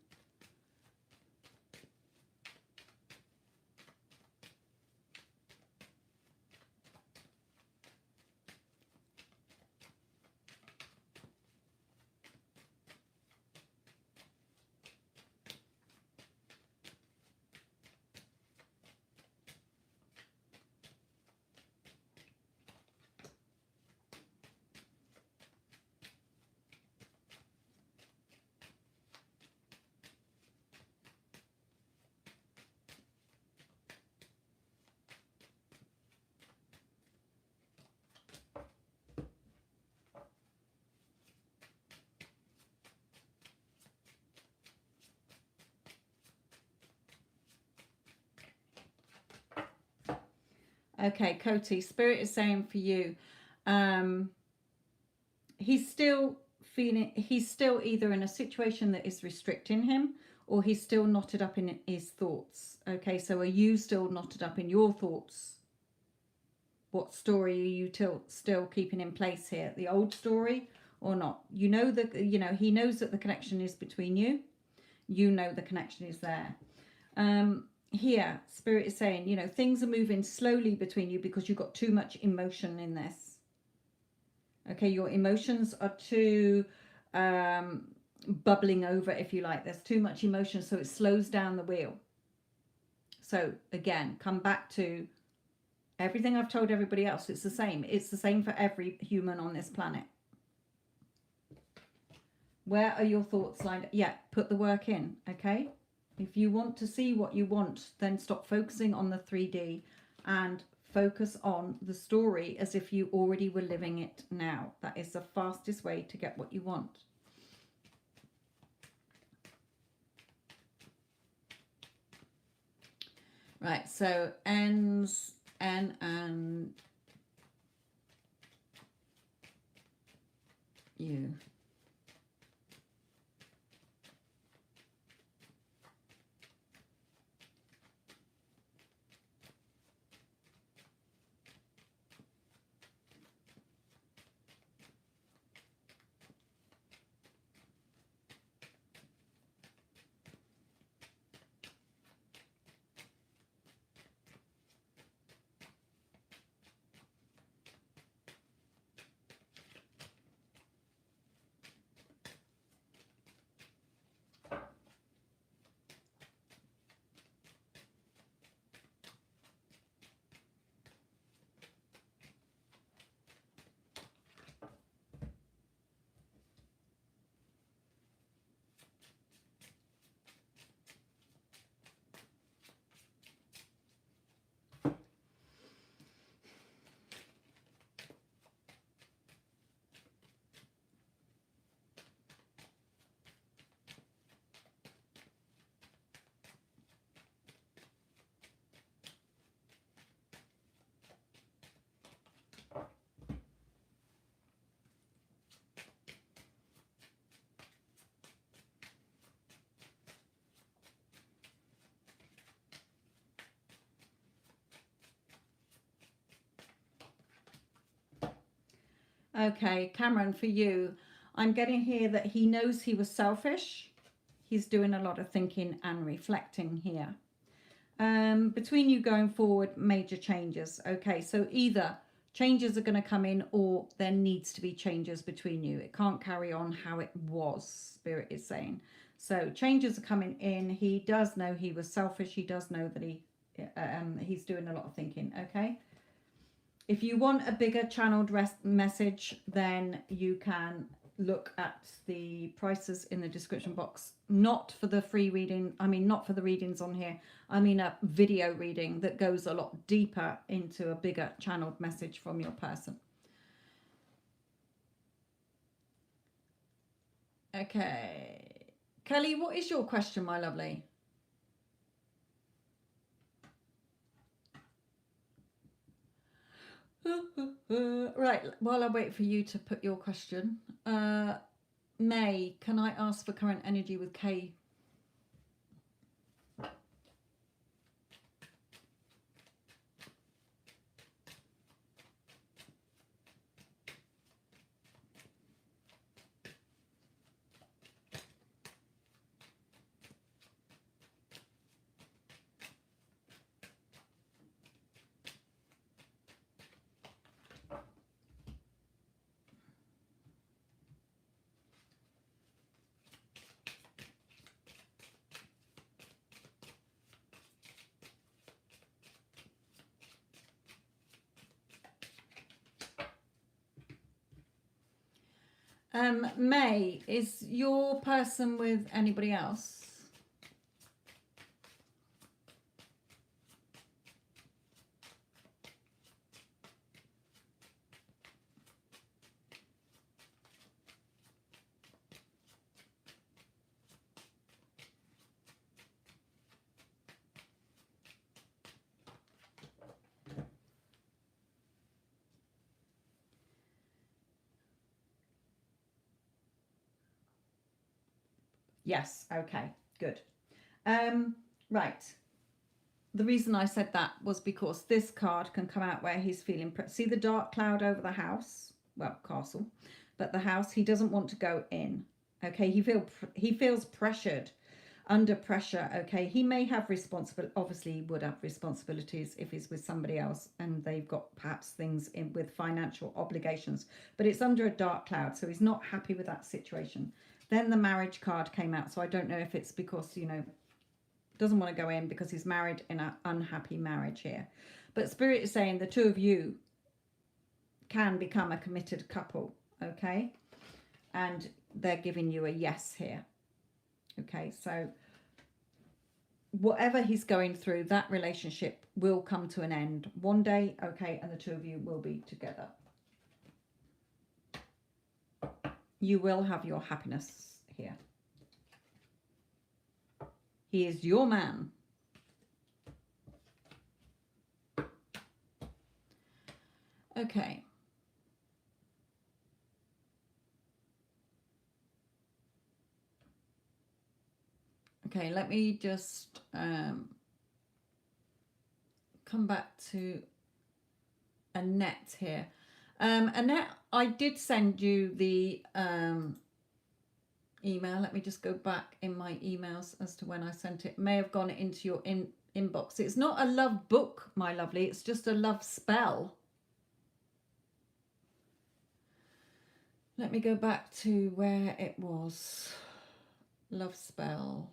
Okay, Koti, Spirit is saying for you, he's still either in a situation that is restricting him, or he's still knotted up in his thoughts. Okay, so are you still knotted up in your thoughts? What story are you still keeping in place here? The old story or not? You know that, you know, he knows that the connection is between you. You know the connection is there. Here, Spirit is saying, you know, things are moving slowly between you because you've got too much emotion in this. Okay, your emotions are too bubbling over, if you like. There's too much emotion, so it slows down the wheel. So again, come back to everything I've told everybody else. It's the same. It's the same for every human on this planet. Where are your thoughts lined up? Yeah, put the work in, okay? If you want to see what you want, then stop focusing on the 3D and focus on the story as if you already were living it now. That is the fastest way to get what you want. Right, so ends, N and you. Okay, Cameron, for you, I'm getting here that he knows he was selfish. He's doing a lot of thinking and reflecting here. Between you going forward, major changes. Okay, so either changes are going to come in or there needs to be changes between you. It can't carry on how it was, Spirit is saying. So changes are coming in. He does know he was selfish. He does know that he's doing a lot of thinking. Okay. If you want a bigger channeled message, then you can look at the prices in the description box. Not for the free reading, I mean, not for the readings on here. I mean a video reading that goes a lot deeper into a bigger channeled message from your person. Okay. Kelly, what is your question, my lovely? Right, while I wait for you to put your question, May, can I ask for current energy with K? May, is your person with anybody else? Yes, okay, good. Right. The reason I said that was because this card can come out where he's feeling, see the dark cloud over the house? Well, castle, but the house, he doesn't want to go in. Okay, he feels pressured, under pressure. Okay, he may have obviously he would have responsibilities if he's with somebody else and they've got perhaps things in with financial obligations, but it's under a dark cloud, so he's not happy with that situation. Then the marriage card came out, so I don't know if it's because, you know, doesn't want to go in because he's married in an unhappy marriage here. But Spirit is saying the two of you can become a committed couple, okay? And they're giving you a yes here. Okay, so whatever he's going through, that relationship will come to an end one day, okay, and the two of you will be together. You will have your happiness here. He is your man. Okay. Okay, let me just come back to Annette here. Annette, I did send you the email. Let me just go back in my emails as to when I sent it. May have gone into your inbox. It's not a love book, my lovely. It's just a love spell. Let me go back to where it was. Love spell.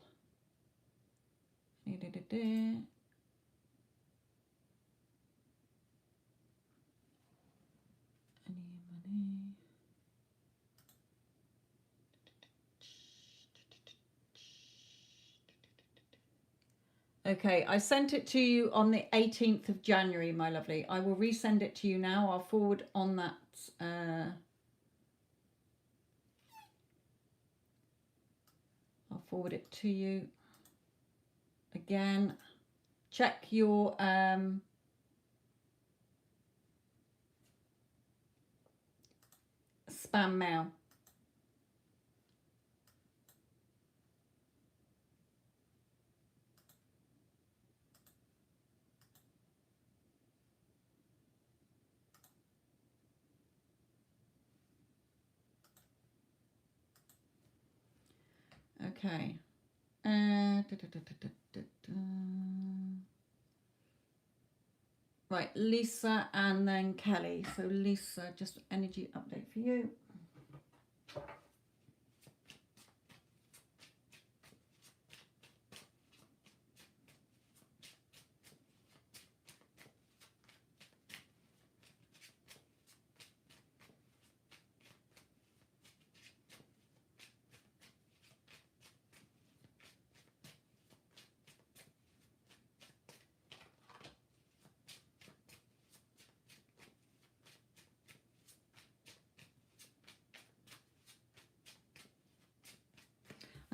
Okay, I sent it to you on the 18th of January, my lovely. I will resend it to you now. I'll forward on that. I'll forward it to you again. Check your spam mail. Okay. Right, Lisa and then Kelly. So Lisa, just energy update for you.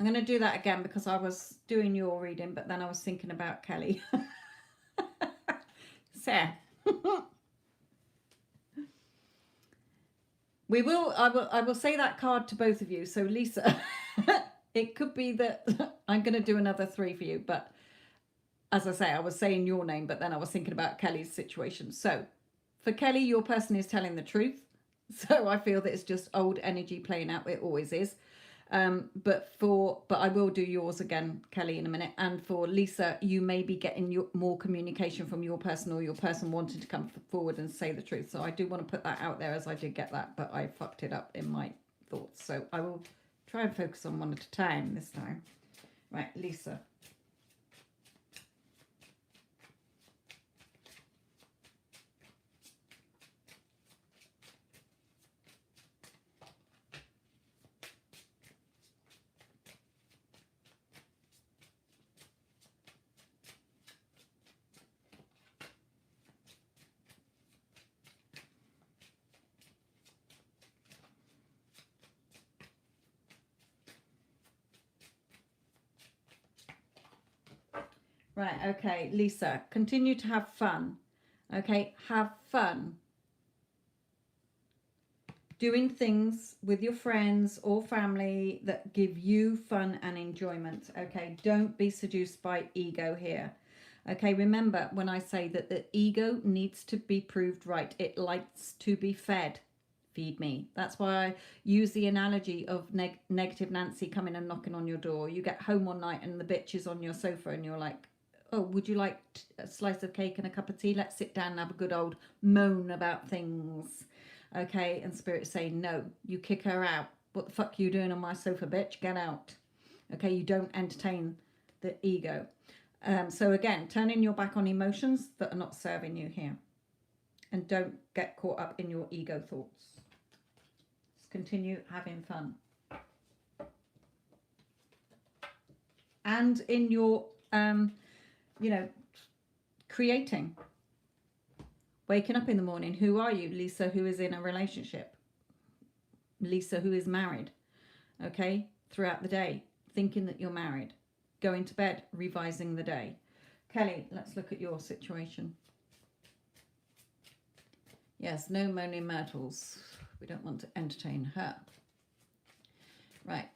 I'm going to do that again because I was doing your reading, but then I was thinking about Kelly. So, I will say that card to both of you. So Lisa, it could be that I'm going to do another 3 for you, but as I say, I was saying your name, but then I was thinking about Kelly's situation. So for Kelly, your person is telling the truth. So I feel that it's just old energy playing out. It always is. But I will do yours again, Kelly, in a minute. And for Lisa, you may be getting more communication from your person, or your person wanting to come forward and say the truth. So I do want to put that out there, as I did get that, but I fucked it up in my thoughts. So I will try and focus on one at a time this time. Right, Lisa. Right, okay, Lisa, continue to have fun. Okay, have fun doing things with your friends or family that give you fun and enjoyment. Okay, don't be seduced by ego here. Okay, remember when I say that the ego needs to be proved right, it likes to be fed. Feed me. That's why I use the analogy of negative Nancy coming and knocking on your door. You get home one night and the bitch is on your sofa and you're like, oh, would you like a slice of cake and a cup of tea? Let's sit down and have a good old moan about things. Okay, and Spirit's saying, no, you kick her out. What the fuck are you doing on my sofa, bitch? Get out. Okay, you don't entertain the ego. So again, turning your back on emotions that are not serving you here. And don't get caught up in your ego thoughts. Just continue having fun. And in your, creating. Waking up in the morning. Who are you? Lisa, who is in a relationship. Lisa, who is married. Okay? Throughout the day, thinking that you're married. Going to bed, revising the day. Kelly, let's look at your situation. Yes, no moaning myrtles. We don't want to entertain her. Right.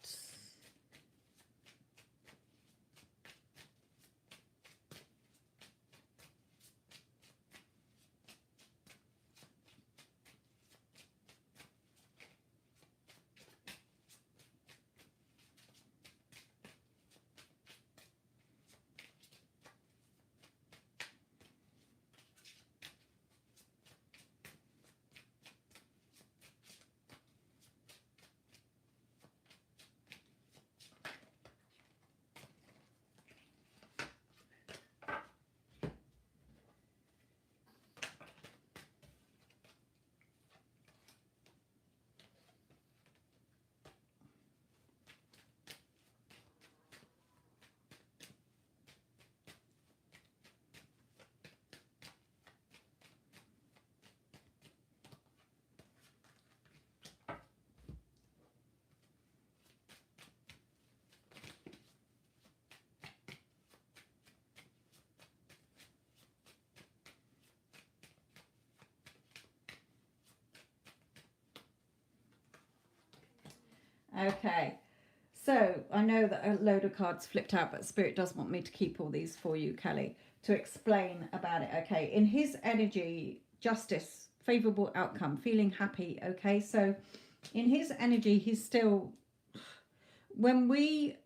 Okay, so I know that a load of cards flipped out, but Spirit does want me to keep all these for you, Kelly, to explain about it. Okay, in his energy, justice, favorable outcome, feeling happy. Okay, so in his energy, he's still, when we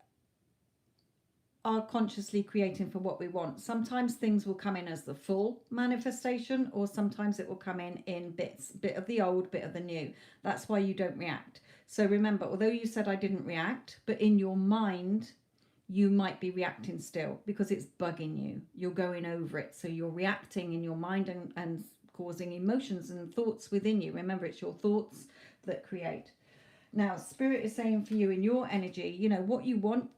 are consciously creating for what we want, sometimes things will come in as the full manifestation, or sometimes it will come in bits, bit of the old, bit of the new. That's why you don't react. So remember, although you said I didn't react, but in your mind, you might be reacting still because it's bugging you. You're going over it. So you're reacting in your mind and causing emotions and thoughts within you. Remember, it's your thoughts that create. Now, Spirit is saying for you in your energy, you know, what you want,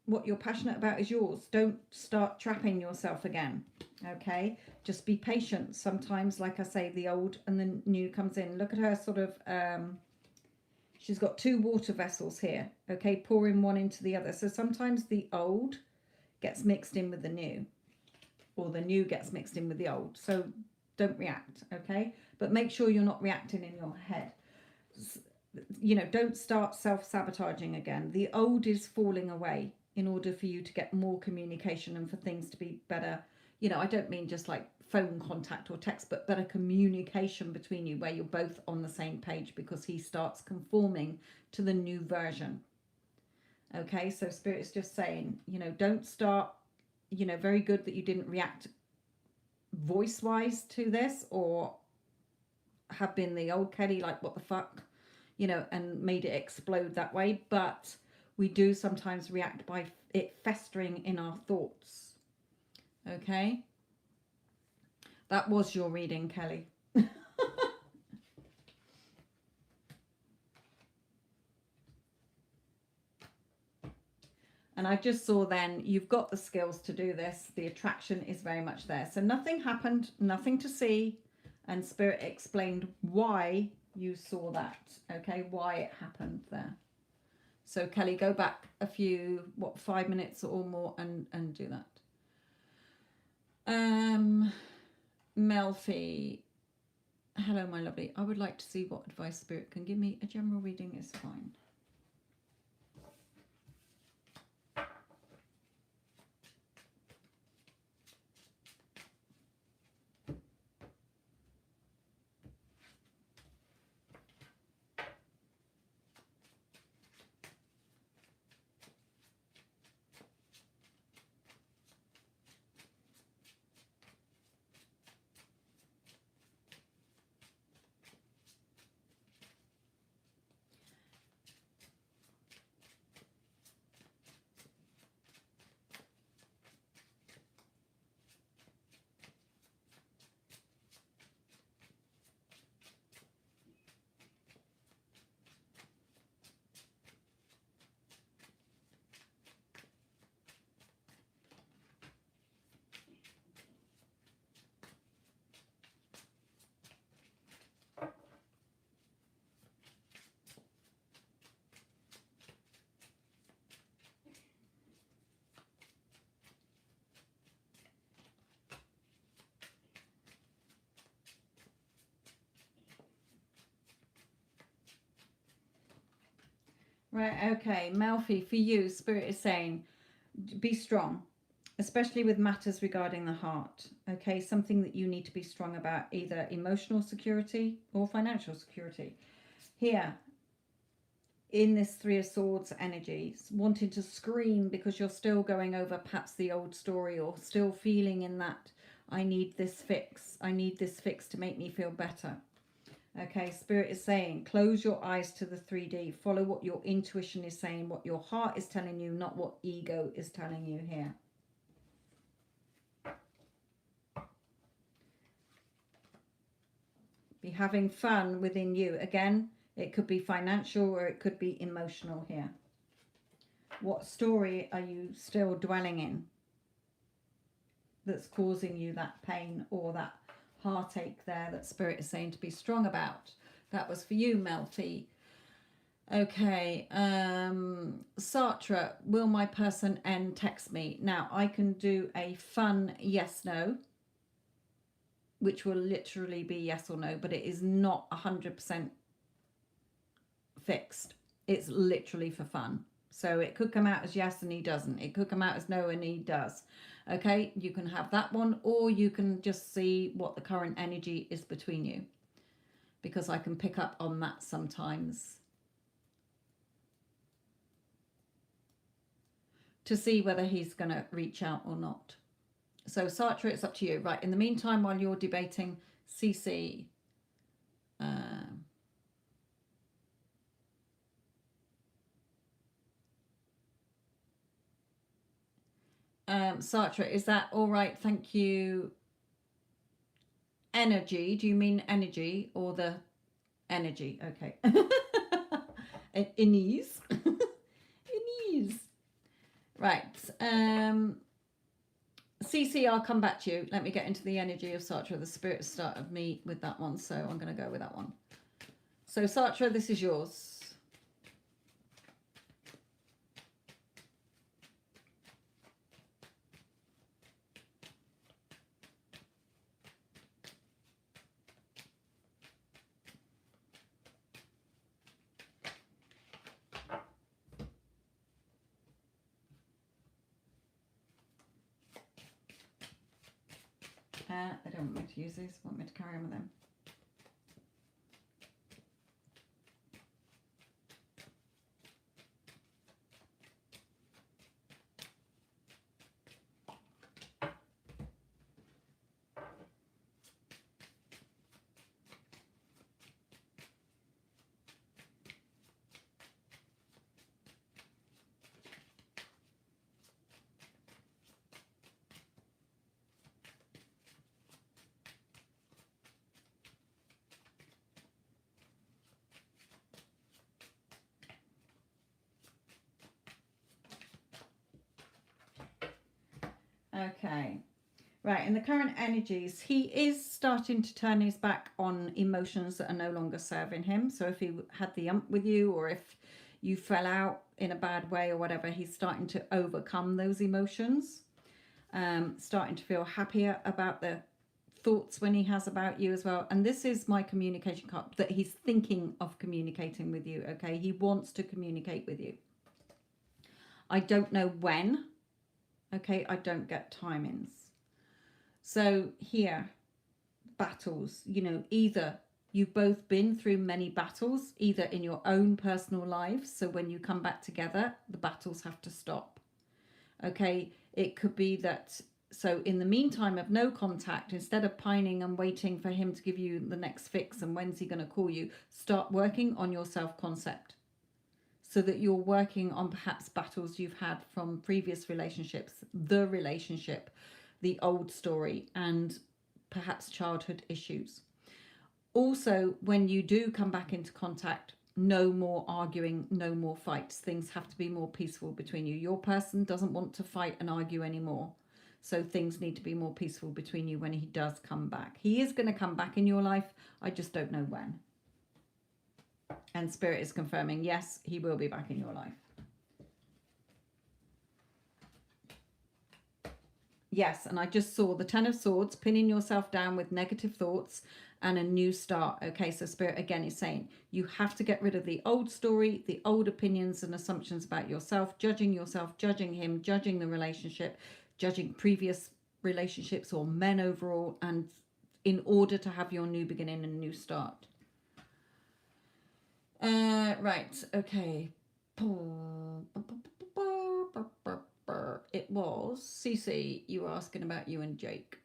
what you're passionate about is yours. Don't start trapping yourself again. Okay? Just be patient. Sometimes, like I say, the old and the new comes in. Look at her sort of... She's got 2 water vessels here, okay, pouring one into the other. So sometimes the old gets mixed in with the new, or the new gets mixed in with the old. So don't react, okay? But make sure you're not reacting in your head. You know, don't start self-sabotaging again. The old is falling away in order for you to get more communication and for things to be better. You know, I don't mean just like phone contact or text, but better communication between you where you're both on the same page, because he starts conforming to the new version. Okay, so Spirit is just saying, you know, don't start, you know, very good that you didn't react voice-wise to this, or have been the old Kelly, like, what the fuck, you know, and made it explode that way. But we do sometimes react by it festering in our thoughts. Okay, that was your reading, Kelly. And I just saw then, you've got the skills to do this. The attraction is very much there. So nothing happened, nothing to see. And Spirit explained why you saw that. Okay, why it happened there. So Kelly, go back a few, 5 minutes or more and do that. Melfi. Hello, my lovely. I would like to see what advice Spirit can give me. A general reading is fine. Right, okay. Melfi, for you, Spirit is saying, be strong, especially with matters regarding the heart. Okay, something that you need to be strong about, either emotional security or financial security. Here, in this 3 of Swords energy, wanting to scream because you're still going over perhaps the old story, or still feeling in that, I need this fix. I need this fix to make me feel better. Okay, Spirit is saying, close your eyes to the 3D. Follow what your intuition is saying, what your heart is telling you, not what ego is telling you here. Be having fun within you. Again, it could be financial or it could be emotional here. What story are you still dwelling in that's causing you that pain or that heartache there that Spirit is saying to be strong about? That was for you, Melfi. Okay, Sartre, will my person N text me? Now, I can do a fun yes, no, which will literally be yes or no, but it is not 100% fixed. It's literally for fun. So it could come out as yes and he doesn't. It could come out as no and he does. Okay, you can have that one, or you can just see what the current energy is between you, because I can pick up on that sometimes to see whether he's going to reach out or not. So Sartre, it's up to you. Right, in the meantime, while you're debating, CC, Sartre, is that all right? Thank you. Energy, do you mean energy or the energy? Okay. Inese. Inese. Right. CC, I'll come back to you. Let me get into the energy of Sartre. The spirit started me with that one, so I'm going to go with that one. So Sartre, this is yours. care. They don't want me to use these. They want me to carry on with them. Okay. Right, in the current energies, he is starting to turn his back on emotions that are no longer serving him. So if he had the ump with you, or if you fell out in a bad way or whatever, he's starting to overcome those emotions. Starting to feel happier about the thoughts when he has about you as well. And this is my communication card, that he's thinking of communicating with you. Okay, he wants to communicate with you. I don't know when. Okay, I don't get timings. So here, battles, you know, either you've both been through many battles, either in your own personal lives. So when you come back together, the battles have to stop. Okay, it could be that, so in the meantime of no contact, instead of pining and waiting for him to give you the next fix and when's he going to call you, start working on your self-concept. So that you're working on perhaps battles you've had from previous relationships, the relationship, the old story, and perhaps childhood issues. Also, when you do come back into contact, no more arguing, no more fights. Things have to be more peaceful between you. Your person doesn't want to fight and argue anymore. So things need to be more peaceful between you when he does come back. He is going to come back in your life. I just don't know when. And Spirit is confirming, yes, he will be back in your life. Yes, and I just saw the Ten of Swords, pinning yourself down with negative thoughts and a new start. Okay, so Spirit again is saying you have to get rid of the old story, the old opinions and assumptions about yourself, judging him, judging the relationship, judging previous relationships or men overall, and in order to have your new beginning and new start. Right, okay. It was Cece, you were asking about you and Jake.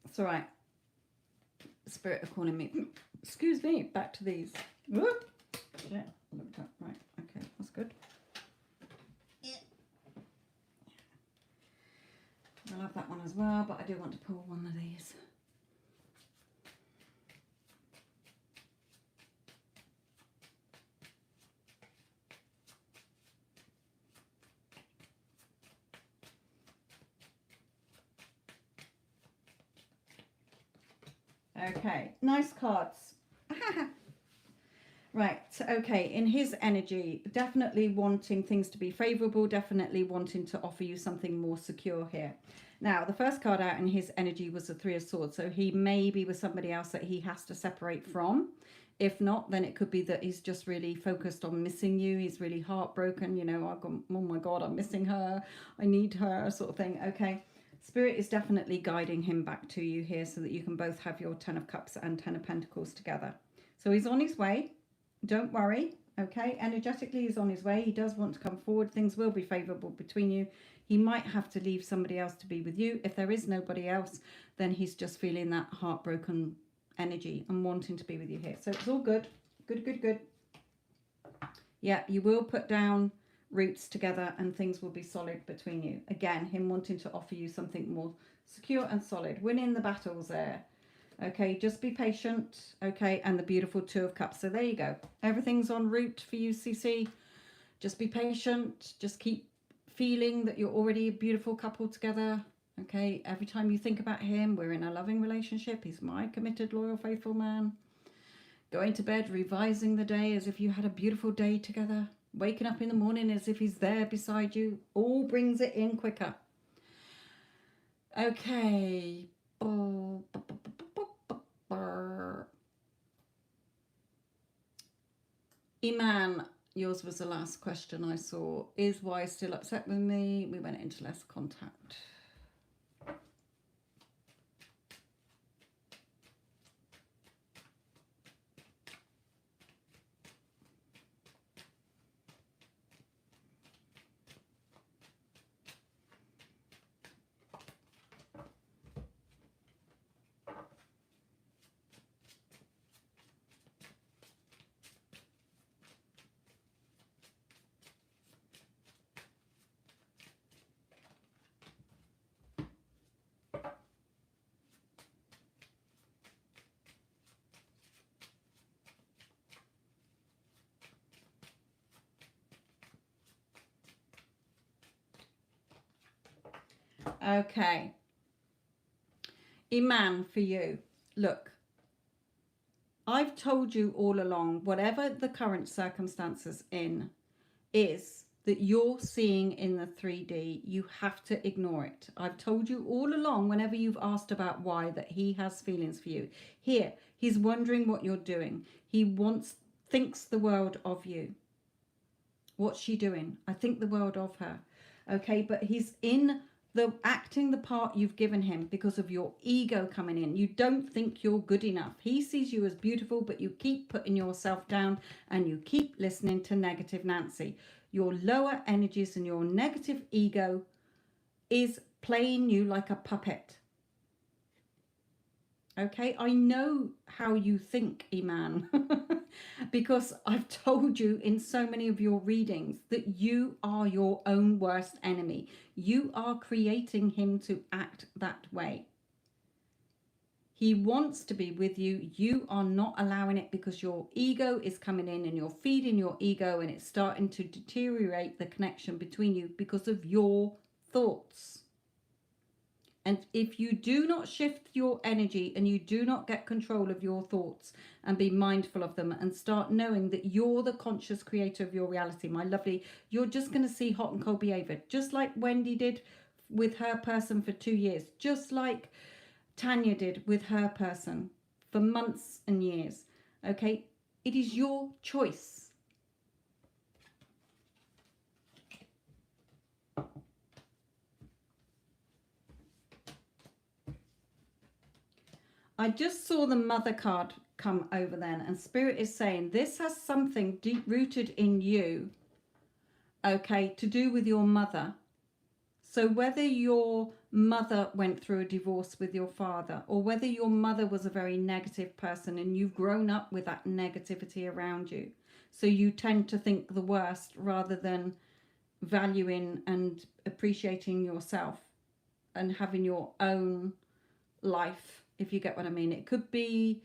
It's all right. Spirit are calling me. Excuse me. Back to these. Whoop. Yeah, looked up. Right. Okay, that's good. Yeah. I'll have that one as well, but I do want to pull one of these. Okay, nice cards. Right, okay, in his energy, definitely wanting things to be favourable, definitely wanting to offer you something more secure here. Now, the first card out in his energy was the Three of Swords, so he may be with somebody else that he has to separate from. If not, then it could be that he's just really focused on missing you. He's really heartbroken, you know, oh my God, I'm missing her, I need her, sort of thing, okay. Spirit is definitely guiding him back to you here so that you can both have your Ten of Cups and Ten of Pentacles together. So he's on his way. Don't worry, okay? Energetically, he's on his way. He does want to come forward. Things will be favourable between you. He might have to leave somebody else to be with you. If there is nobody else, then he's just feeling that heartbroken energy and wanting to be with you here. So it's all good. Good, good, good. Yeah, you will put down roots together and things will be solid between you. Again, him wanting to offer you something more secure and solid, winning the battles there. Okay, just be patient. Okay, and the beautiful Two of Cups. So there you go. Everything's en route for you, CC. Just be patient. Just keep feeling that you're already a beautiful couple together. Okay, every time you think about him, we're in a loving relationship. He's my committed, loyal, faithful man. Going to bed, revising the day as if you had a beautiful day together. Waking up in the morning as if he's there beside you. All brings it in quicker. Okay. Iman, yours was the last question I saw. Is Y still upset with me? We went into less contact. Okay. Iman, for you. Look, I've told you all along, whatever the current circumstances is that you're seeing in the 3D, you have to ignore it. I've told you all along, whenever you've asked about why, that he has feelings for you. Here, he's wondering what you're doing. He thinks the world of you. What's she doing? I think the world of her. Okay, but he's acting the part you've given him because of your ego coming in. You don't think you're good enough. He sees you as beautiful, but you keep putting yourself down and you keep listening to negative Nancy. Your lower energies and your negative ego is playing you like a puppet. Okay, I know how you think, Iman, because I've told you in so many of your readings that you are your own worst enemy. You are creating him to act that way. He wants to be with you. You are not allowing it because your ego is coming in and you're feeding your ego, and it's starting to deteriorate the connection between you because of your thoughts. And if you do not shift your energy and you do not get control of your thoughts and be mindful of them and start knowing that you're the conscious creator of your reality, my lovely, you're just going to see hot and cold behavior, just like Wendy did with her person for 2 years, just like Tanya did with her person for months and years. Okay, it is your choice. I just saw the mother card come over then, and Spirit is saying this has something deep rooted in you, okay, to do with your mother. So whether your mother went through a divorce with your father, or whether your mother was a very negative person and you've grown up with that negativity around you, so you tend to think the worst rather than valuing and appreciating yourself and having your own life, if you get what I mean. It could be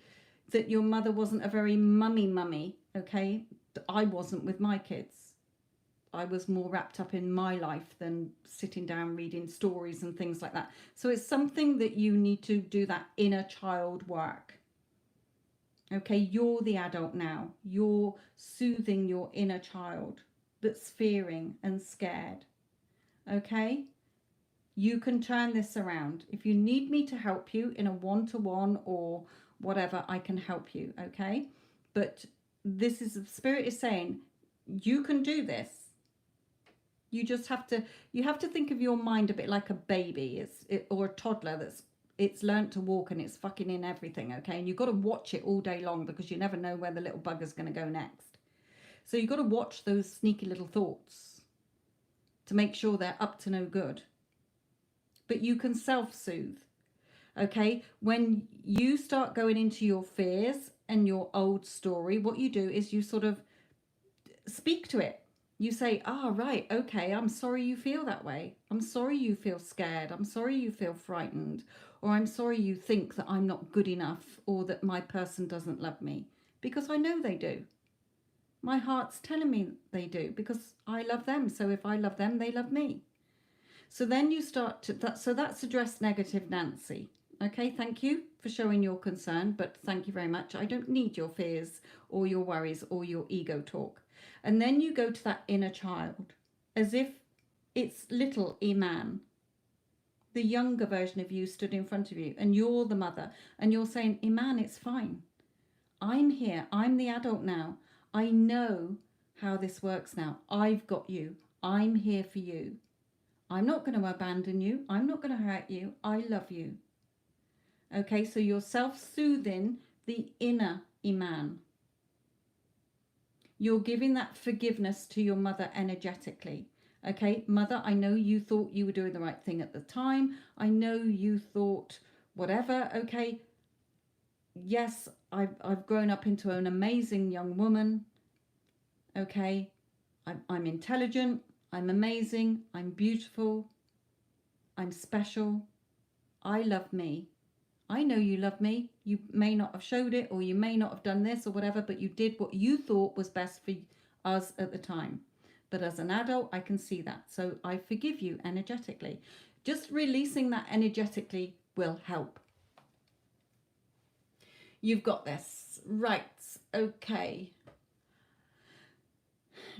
that your mother wasn't a very mummy, okay? I wasn't with my kids. I was more wrapped up in my life than sitting down reading stories and things like that. So it's something that you need to do that inner child work. Okay, you're the adult now. You're soothing your inner child that's fearing and scared. Okay? You can turn this around. If you need me to help you in a one-to-one or whatever, I can help you, okay? But this is, Spirit is saying, you can do this. You just have to, think of your mind a bit like a baby or a toddler it's learnt to walk and it's fucking in everything, okay? And you've got to watch it all day long because you never know where the little bugger's going to go next. So you've got to watch those sneaky little thoughts to make sure they're up to no good. But you can self-soothe, okay? When you start going into your fears and your old story, what you do is you sort of speak to it. You say, ah, right, okay, I'm sorry you feel that way. I'm sorry you feel scared. I'm sorry you feel frightened. Or I'm sorry you think that I'm not good enough or that my person doesn't love me. Because I know they do. My heart's telling me they do because I love them. So if I love them, they love me. So then you start to, so that's addressed negative Nancy. Okay, thank you for showing your concern, but thank you very much. I don't need your fears or your worries or your ego talk. And then you go to that inner child as if it's little Iman, the younger version of you stood in front of you, and you're the mother, and you're saying, Iman, it's fine. I'm here. I'm the adult now. I know how this works now. I've got you. I'm here for you. I'm not going to abandon you. I'm not going to hurt you. I love you. Okay, so you're self-soothing the inner Iman. You're giving that forgiveness to your mother energetically. Okay, mother, I know you thought you were doing the right thing at the time. I know you thought whatever. Okay, yes, I've grown up into an amazing young woman. Okay, I'm intelligent. I'm amazing. I'm beautiful. I'm special. I love me. I know you love me. You may not have showed it, or you may not have done this or whatever, but you did what you thought was best for us at the time. But as an adult, I can see that. So I forgive you energetically. Just releasing that energetically will help. You've got this. Right. Okay.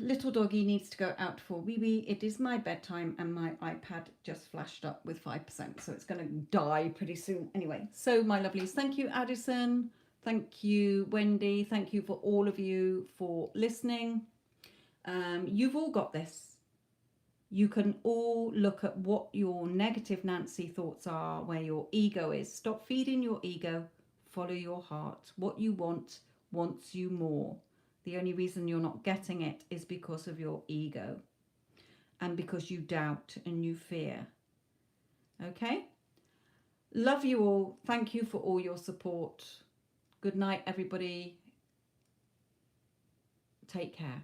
Little doggy needs to go out for wee wee. It is my bedtime and my iPad just flashed up with 5%, so it's going to die pretty soon. Anyway, so my lovelies, thank you, Addison. Thank you, Wendy. Thank you for all of you for listening. You've all got this. You can all look at what your negative Nancy thoughts are, where your ego is. Stop feeding your ego. Follow your heart. What you want wants you more. The only reason you're not getting it is because of your ego and because you doubt and you fear. Okay? Love you all. Thank you for all your support. Good night, everybody. Take care.